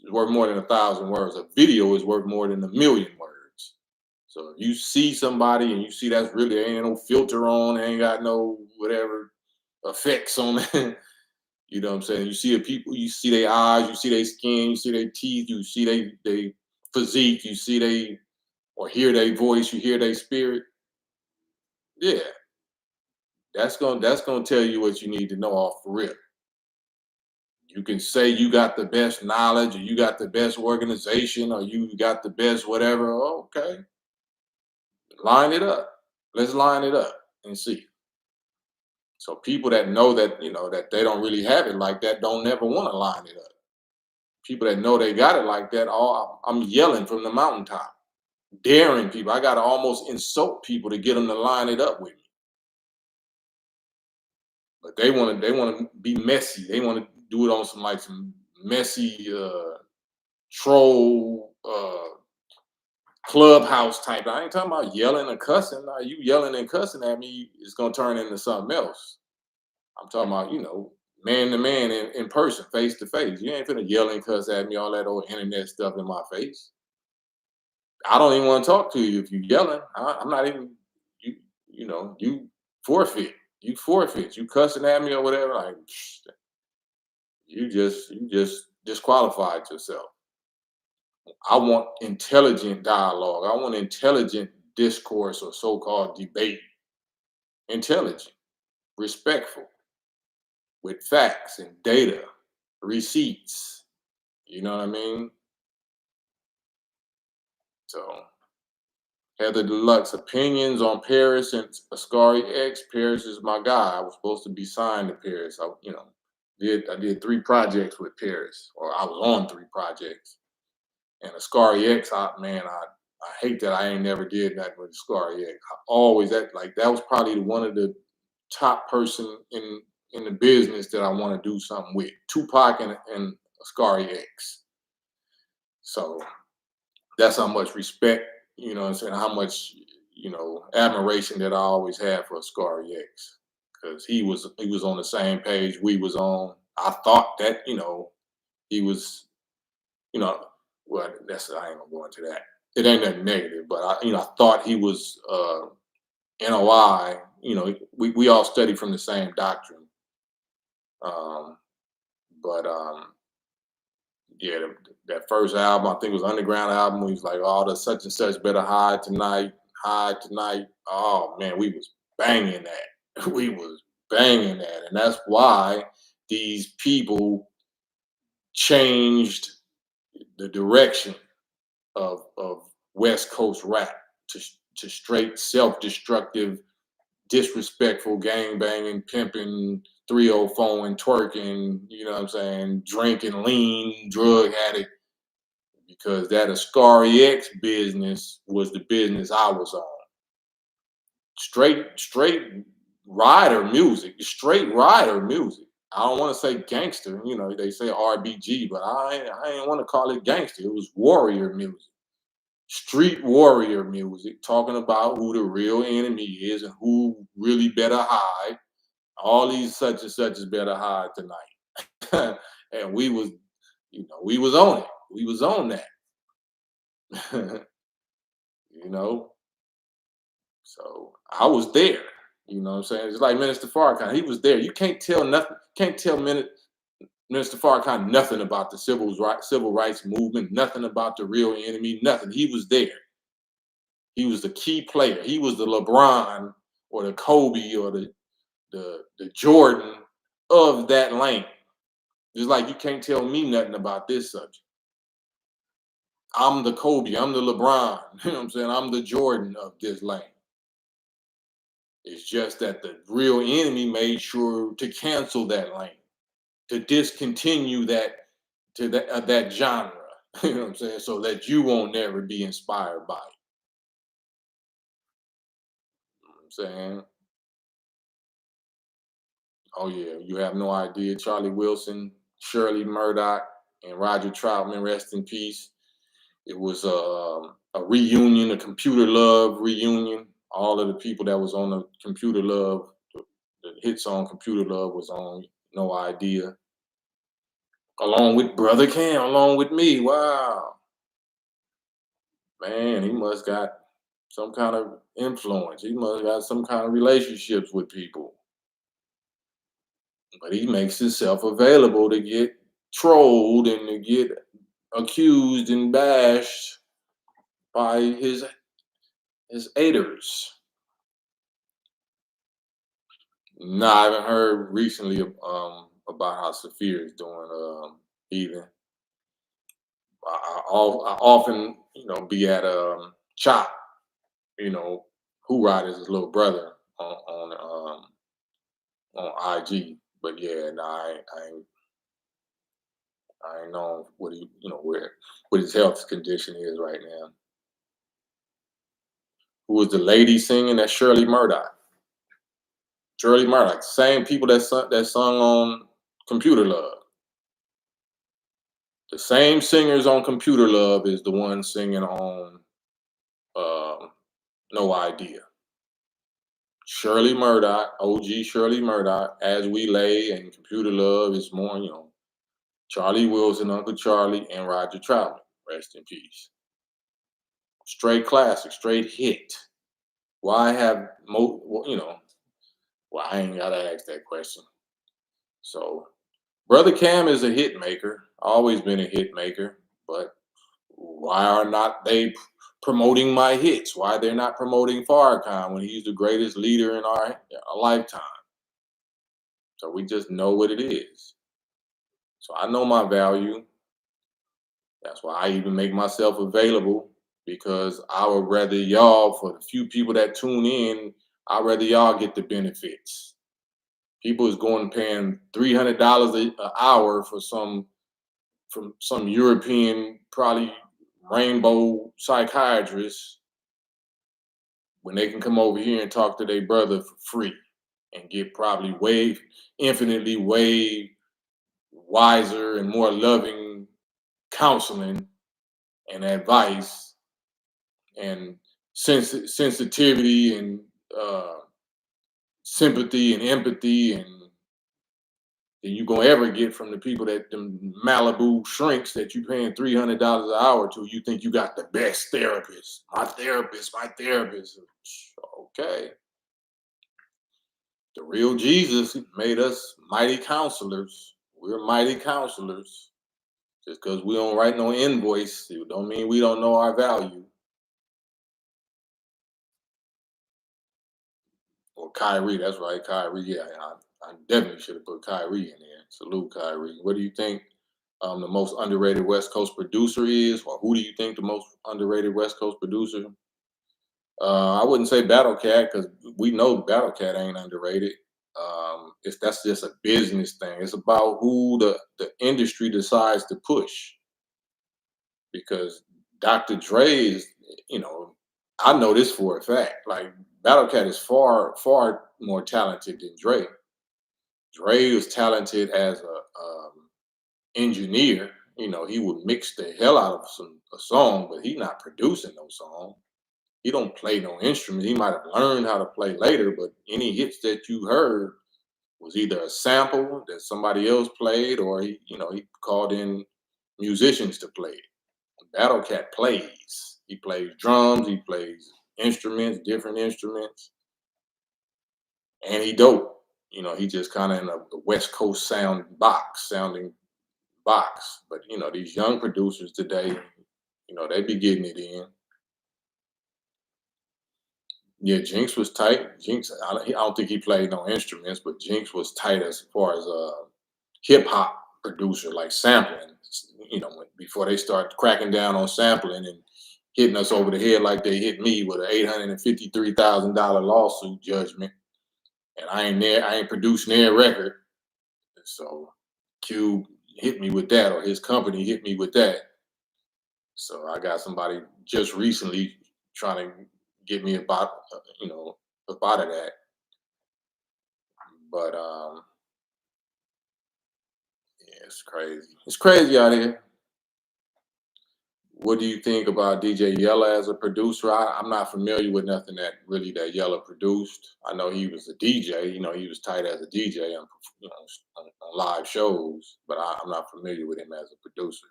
is worth more than 1,000 words. A video is worth more than 1,000,000 words. So if you see somebody and you see that's really ain't no filter on, ain't got no whatever effects on it. You know what I'm saying? You see the people, you see their eyes, you see their skin, you see their teeth, you see they physique, you see they or hear their voice, you hear their spirit. Yeah, that's gonna tell you what you need to know off the rip. You can say you got the best knowledge, or you got the best organization, or you got the best whatever. Okay, line it up. Let's line it up and see. So people that know that they don't really have it like that don't never want to line it up. People that know they got it like that, I'm yelling from the mountaintop, daring people. I gotta almost insult people to get them to line it up with me. But they want to be messy. They want to do it on some messy troll clubhouse type. I ain't talking about yelling and cussing. Now, you yelling and cussing at me, it's gonna turn into something else. I'm talking about, man to man in person, face to face. You ain't finna yell and cuss at me, all that old internet stuff in my face. I don't even want to talk to you if you yelling. I'm not even you. You forfeit. You forfeit. You cussing at me or whatever. Like you just disqualified yourself. I want intelligent dialogue. I want intelligent discourse or so-called debate. Intelligent, respectful. with facts and data, receipts. You know what I mean? So Heather Deluxe opinions on Paris and Ascari X. Paris is my guy. I was supposed to be signed to Paris. I did 3 projects with Paris, or I was on 3 projects. And Ascari X, I hate that I ain't never did that with Ascari X. Always that was probably one of the top person in the business that I want to do something with. Tupac and Ascari X. So that's how much respect, you know what I'm saying, how much, admiration that I always had for Ascari X. Because he was on the same page we was on. I thought that, he was, you know, well, I ain't gonna go into that. It ain't nothing negative, but I thought he was NOI. We all studied from the same doctrine. Um, but yeah, that first album, I think it was Underground album. He was like, "Oh, the such and such better hide tonight, hide tonight." Oh man, we was banging that. We was banging that, and that's why these people changed the direction of West Coast rap to straight self-destructive, disrespectful, gang banging, pimping, 304 and twerking, you know what I'm saying, drinking, lean, drug addict, because that Ascari X business was the business I was on. Straight rider music, straight rider music. I don't want to say gangster, they say RBG, but I ain't want to call it gangster. It was warrior music. Street warrior music, talking about who the real enemy is and who really better hide. All these such and such is better hide tonight. And we was on it. We was on that. you know. So I was there. You know what I'm saying? It's like Minister Farrakhan. He was there. You can't tell nothing, can't tell Minister Farrakhan nothing about the civil rights movement, nothing about the real enemy, nothing. He was there. He was the key player. He was the LeBron or the Kobe or the Jordan of that lane. Just like you can't tell me nothing about this subject. I'm the Kobe. I'm the LeBron. You know what I'm saying? I'm the Jordan of this lane. It's just that the real enemy made sure to cancel that lane, to discontinue that genre. You know what I'm saying? So that you won't never be inspired by it. You know what I'm saying? Oh yeah, you have no idea. Charlie Wilson, Shirley Murdoch, and Roger Troutman, rest in peace. It was a reunion, a Computer Love reunion. All of the people that was on the Computer Love, the hit song Computer Love was on No Idea. Along with Brother Cam, along with me. Wow. Man, he must got some kind of influence. He must got some kind of relationships with people. But he makes himself available to get trolled and to get accused and bashed by his haters. No, I haven't heard recently about how Saphir is doing either. I often, be at Chop, Who Riders' his little brother on IG. But yeah, no, I ain't know what what his health condition is right now. Who was the lady singing? That's Shirley Murdoch. Shirley Murdoch, same people that sung on Computer Love. The same singers on Computer Love is the one singing on No Idea. Shirley Murdoch, OG Shirley Murdoch, As We Lay, and Computer Love is more, Charlie Wilson, Uncle Charlie, and Roger Troutman. Rest in peace. Straight classic, straight hit. Why have Well, I ain't gotta ask that question. So, Brother Cam is a hit maker, always been a hit maker, but why are not they promoting my hits? Why they're not promoting Farrakhan when he's the greatest leader in our lifetime? So we just know what it is. So I know my value. That's why I even make myself available, because I would rather y'all, for the few people that tune in, I'd rather y'all get the benefits. People is going paying $300 an hour for from some European, probably rainbow psychiatrist, when they can come over here and talk to their brother for free and get probably way, infinitely way wiser and more loving counseling and advice and sensitivity and uh, sympathy and empathy and than you gonna ever get from the people that them Malibu shrinks that you paying $300 an hour to. You think you got the best therapist. My therapist, my therapist. Okay. The real Jesus made us mighty counselors. We're mighty counselors. Just because we don't write no invoice, it don't mean we don't know our value. Or Kyrie, that's right, Kyrie. Yeah, I definitely should have put Kyrie in there. Salute, Kyrie. What do you think the most underrated West Coast producer is? Or who do you think the most underrated West Coast producer? I wouldn't say Battle Cat, because we know Battle Cat ain't underrated. It's That's just a business thing. It's about who the industry decides to push. Because Dr. Dre is, you know, I know this for a fact. Like, Battle Cat is far more talented than Dre. Dre was talented as a engineer. You know, he would mix the hell out of a song, but he not producing no song. He don't play no instrument. He might have learned how to play later, but any hits that you heard was either a sample that somebody else played, or he called in musicians to play it. Battle Cat plays. He plays drums. He plays instruments, different instruments, and he dope. He just kind of in a West Coast sounding box. But these young producers today, they be getting it in. Yeah, Jinx was tight. Jinx, I don't think he played no instruments, but Jinx was tight as far as a hip hop producer, like sampling. Before they start cracking down on sampling and hitting us over the head like they hit me with an $853,000 lawsuit judgment, and I ain't there. I ain't producing their record, so Cube hit me with that, or his company hit me with that. So I got somebody just recently trying to get me about, about of that. But yeah, it's crazy. It's crazy out here. What do you think about DJ Yella as a producer? I'm not familiar with nothing that Yella produced. I know he was a DJ. He was tight as a DJ on, on live shows, but I'm not familiar with him as a producer.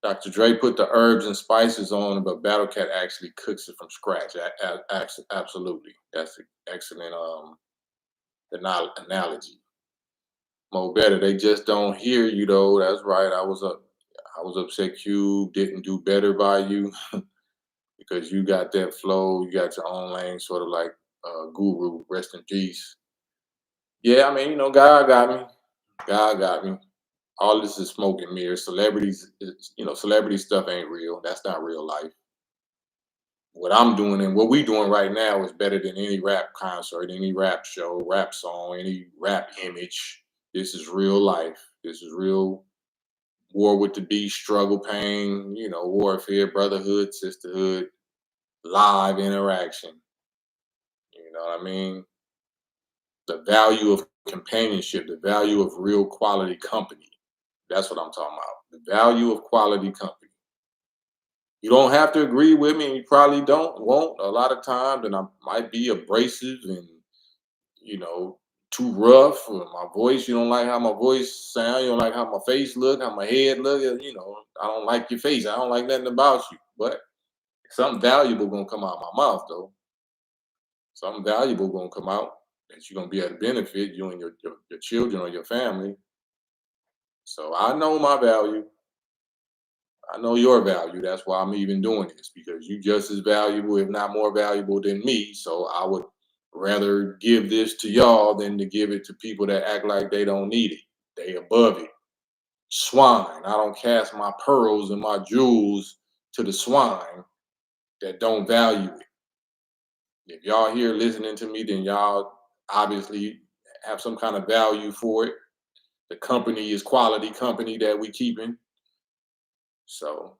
Dr. Dre put the herbs and spices on, but Battle Cat actually cooks it from scratch. Absolutely, that's an excellent analogy. Mo Better, they just don't hear you though. That's right. I was upset Cube didn't do better by you because you got that flow, you got your own lane, sort of like Guru, rest in peace. Yeah, I mean, God got me. God got me. All this is smoke and mirrors. Celebrity stuff ain't real. That's not real life. What I'm doing and what we doing right now is better than any rap concert, any rap show, rap song, any rap image. This is real life. This is real war with the beast, struggle, pain, warfare, brotherhood, sisterhood, live interaction. You know what I mean? The value of companionship, the value of real quality company. That's what I'm talking about. The value of quality company. You don't have to agree with me, and you probably won't a lot of times, and I might be abrasive and you know too rough. Or my voice, you don't like how my voice sound. You don't like how my face look, how my head look. I don't like your face. I don't like nothing about you. But something valuable gonna come out of my mouth though. Something valuable gonna come out that you're gonna be able to benefit you and your children or your family. So I know my value. I know your value. That's why I'm even doing this, because you just as valuable, if not more valuable than me. So Rather give this to y'all than to give it to people that act like they don't need it. They above it. Swine. I don't cast my pearls and my jewels to the swine that don't value it. If y'all here listening to me, then y'all obviously have some kind of value for it. The company is quality company that we keeping. So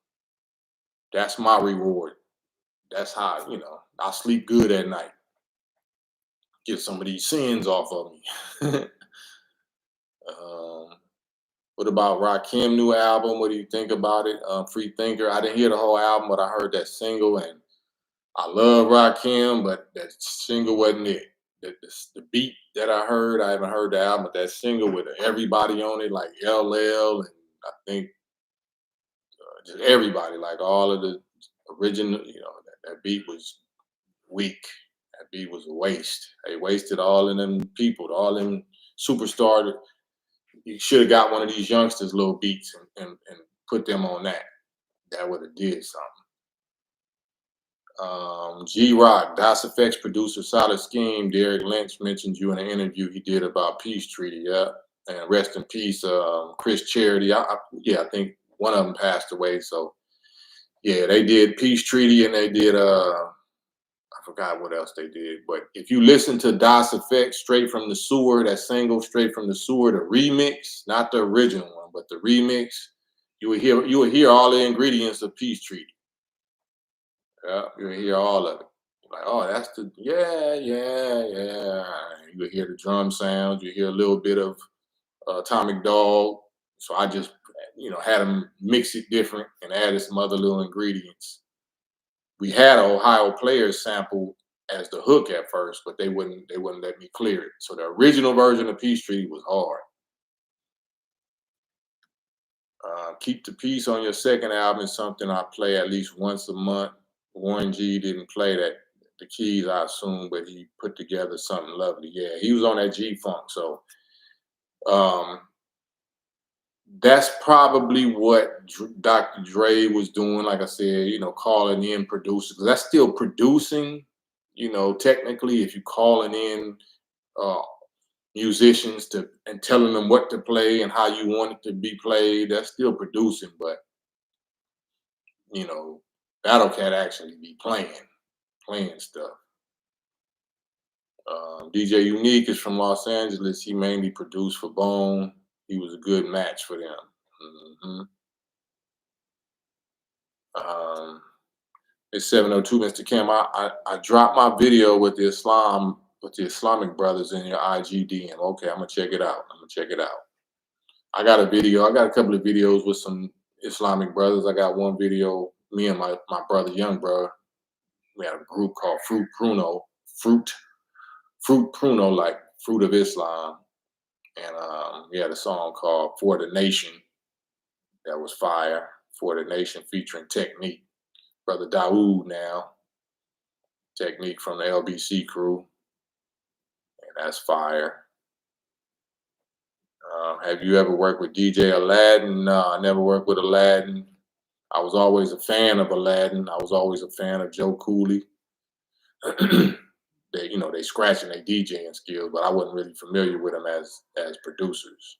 that's my reward. That's how, I sleep good at night. Get some of these sins off of me. um, what about Rakim new album? What do you think about it? Free Thinker. I didn't hear the whole album, but I heard that single, and I love Rakim, but that single wasn't it. The beat that I heard, I haven't heard the album, but that single with everybody on it, like LL, and I think just everybody, like all of the original, that beat was weak. That beat was a waste. They wasted all of them people, all them superstars. You should have got one of these youngsters' little beats and put them on that. That would have did something. G Rock, Das Effects producer, Solid Scheme. Derek Lynch mentioned you in an interview he did about Peace Treaty. Yeah, and rest in peace, Chris Charity. I think one of them passed away. So yeah, they did Peace Treaty, and they did I forgot what else they did. But if you listen to Das Effects Straight from the Sewer, that single Straight from the Sewer, the remix, not the original one, but the remix, you will hear all the ingredients of Peace Treaty. Yeah, you hear all of it. Like, oh, that's the yeah. You hear the drum sounds. You hear a little bit of Atomic Dog. So I just, had them mix it different and added some other little ingredients. We had an Ohio Players sample as the hook at first, but they wouldn't let me clear it. So the original version of Peachtree was hard. Keep the Peace on your second album is something I play at least once a month. Warren G didn't play the keys, I assume, but he put together something lovely. Yeah, he was on that G Funk. So that's probably what Dr. Dre was doing. Like I said, calling in producers. That's still producing. Technically, if you're calling in musicians and telling them what to play and how you want it to be played, that's still producing. But Battle Cat actually be playing stuff. DJ Unique is from Los Angeles. He mainly produced for Bone. He was a good match for them. It's 702, Mr. Kim. I dropped my video with the Islamic brothers in your IG DM. Okay, I'm gonna check it out. I got a couple of videos with some Islamic brothers. I got one video, me and my brother, young brother. We had a group called Fruit Pruno, like Fruit of Islam. And we had a song called For the Nation that was fire. For the Nation featuring Technique. Brother Dawood now. Technique from the LBC crew. And that's fire. Have you ever worked with DJ Aladdin? No, I never worked with Aladdin. I was always a fan of Aladdin. I was always a fan of Joe Cooley. They scratching their DJing skills, but I wasn't really familiar with them as producers.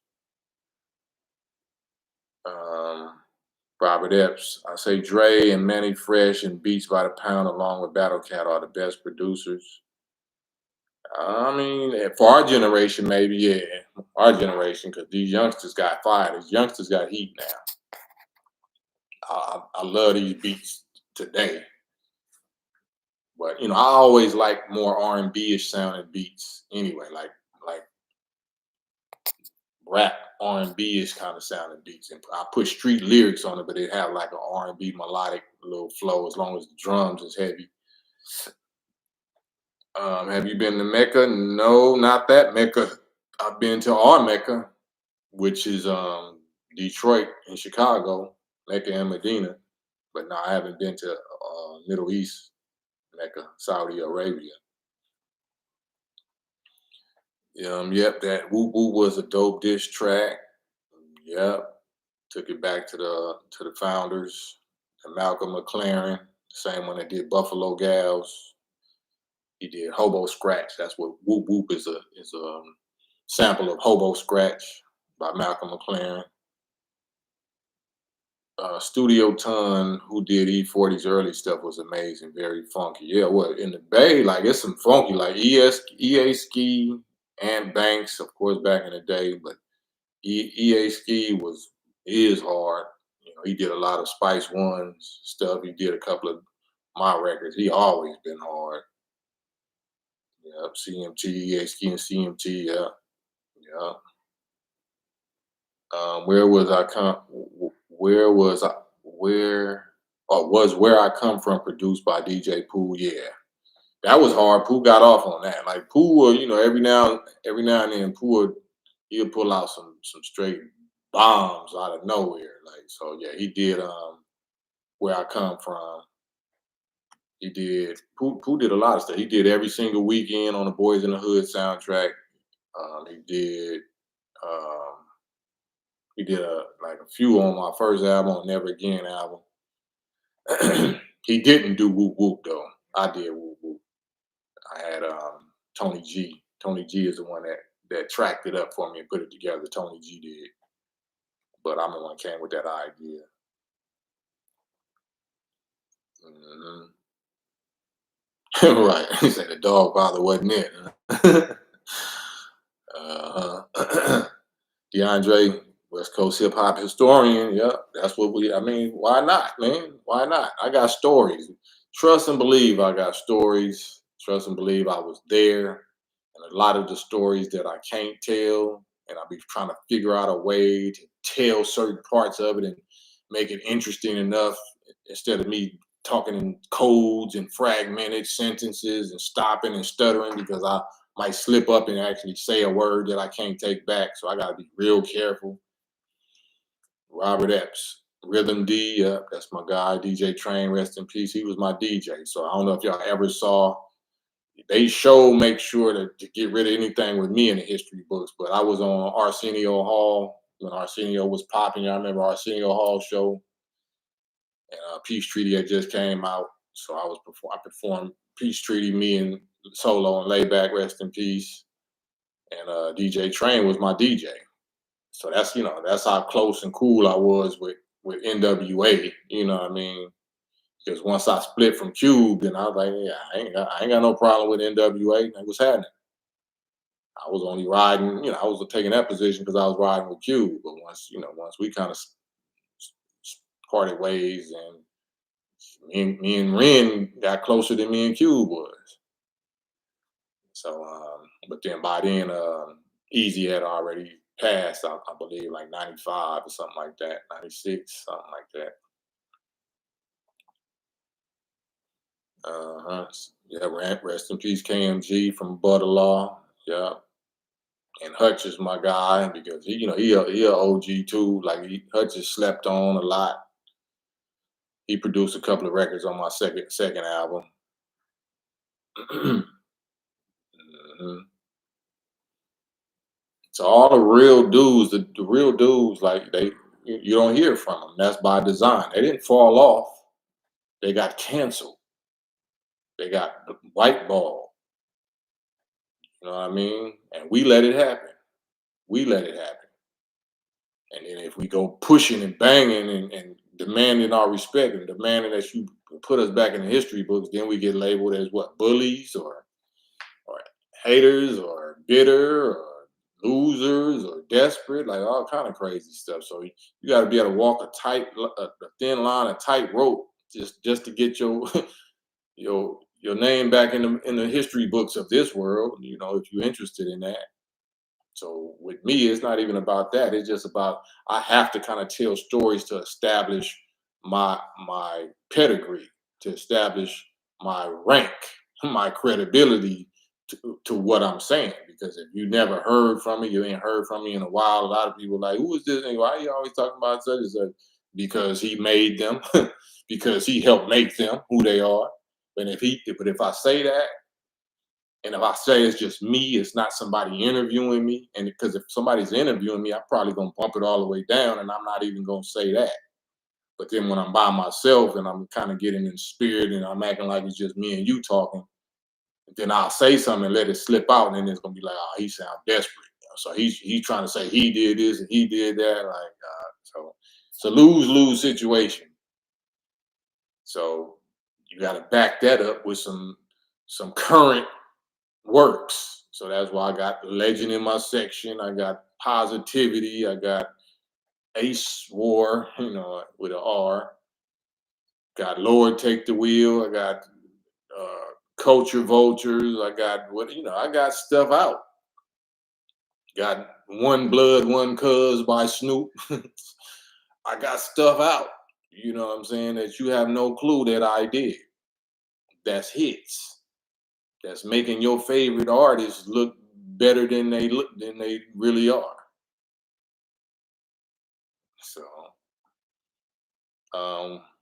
Robert Epps, I say Dre and Manny Fresh and Beats by the Pound along with Battle Cat are the best producers. I mean, for our generation, maybe, yeah. Our generation, because these youngsters got fired. These youngsters got heat now. I love these beats today. But, I always like more R&B-ish sounding beats anyway, like rap R&B-ish kind of sounding beats. And I put street lyrics on it, but it have like an R&B melodic little flow as long as the drums is heavy. Have you been to Mecca? No, not that Mecca. I've been to our Mecca, which is Detroit and Chicago, Mecca and Medina. But no, I haven't been to Middle East, Mecca, Saudi Arabia. Yep, that Whoop Whoop was a dope diss track. Yep, took it back to the founders, to Malcolm McLaren, the same one that did Buffalo Gals. He did Hobo Scratch. That's what Whoop Whoop is a sample of Hobo Scratch by Malcolm McLaren. Studio Ton, who did E40's early stuff, was amazing, very funky. Yeah, what in the Bay, like it's some funky, like EA Ski and Banks, of course, back in the day, but EA Ski is hard. You know, he did a lot of Spice Ones stuff. He did a couple of my records. He always been hard. Yeah, CMT, EA Ski and CMT. Yeah, yeah. Where was I come? Where was I? Where or was Where I Come From produced by DJ Pooh? Yeah, that was hard. Pooh got off on that. Like Pooh, will, you know, every now and then, he'll pull out some straight bombs out of nowhere. Like so, yeah, he did. Where I Come From. He did. Pooh did a lot of stuff. He did Every Single Weekend on the Boys in the Hood soundtrack. He did. Um, He did a few on my first album, on Never Again album. He didn't do Whoop Whoop though. I did Whoop Whoop. I had Tony G. Tony G is the one that tracked it up for me and put it together. Tony G did, but I'm the one came with that idea. Hmm Right. He said the dog father wasn't it. uh DeAndre, West Coast hip hop historian. Yep, that's what we. I mean, why not, man? Why not? I got stories. Trust and believe I got stories. Trust and believe I was there. And a lot of the stories that I can't tell, and I'll be trying to figure out a way to tell certain parts of it and make it interesting enough instead of me talking in codes and fragmented sentences and stopping and stuttering because I might slip up and actually say a word that I can't take back. So I got to be real careful. Robert Epps, Rhythm D, that's my guy. DJ Train, rest in peace. He was my DJ. So I don't know if y'all ever saw. They show make sure to get rid of anything with me in the history books. But I was on Arsenio Hall when Arsenio was popping. I remember Arsenio Hall show, and Peace Treaty had just came out. So I performed Peace Treaty, me and Solo and Layback, rest in peace. And DJ Train was my DJ. So that's how close and cool I was with NWA. You know what I mean? Because once I split from Cube, then I was like, yeah, I ain't got no problem with NWA. Like, what's happening? I was only riding, I was taking that position because I was riding with Cube. But once we kind of parted ways, and me and Ren got closer than me and Cube was. So, but then by then, Easy had already passed. I believe like '95 or something like that, '96, something like that. Uh-huh. Yeah, rest in peace, KMG from Butter Law. Yeah. And Hutch is my guy because he a OG too. Like Hutch is slept on a lot. He produced a couple of records on my second album. Mhm. So all the real dudes, the real dudes, like you don't hear from them. That's by design. They didn't fall off. They got canceled. They got whiteballed. You know what I mean? And we let it happen. We let it happen. And then if we go pushing and banging and demanding our respect and demanding that you put us back in the history books, then we get labeled as what, bullies or haters or bitter or losers or desperate, like all kind of crazy stuff. So you got to be able to walk a thin line, a tight rope, just to get your your name back in the history books of this world. If you're interested in that. So with me, it's not even about that. It's just about I have to kind of tell stories to establish my pedigree, to establish my rank, my credibility to what I'm saying. Because if you never heard from me, you ain't heard from me in a while. A lot of people like, who is this? And why are you always talking about such and such? Because he made them, because he helped make them who they are. But if I say that, and if I say it's just me, it's not somebody interviewing me. And because if somebody's interviewing me, I'm probably gonna bump it all the way down, and I'm not even gonna say that. But then when I'm by myself and I'm kind of getting in spirit and I'm acting like it's just me and you talking, Then I'll say something and let it slip out, and then it's gonna be like, oh, he sounds desperate. So he's trying to say he did this and he did that. Like, so it's a lose-lose situation. So you got to back that up with some current works. So that's why I got legend in my section. I got positivity. I got Ace War, with an R. Got Lord Take the Wheel. I got Culture Vultures. I got I got stuff out. Got One Blood, One Cuz by Snoop. I got stuff out. You know what I'm saying? That you have no clue that I did. That's hits. That's making your favorite artists look better than they really are. So,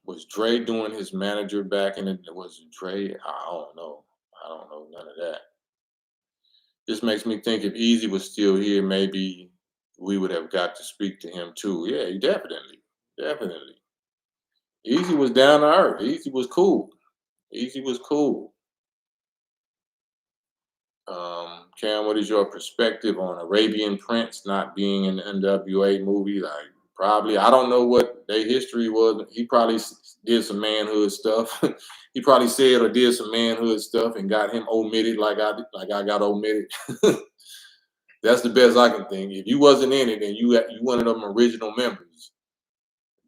was Dre doing his manager back in the was Dre? I don't know. I don't know none of that. This makes me think if Easy was still here, maybe we would have got to speak to him too. Yeah, definitely. Definitely. Easy was down to earth. Easy was cool. Easy was cool. Cam, what is your perspective on Arabian Prince not being in the NWA movie? Like, probably, I don't know what their history was. He probably did some manhood stuff. He probably said or did some manhood stuff and got him omitted, like I got omitted. That's the best I can think. If you wasn't in it and you one of them original members,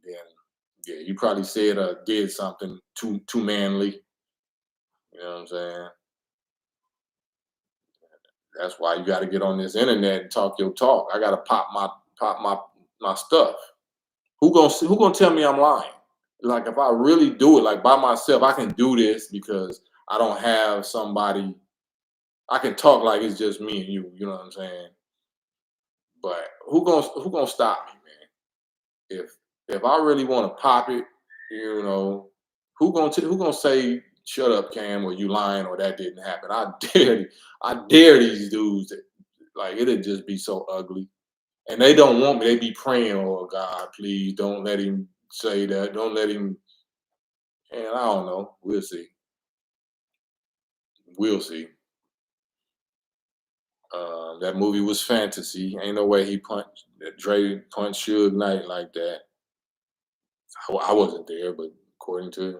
then yeah, you probably said or did something too manly. You know what I'm saying? That's why you got to get on this internet and talk your talk. I got to pop my stuff. Who gonna tell me I'm lying? Like if I really do it, like by myself, I can do this because I don't have somebody. I can talk like it's just me and you. You know what I'm saying? But who gonna stop me, man? If I really want to pop it, you know, who gonna say shut up, Cam, or you lying, or that didn't happen? I dare these dudes. Like it'd just be so ugly. And they don't want me. They be praying, oh God, please don't let him say that. Don't let him. And I don't know. We'll see. We'll see. That movie was fantasy. Ain't no way he punched that Dre punched Suge Knight like that. I wasn't there, but according to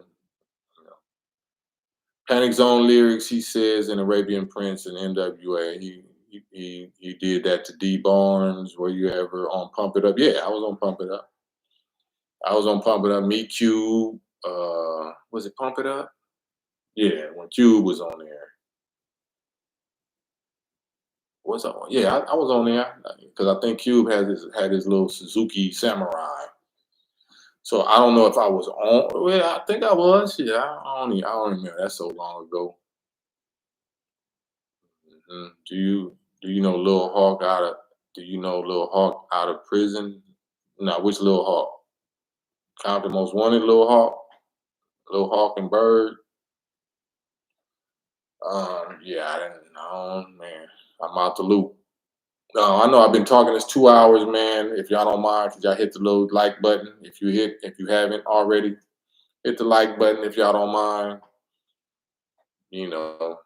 Panic Zone lyrics, he says in Arabian Prince and NWA, he did that to D Barnes. Were you ever on Pump It Up? Yeah, I was on Pump It Up. I was on Pump It Up. Meet Cube. Was it Pump It Up? Yeah, when Cube was on there. What's up? Yeah, I was on there because I think Cube had his little Suzuki Samurai. So I don't know if I was on. Well, I think I was. Yeah, I don't remember. That's so long ago. Do you know Lil Hawk out of? Do you know Lil Hawk out of prison? No, which Lil Hawk? Count the Most Wanted Lil Hawk, Lil Hawk and Bird. Yeah, I didn't know, man. I'm out the loop. I know I've been talking this 2 hours, man. If y'all don't mind, could y'all hit the little like button? If you haven't already, hit the like button if y'all don't mind. You know,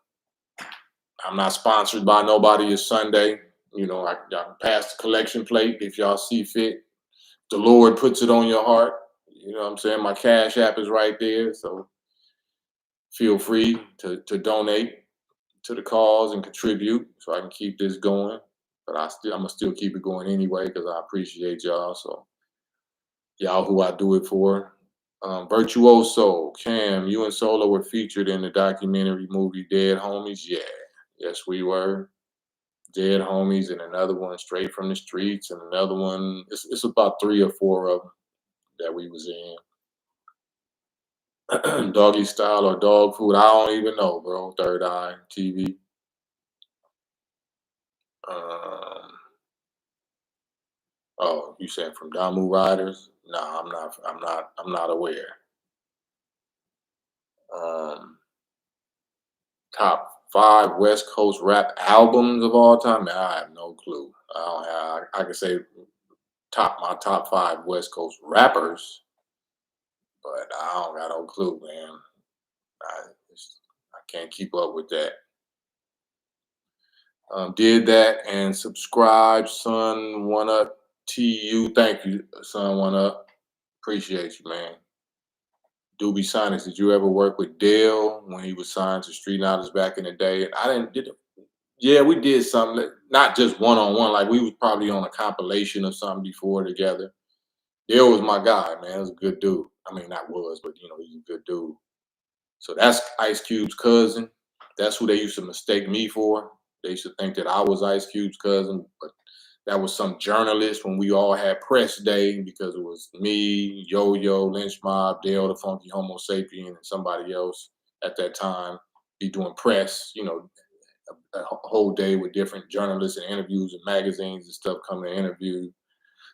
I'm not sponsored by nobody. It's Sunday. Y'all can pass the collection plate if y'all see fit. The Lord puts it on your heart. You know what I'm saying? My Cash App is right there. So feel free to donate to the cause and contribute so I can keep this going. But I'm gonna still keep it going anyway because I appreciate y'all. So y'all who I do it for. Virtuoso, Cam, you and Solo were featured in the documentary movie Dead Homies. Yeah, yes, we were. Dead Homies, and another one Straight from the Streets, and another one. It's about 3 or 4 of them that we was in. Doggy Style or Dog Food, I don't even know, bro. Third Eye TV. Um, oh, you said from Damu Riders? No, I'm not. I'm not. I'm not aware. Um, Top 5 West Coast rap albums of all time? Man, I have no clue. I don't have. I can say my top 5 West Coast rappers, but I don't got no clue, man. I, I can't keep up with that. Did that and subscribed, son. One up, TU. Thank you, son. One up. Appreciate you, man. Doobie Sonics. Did you ever work with Dale when he was signed to Street Knowledge back in the day? I didn't. Did Yeah, we did something. Not just one on one. Like we was probably on a compilation or something before together. Dale was my guy, man. He was a good dude. I mean, not was, but he's a good dude. So that's Ice Cube's cousin. That's who they used to mistake me for. They used to think that I was Ice Cube's cousin, but that was some journalist when we all had press day because it was me, Yo-Yo, Lynch Mob, Dale the Funky Homo Sapien, and somebody else at that time be doing press, a whole day with different journalists and interviews and magazines and stuff coming to interview.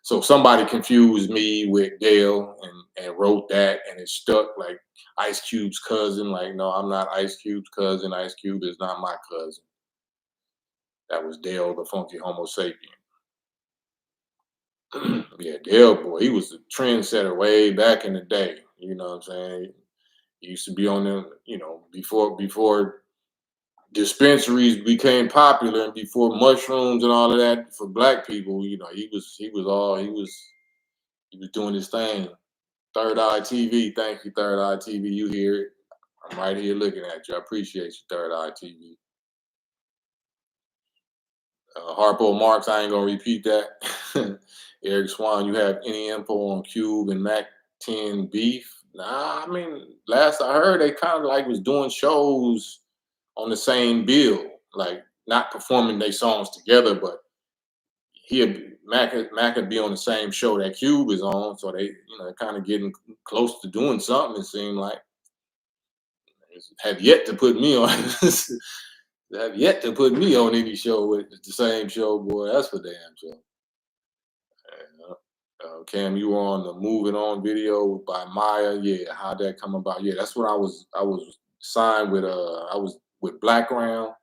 So somebody confused me with Dale and wrote that, and it stuck like Ice Cube's cousin. Like, no, I'm not Ice Cube's cousin. Ice Cube is not my cousin. That was Dale, the Funky Homo Sapien. Yeah, Dale boy, he was a trendsetter way back in the day. You know what I'm saying? He used to be on them, before dispensaries became popular and before mushrooms and all of that for black people. He was doing his thing. Third Eye TV, thank you, Third Eye TV. You hear it? I'm right here looking at you. I appreciate you, Third Eye TV. Harpo Marks, I ain't gonna repeat that. Eric Swan, you have any info on Cube and Mac 10 beef? Nah, I mean, last I heard, they kind of like was doing shows on the same bill, like not performing their songs together, but Mac would be on the same show that Cube is on, so they, kind of getting close to doing something. It seemed like have yet to put me on. Have yet to put me on any show with the same show, boy. That's for damn sure. Cam, you were on the Moving On video by Maya. Yeah, how'd that come about? Yeah, that's when I was signed with I was with Blackground.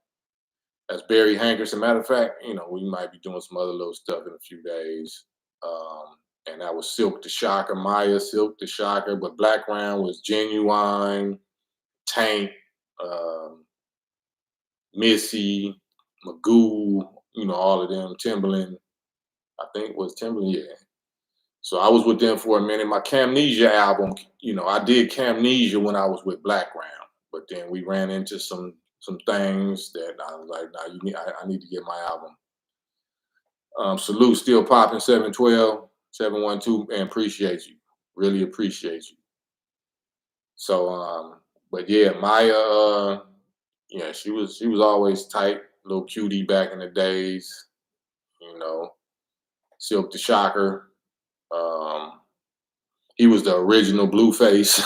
That's Barry Hankerson. Matter of fact, we might be doing some other little stuff in a few days. And that was Silk the Shocker, Maya, Silk the Shocker, but Blackground was Genuine, Tank, um, Missy, Magoo, all of them, Timberland. I think it was Timberland, yeah. So I was with them for a minute. My Camnesia album, I did Camnesia when I was with Blackground, but then we ran into some things that I was like, nah, I need to get my album. Salute, still popping 712, 712, and appreciate you. Really appreciate you. So, but yeah, Maya, yeah, she was always tight, little cutie back in the days, you know. Silk the Shocker. Um, he was the original Blueface.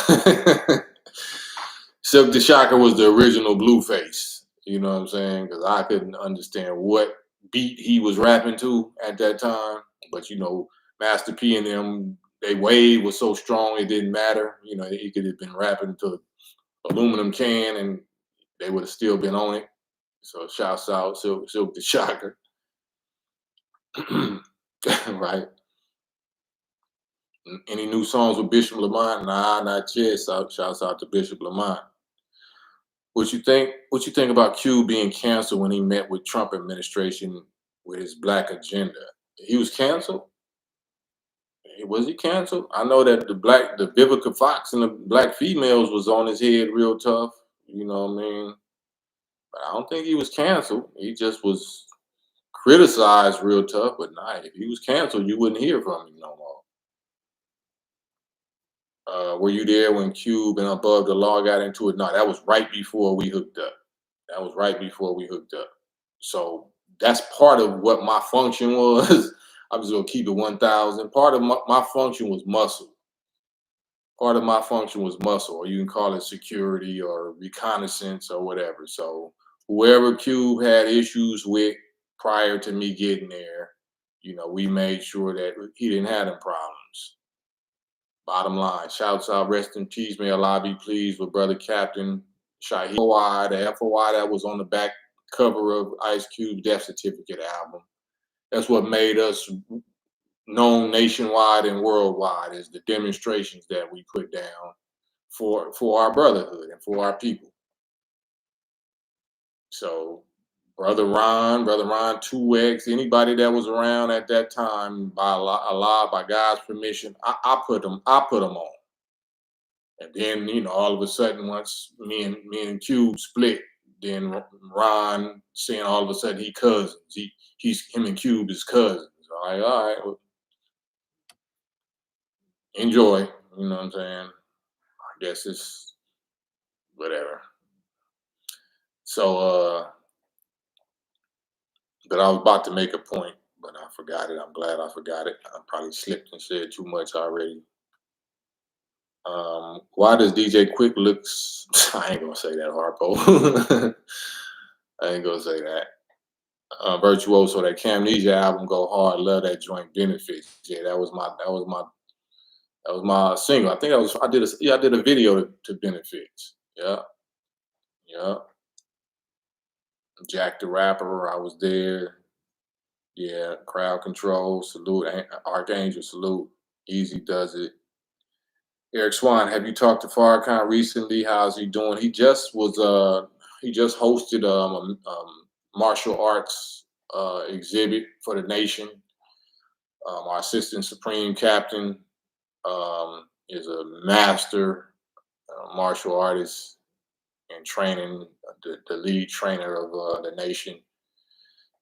Silk the Shocker was the original Blueface. You know what I'm saying? Because I couldn't understand what beat he was rapping to at that time. But Master P and them, they wave was so strong it didn't matter. He could have been rapping to aluminum can and they would have still been on it. So shouts out Silk the Shocker. Right. Any new songs with Bishop Lamont? Nah, not yet. So shouts out to Bishop Lamont. What you think? What you think about Q being canceled when he met with Trump administration with his black agenda? He was canceled. Was he canceled? I know that the Vivica Fox and the black females was on his head real tough. You know what I mean? But I don't think he was canceled. He just was criticized real tough. But nah, if he was canceled, you wouldn't hear from him no more. Were you there when Cube and Above the Law got into it? No, that was right before we hooked up. That was right before we hooked up. So that's part of what my function was. I'm just gonna keep it 1,000. Part of my function was muscle. Part of my function was muscle, or you can call it security or reconnaissance or whatever. So whoever Cube had issues with prior to me getting there, we made sure that he didn't have them problems. Bottom line, shouts out, rest in peace. May Allah be pleased with brother Captain Shaheed. The FOI that was on the back cover of Ice Cube's Death Certificate album. That's what made us known nationwide and worldwide, is the demonstrations that we put down for our brotherhood and for our people. So Brother Ron 2X, anybody that was around at that time by by God's permission, I put them on. And then, all of a sudden, once me and Cube split, then Ron saying all of a sudden he cousins. He's him and Cube is cousins. All right, all right, well, enjoy. You know what I'm saying? I guess it's whatever. So, but I was about to make a point, but I forgot it. I'm glad I forgot it. I probably slipped and said too much already. Why does DJ Quick looks? I ain't gonna say that, Harpo. I ain't gonna say that. Virtuoso, that Camnesia album go hard. Love that joint benefits. Yeah, that was my single. I think I did a video to benefits. Yeah, yeah. Jack the Rapper, I was there. Yeah, crowd control, salute, Archangel, salute. Easy does it. Eric Swan, have you talked to Farrakhan recently? How's he doing? He just hosted a martial arts exhibit for the nation. Our assistant supreme captain is a master martial artist and training, the lead trainer of the nation.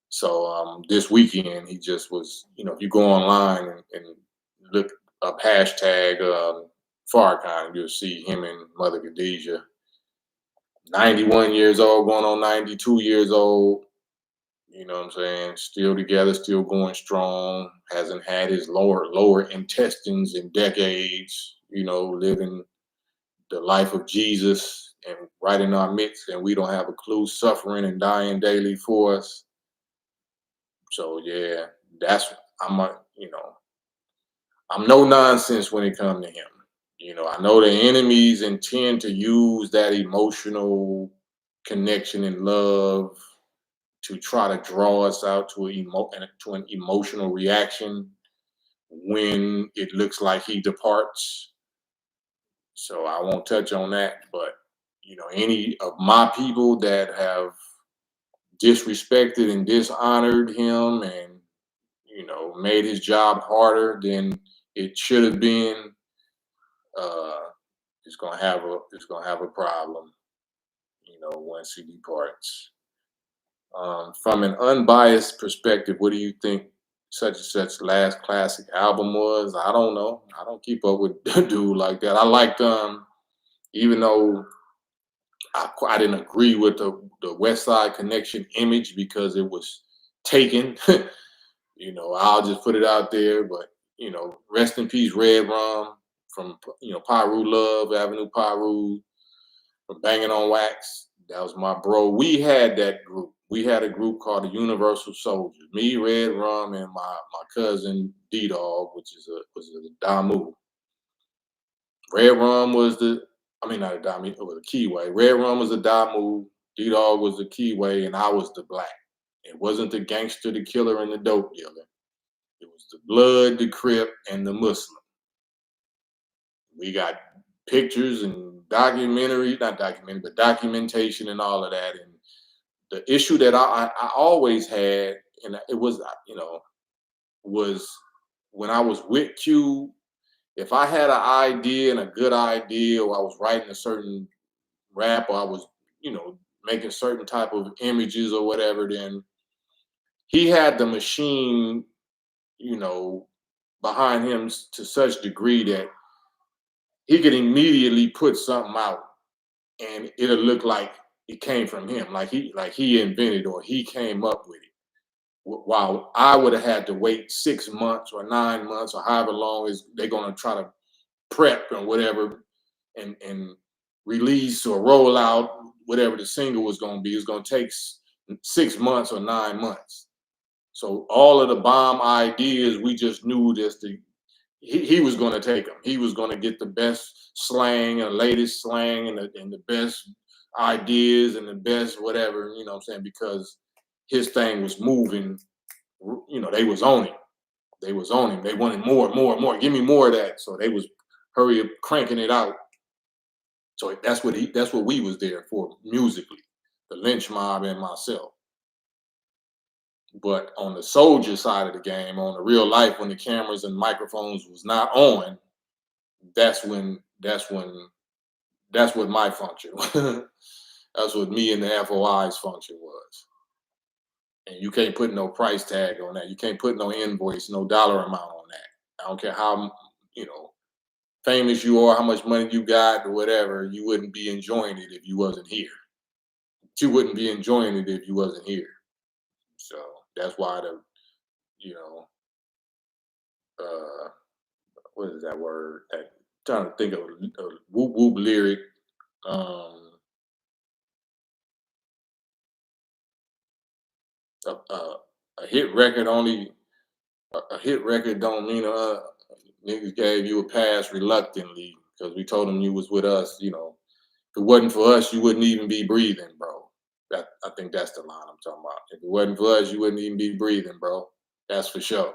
So this weekend, he just was, if you go online and look up hashtag Farrakhan, you'll see him and Mother Khadijah, 91 years old, going on 92 years old. You know what I'm saying? Still together, still going strong. Hasn't had his lower intestines in decades. Living the life of Jesus and right in our midst, and we don't have a clue, suffering and dying daily for us. So yeah, that's I'm a, I'm no nonsense when it comes to him. I know the enemies intend to use that emotional connection and love to try to draw us out to an emotional reaction when it looks like he departs. So I won't touch on that, but any of my people that have disrespected and dishonored him and made his job harder than it should have been, uh, is gonna have a problem. Once he departs. From an unbiased perspective, what do you think such and such last classic album was? I don't know. I don't keep up with a dude like that. I liked even though I didn't agree with the West Side Connection image because it was taken. I'll just put it out there. But rest in peace, Red Rum from Pyru Love, Avenue Pyru, from Banging on Wax. That was my bro. We had that group. We had a group called the Universal Soldiers. Me, Red Rum, and my cousin D Dog, which was a Damu. Red Rum was not a Damu, it was a Keyway. Red Rum was a Damu. D Dog was the Keyway, and I was the Black. It wasn't the gangster, the killer, and the dope dealer. It was the Blood, the Crip, and the Muslim. We got pictures and documentation and all of that. And the issue that I always had, and it was, was when I was with Q, if I had an idea and a good idea, or I was writing a certain rap, or I was, making certain type of images or whatever, then he had the machine, behind him to such degree that he could immediately put something out and it'll look like it came from him, like he invented or he came up with it. While I would have had to wait 6 months or 9 months or however long is they're gonna try to prep and whatever and release or roll out whatever the single was gonna be. It's gonna take 6 months or 9 months. So all of the bomb ideas, we just knew he was going to take them. He was going to get the best slang and the latest slang and the best ideas and the best whatever, what I'm saying, because his thing was moving, they was on him. They was on him. They wanted more, more, more. Give me more of that. So they was hurry up cranking it out. So that's what we was there for musically, the Lynch Mob and myself. But on the soldier side of the game, on the real life, when the cameras and microphones was not on, that's when that's what my function was. That's what me and the FOI's function was. And you can't put no price tag on that. You can't put no invoice, no dollar amount on that. I don't care how famous you are, how much money you got, or whatever. You wouldn't be enjoying it if you wasn't here. You wouldn't be enjoying it if you wasn't here. So that's why you know, uh, what is that word? Trying to think of a whoop whoop lyric. Um, a, a hit record only a hit record don't mean niggas gave you a pass reluctantly because we told them you was with us. If it wasn't for us, you wouldn't even be breathing, bro. I think that's the line I'm talking about. If it wasn't for us, you wouldn't even be breathing, bro. That's for sure.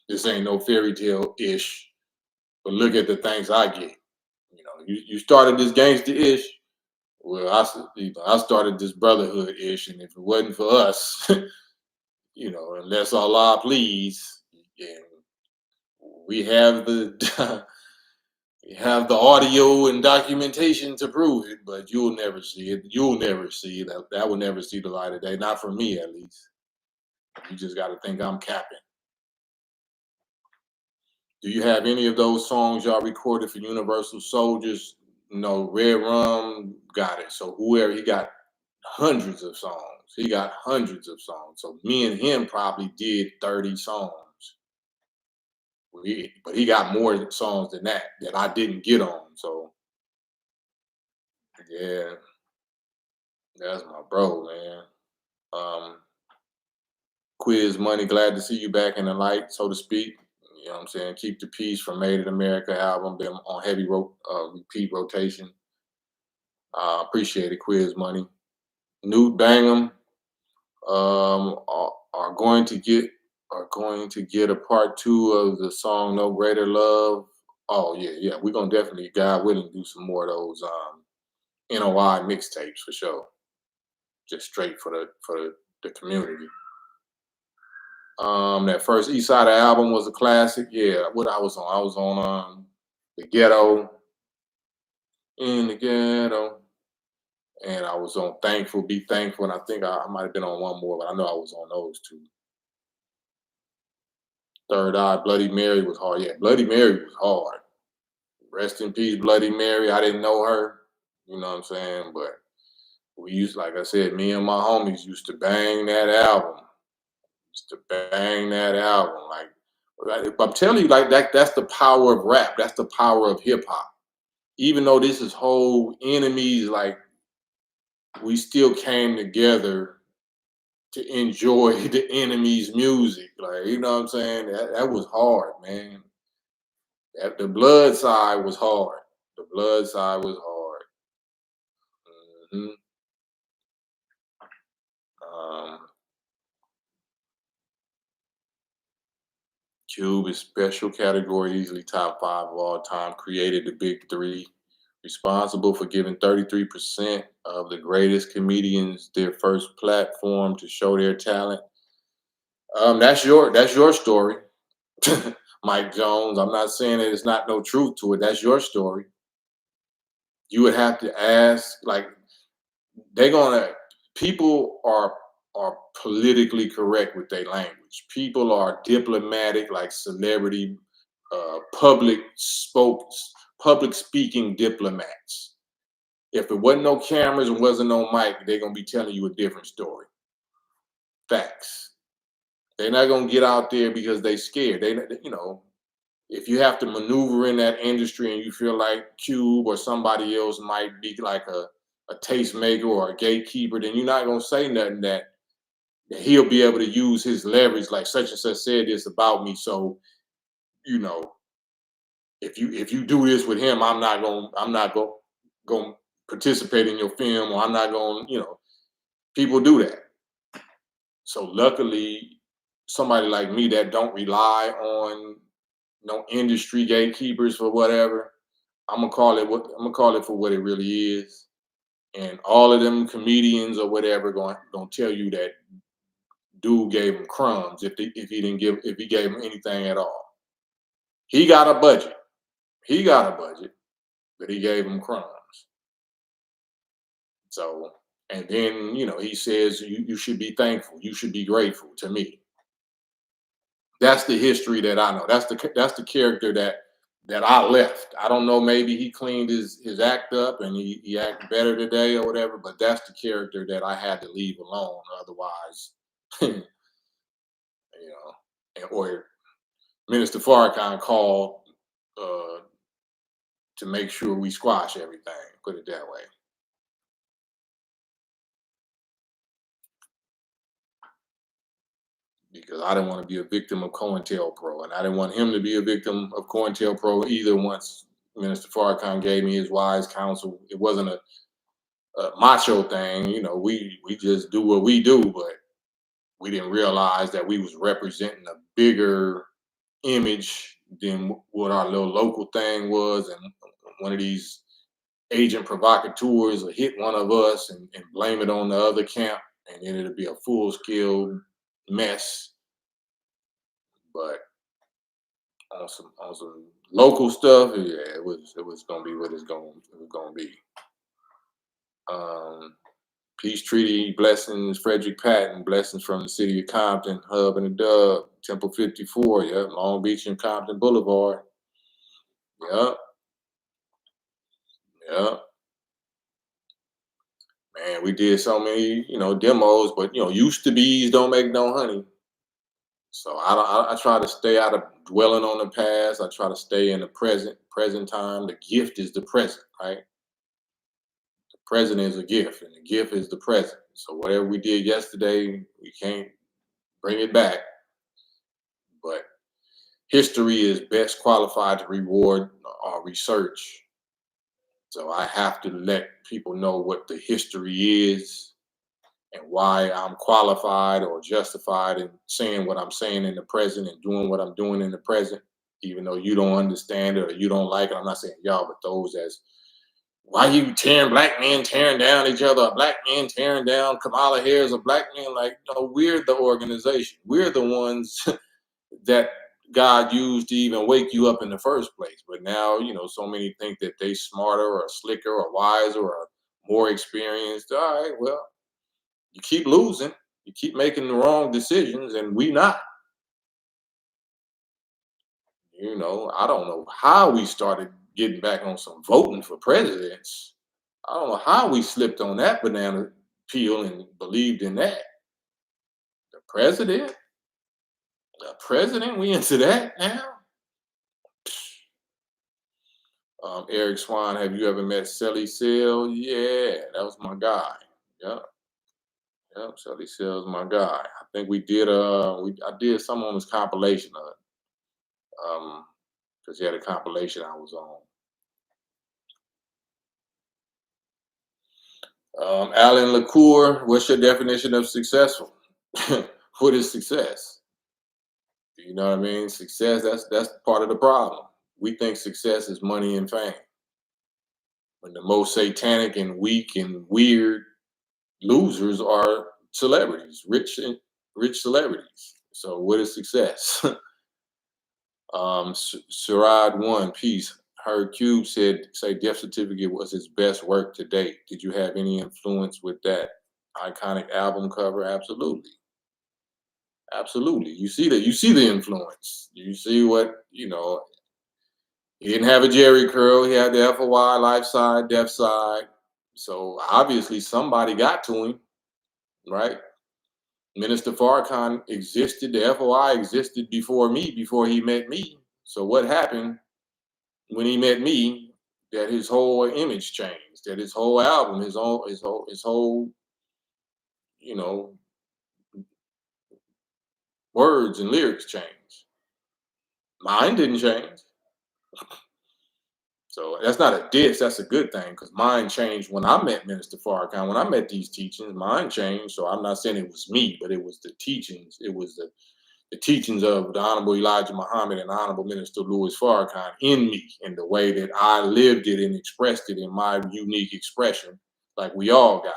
This ain't no fairy tale ish. But look at the things I get. You started this gangster ish. Well, I started this brotherhood ish, and if it wasn't for us, unless Allah please, and we have the we have the audio and documentation to prove it, but you'll never see it. You'll never see it. That will never see the light of day. Not for me, at least. You just got to think I'm capping. Do you have any of those songs y'all recorded for Universal Soldiers? No, Red Rum got it. So whoever, he got hundreds of songs. He got hundreds of songs. So me and him probably did 30 songs. But he got more songs than that I didn't get on. So yeah, that's my bro, man. Um, Quiz Money, glad to see you back in the light, so to speak. You know what I'm saying? Keep the Peace from Made in America album, been on heavy repeat rotation. Appreciate it, Quiz Money. Newt Bangham are going to get a part two of the song No Greater Love. Oh yeah. We're gonna definitely, God willing, do some more of those NOI mixtapes for sure. Just straight for the community. That first East Side album was a classic. Yeah, what I was on the Ghetto, in the Ghetto, and I was on Thankful, Be Thankful, and I think I might have been on one more, but I know I was on those two. Third Eye, Bloody Mary was hard. Yeah, Bloody Mary was hard. Rest in peace, Bloody Mary. I didn't know her, you know what I'm saying? But we used, like I said, me and my homies used to bang that album. Like, I'm telling you, like that's the power of rap. That's the power of hip hop. Even though this is whole enemies, like we still came together to enjoy the enemy's music. Like, you know what I'm saying? That was hard, man. The blood side was hard. The blood side was hard. hmm Um, Cube is special category, easily top 5 of all time. Created the big three. Responsible for giving 33% of the greatest comedians their first platform to show their talent. That's your story, Mike Jones. I'm not saying that it's not no truth to it. That's your story. You would have to ask, like, they're gonna people are politically correct with their language. People are diplomatic, like celebrity, public spokes, public speaking diplomats. If it wasn't no cameras and wasn't no mic, they're gonna be telling you a different story. Facts. They're not gonna get out there because they scared. If you have to maneuver in that industry and you feel like Cube or somebody else might be like a tastemaker or a gatekeeper, then you're not gonna say nothing that he'll be able to use his leverage, like such and such said this about me. So, you know, if you do this with him, I'm not gonna participate in your film, or I'm not gonna, people do that. So luckily, somebody like me that don't rely on no industry gatekeepers for whatever, I'm gonna call it for what it really is. And all of them comedians or whatever going to tell you that dude gave him crumbs if he gave him anything at all. He got a budget. He got a budget, but he gave him crumbs. So, and then he says you should be thankful. You should be grateful to me. That's the history that I know. That's the character that I left. I don't know. Maybe he cleaned his act up and he acted better today or whatever. But that's the character that I had to leave alone. Otherwise, or Minister Farrakhan called to make sure we squash everything. Put it that way. Because I didn't want to be a victim of COINTELPRO, and I didn't want him to be a victim of COINTELPRO either. Once Minister Farrakhan gave me his wise counsel, it wasn't a macho thing. We just do what we do, but we didn't realize that we was representing a bigger image than what our little local thing was. And one of these agent provocateurs will hit one of us and blame it on the other camp, and then it'll be a full-scale mess. But on some local stuff, yeah, it was gonna be what it was gonna be. Peace treaty blessings, Frederick Patton, blessings from the city of Compton, Hub and the Dub, Temple 54, yeah, Long Beach and Compton Boulevard. Yep. Yep. Man, we did so many, demos, but used to be's don't make no honey. So I try to stay out of dwelling on the past. I try to stay in the present time. The gift is the present, right? The present is a gift, and the gift is the present. So whatever we did yesterday, we can't bring it back. But history is best qualified to reward our research. So I have to let people know what the history is and why I'm qualified or justified in saying what I'm saying in the present and doing what I'm doing in the present, even though you don't understand it or you don't like it. I'm not saying y'all, but those as why you black men tearing down each other, black men tearing down Kamala Harris, or black men, like, no, we're the organization. We're the ones that God used to even wake you up in the first place. But now, so many think that they smarter or slicker or wiser or more experienced. All right, well, you keep losing, you keep making the wrong decisions, and we not. I don't know how we started getting back on some voting for presidents. I don't know how we slipped on that banana peel and believed in that. The president, we into that now? Eric Swan, have you ever met Sally Sale? Yeah, that was my guy. Yep. Yep, Shelly Sales, my guy. I think we did I did some on his compilation of it. Because he had a compilation I was on. Alan LaCour, what's your definition of successful? What is success? You know what I mean? Success, that's part of the problem. We think success is money and fame. When the most satanic and weak and weird losers are celebrities, rich celebrities. So what is success? Sherrod one, peace. Heard Cube say Death Certificate was his best work to date. Did you have any influence with that iconic album cover? Absolutely. Absolutely. You see the influence. You see what, he didn't have a Jerry curl. He had the FOI life side, deaf side. So obviously somebody got to him, right? Minister Farrakhan existed. The FOI existed before he met me. So what happened when he met me, that his whole image changed, that his whole album, his whole, words and lyrics changed. Mine didn't change. So that's not a diss, that's a good thing, because mine changed when I met Minister Farrakhan. When I met these teachings, mine changed. So I'm not saying it was me, but it was the teachings. It was the teachings of the Honorable Elijah Muhammad and the Honorable Minister Louis Farrakhan in me, in the way that I lived it and expressed it in my unique expression, like we all got.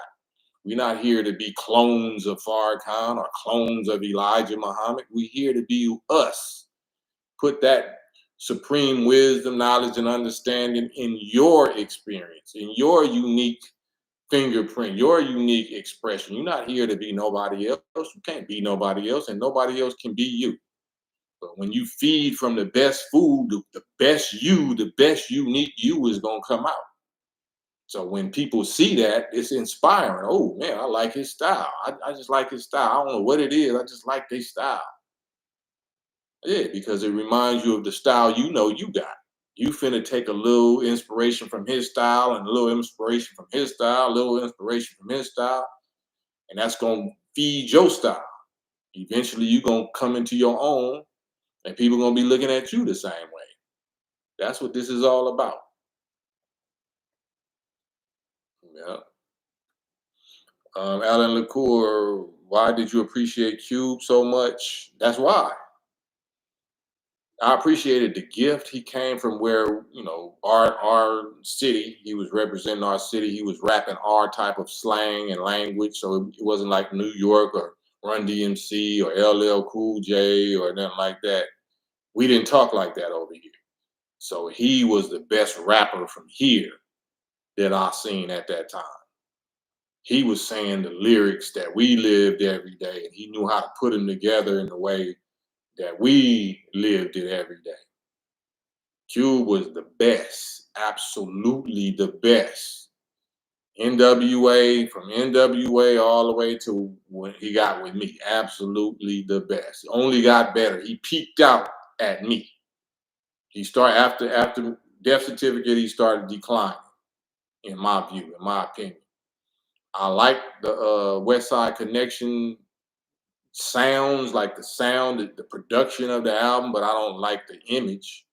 We're not here to be clones of Farrakhan or clones of Elijah Muhammad. We're here to be us. Put that supreme wisdom, knowledge, and understanding in your experience, in your unique fingerprint, your unique expression. You're not here to be nobody else. You can't be nobody else, and nobody else can be you. But when you feed from the best food, the best you, the best unique you is gonna come out. So when people see that, it's inspiring. Oh man, I like his style. I just like his style. I don't know what it is. I just like his style. Yeah, because it reminds you of the style you know you got. You finna take a little inspiration from his style and a little inspiration from his style, a little inspiration from his style, and that's gonna feed your style. Eventually, you're gonna come into your own, and people gonna be looking at you the same way. That's what this is all about. Yeah. Alan LaCour, why did you appreciate Cube so much? That's why. I appreciated the gift. He came from where, our city. He was representing our city. He was rapping our type of slang and language. So it wasn't like New York or Run DMC or LL Cool J or nothing like that. We didn't talk like that over here. So he was the best rapper from here that I seen at that time. He was saying the lyrics that we lived every day, and he knew how to put them together in the way that we lived it every day. Cube was the best, absolutely the best. NWA, from NWA all the way to when he got with me, absolutely the best. He only got better. He peaked out at me. He started after death certificate, he started declining, in my view, in my opinion. I like the West Side Connection sounds, like the sound, the production of the album, but I don't like the image.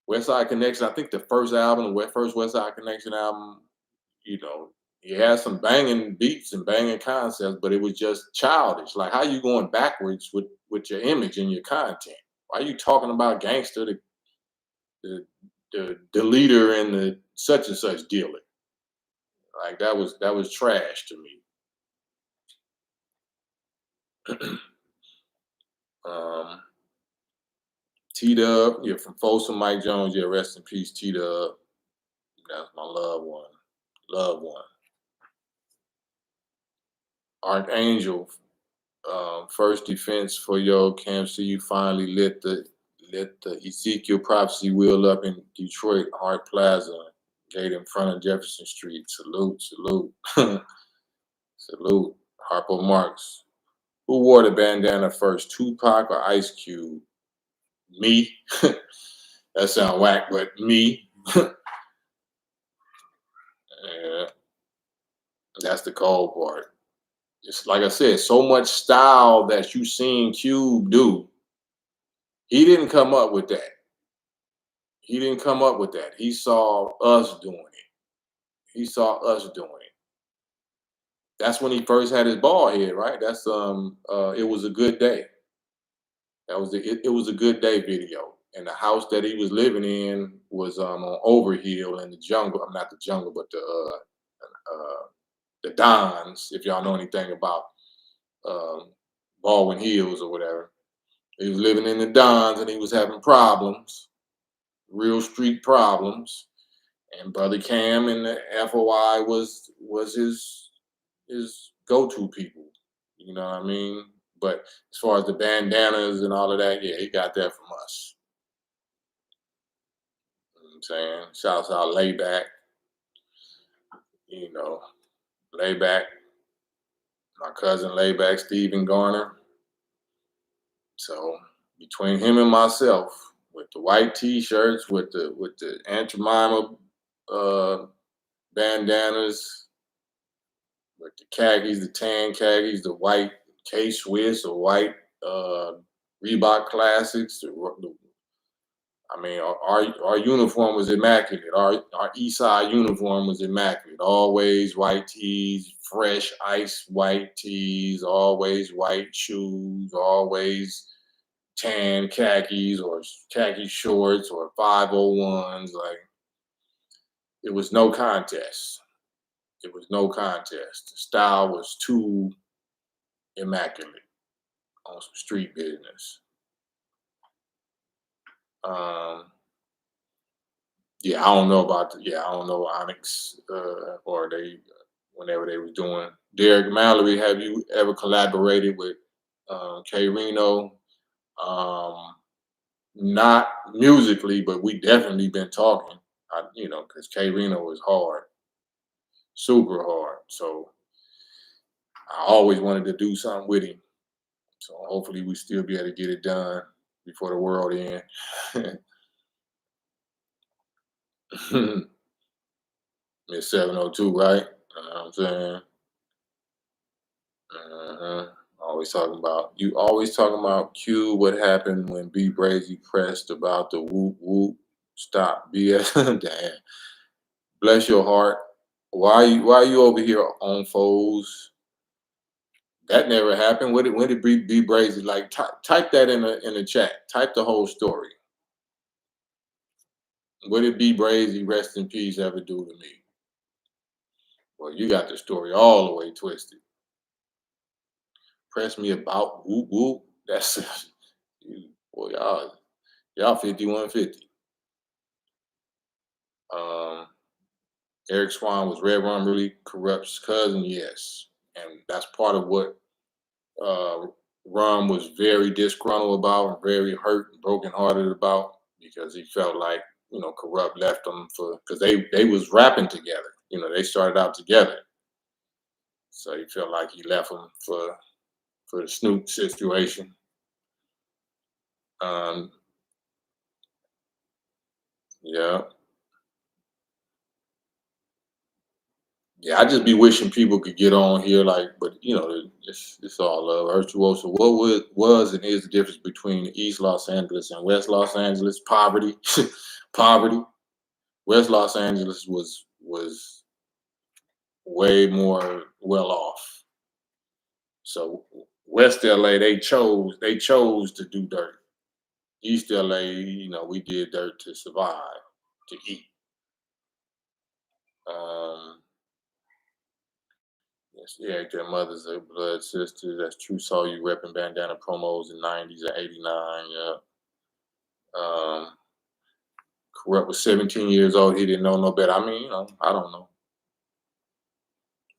West Side Connection, I think the first album, the first West Side Connection album, he had some banging beats and banging concepts, but it was just childish. Like, how you going backwards with your image and your content? Why are you talking about gangster, the leader and the such and such dealer? Like that was trash to me. um, T Dub, yeah, from Folsom Mike Jones, yeah, rest in peace, T Dub. That's my loved one. Loved one. Archangel, first defense for your Camp C. You finally lit the Ezekiel prophecy wheel up in Detroit Art Plaza, gate in front of Jefferson Street. Salute, salute, salute. Harpo Marx. Who wore the bandana first, Tupac or Ice Cube? Me. That sound whack, but me. Yeah, that's the cold part. Just like I said, so much style that you seen Cube do. He didn't come up with that. He didn't come up with that. He saw us doing it. He saw us doing it. That's when he first had his bald head, right? That's it was a good day. That was it was a good day video. And the house that he was living in was on Overhill in the jungle. I'm not the jungle, but the Dons, if y'all know anything about Baldwin Hills or whatever. He was living in the Dons and he was having problems, real street problems. And Brother Cam and the FOI was his go-to people. You know what I mean? But as far as the bandanas and all of that, yeah, he got that from us. You know what I'm saying? Shouts out Layback, you know, Layback, my cousin Layback, Stephen Garner. So between him and myself, with the white t-shirts, with the Aunt Jemima bandanas, with the khakis, the tan khakis, the white K-Swiss or white Reebok Classics. I mean, our uniform was immaculate. Our East Side uniform was immaculate. Always white tees, fresh ice white tees, always white shoes, always tan khakis or khaki shorts or 501s. Like, it was no contest. It was no contest. The style was too immaculate on some street business. Um, yeah, I don't know about I don't know Onyx or they whenever they was doing. Derek Mallory, have you ever collaborated with K Reno? Um, Not musically, but we definitely been talking. Because K Reno is hard, super hard. So I always wanted to do something with him. So hopefully we still be able to get it done before the world ends. It's 702, right? You know what I'm saying? Uh-huh. Always talking about Q, what happened when B Brazy pressed about the whoop whoop stop BS. Damn. Bless your heart. Why you over here on foes? That never happened. When did B Brazy like type that in the chat? Type the whole story. What did B Brazy rest in peace ever do to me? Well, you got the story all the way twisted. Press me about whoop whoop. That's boy, y'all 5150. Um, Eric Swan, was Red Rum really Corrupt's cousin? Yes, and that's part of what uh, Rum was very disgruntled about and very hurt and brokenhearted about because he felt like Corrupt left them for because they was rapping together. They started out together, so he felt like he left them for the Snoop situation. Um, yeah, yeah. I just be wishing people could get on here, but it's all love. Virtuoso. What was and is the difference between East Los Angeles and West Los Angeles? Poverty, poverty. West Los Angeles was way more well off. So West LA, they chose to do dirt. East LA, we did dirt to survive, to eat. Um, yes, yeah, their mothers are blood sisters. That's true. Saw you repping bandana promos in '90s and '89. Yeah. Corrupt was 17 years old. He didn't know no better. I mean, I don't know.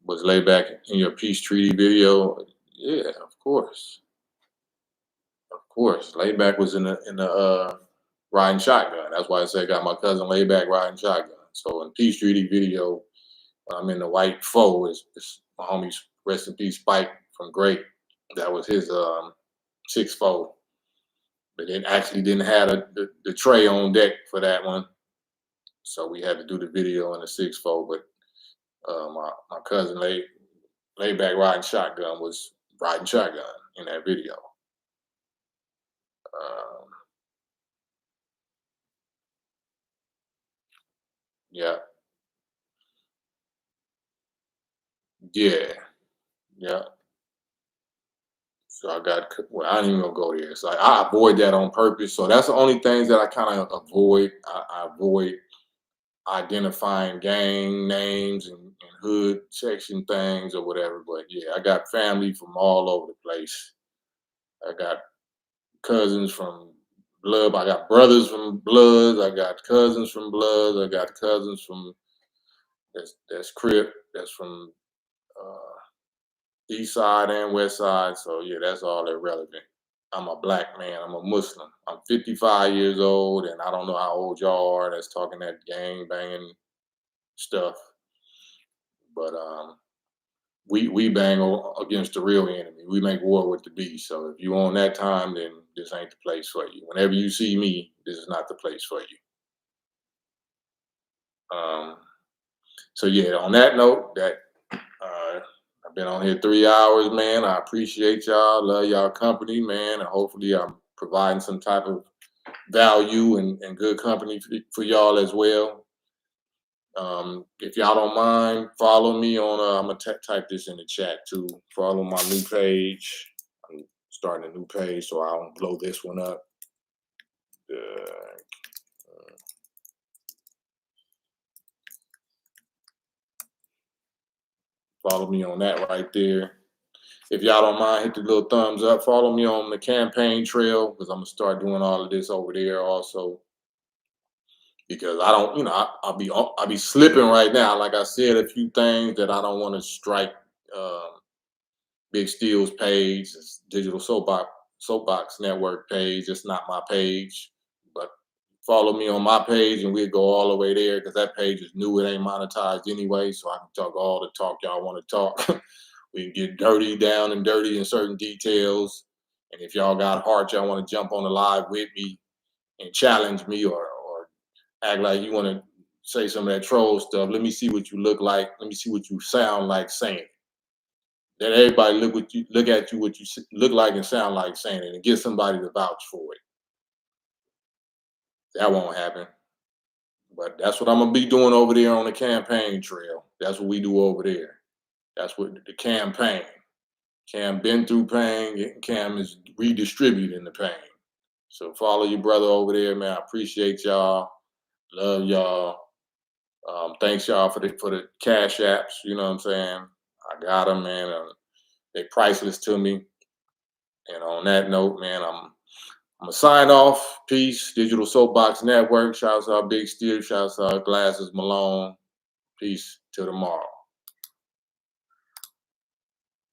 Was laid back in your peace treaty video? Yeah, of course. Of course, Layback was in the riding shotgun. That's why I say I got my cousin Layback riding shotgun. So in Peace Treaty video, when I'm in the white foe, is my homie's rest in peace Spike from Great. That was his six foe, but it actually didn't have the tray on deck for that one, so we had to do the video in the six foe. But my cousin Layback riding shotgun was riding shotgun in that video. Um, yeah, yeah, yeah. So well, I ain't even gonna go there. So I avoid that on purpose. So that's the only things that I kind of avoid. I avoid identifying gang names and hood section things or whatever. But yeah, I got family from all over the place. I got cousins from blood. I got brothers from Bloods. I got cousins from Bloods. I got cousins from that's Crip. That's from East Side and West Side. So yeah, that's all irrelevant. I'm a black man. I'm a Muslim. I'm 55 years old, and I don't know how old y'all are. That's talking that gang banging stuff. But we bang against the real enemy. We make war with the beast. So if you on that time, then this ain't the place for you. Whenever you see me, this is not the place for you. Um, so yeah, on that note, I've been on here 3 hours, man. I appreciate y'all. Love y'all company, man. And hopefully I'm providing some type of value and good company for y'all as well. If y'all don't mind, follow me on. I'm gonna type this in the chat too. Follow my new page. I'm starting a new page, so I don't blow this one up. Uh, Follow me on that right there. If y'all don't mind, hit the little thumbs up. Follow me on the campaign trail because I'm gonna start doing all of this over there also. Because I don't, I'll be slipping right now. Like I said, a few things that I don't want to strike. Um, Big Steel's page, it's Digital Soapbox Network page. It's not my page, but follow me on my page and we'll go all the way there because that page is new. It ain't monetized anyway, so I can talk all the talk y'all want to talk. We can get down and dirty in certain details. And if y'all got heart, y'all want to jump on the live with me and challenge me or act like you want to say some of that troll stuff. Let me see what you look like. Let me see what you sound like saying. Let everybody look at you what you look like and sound like saying it, and get somebody to vouch for it. That won't happen. But that's what I'm gonna be doing over there on the campaign trail. That's what we do over there. That's what the campaign. Cam been through pain. Cam is redistributing the pain. So follow your brother over there, man. I appreciate y'all. Love y'all. Thanks y'all for the cash apps. You know what I'm saying? I got them, man. They're priceless to me. And on that note, man, I'm gonna sign off. Peace. Digital Soapbox Network. Shouts out Big Steve. Shouts out Glasses Malone. Peace. Till tomorrow.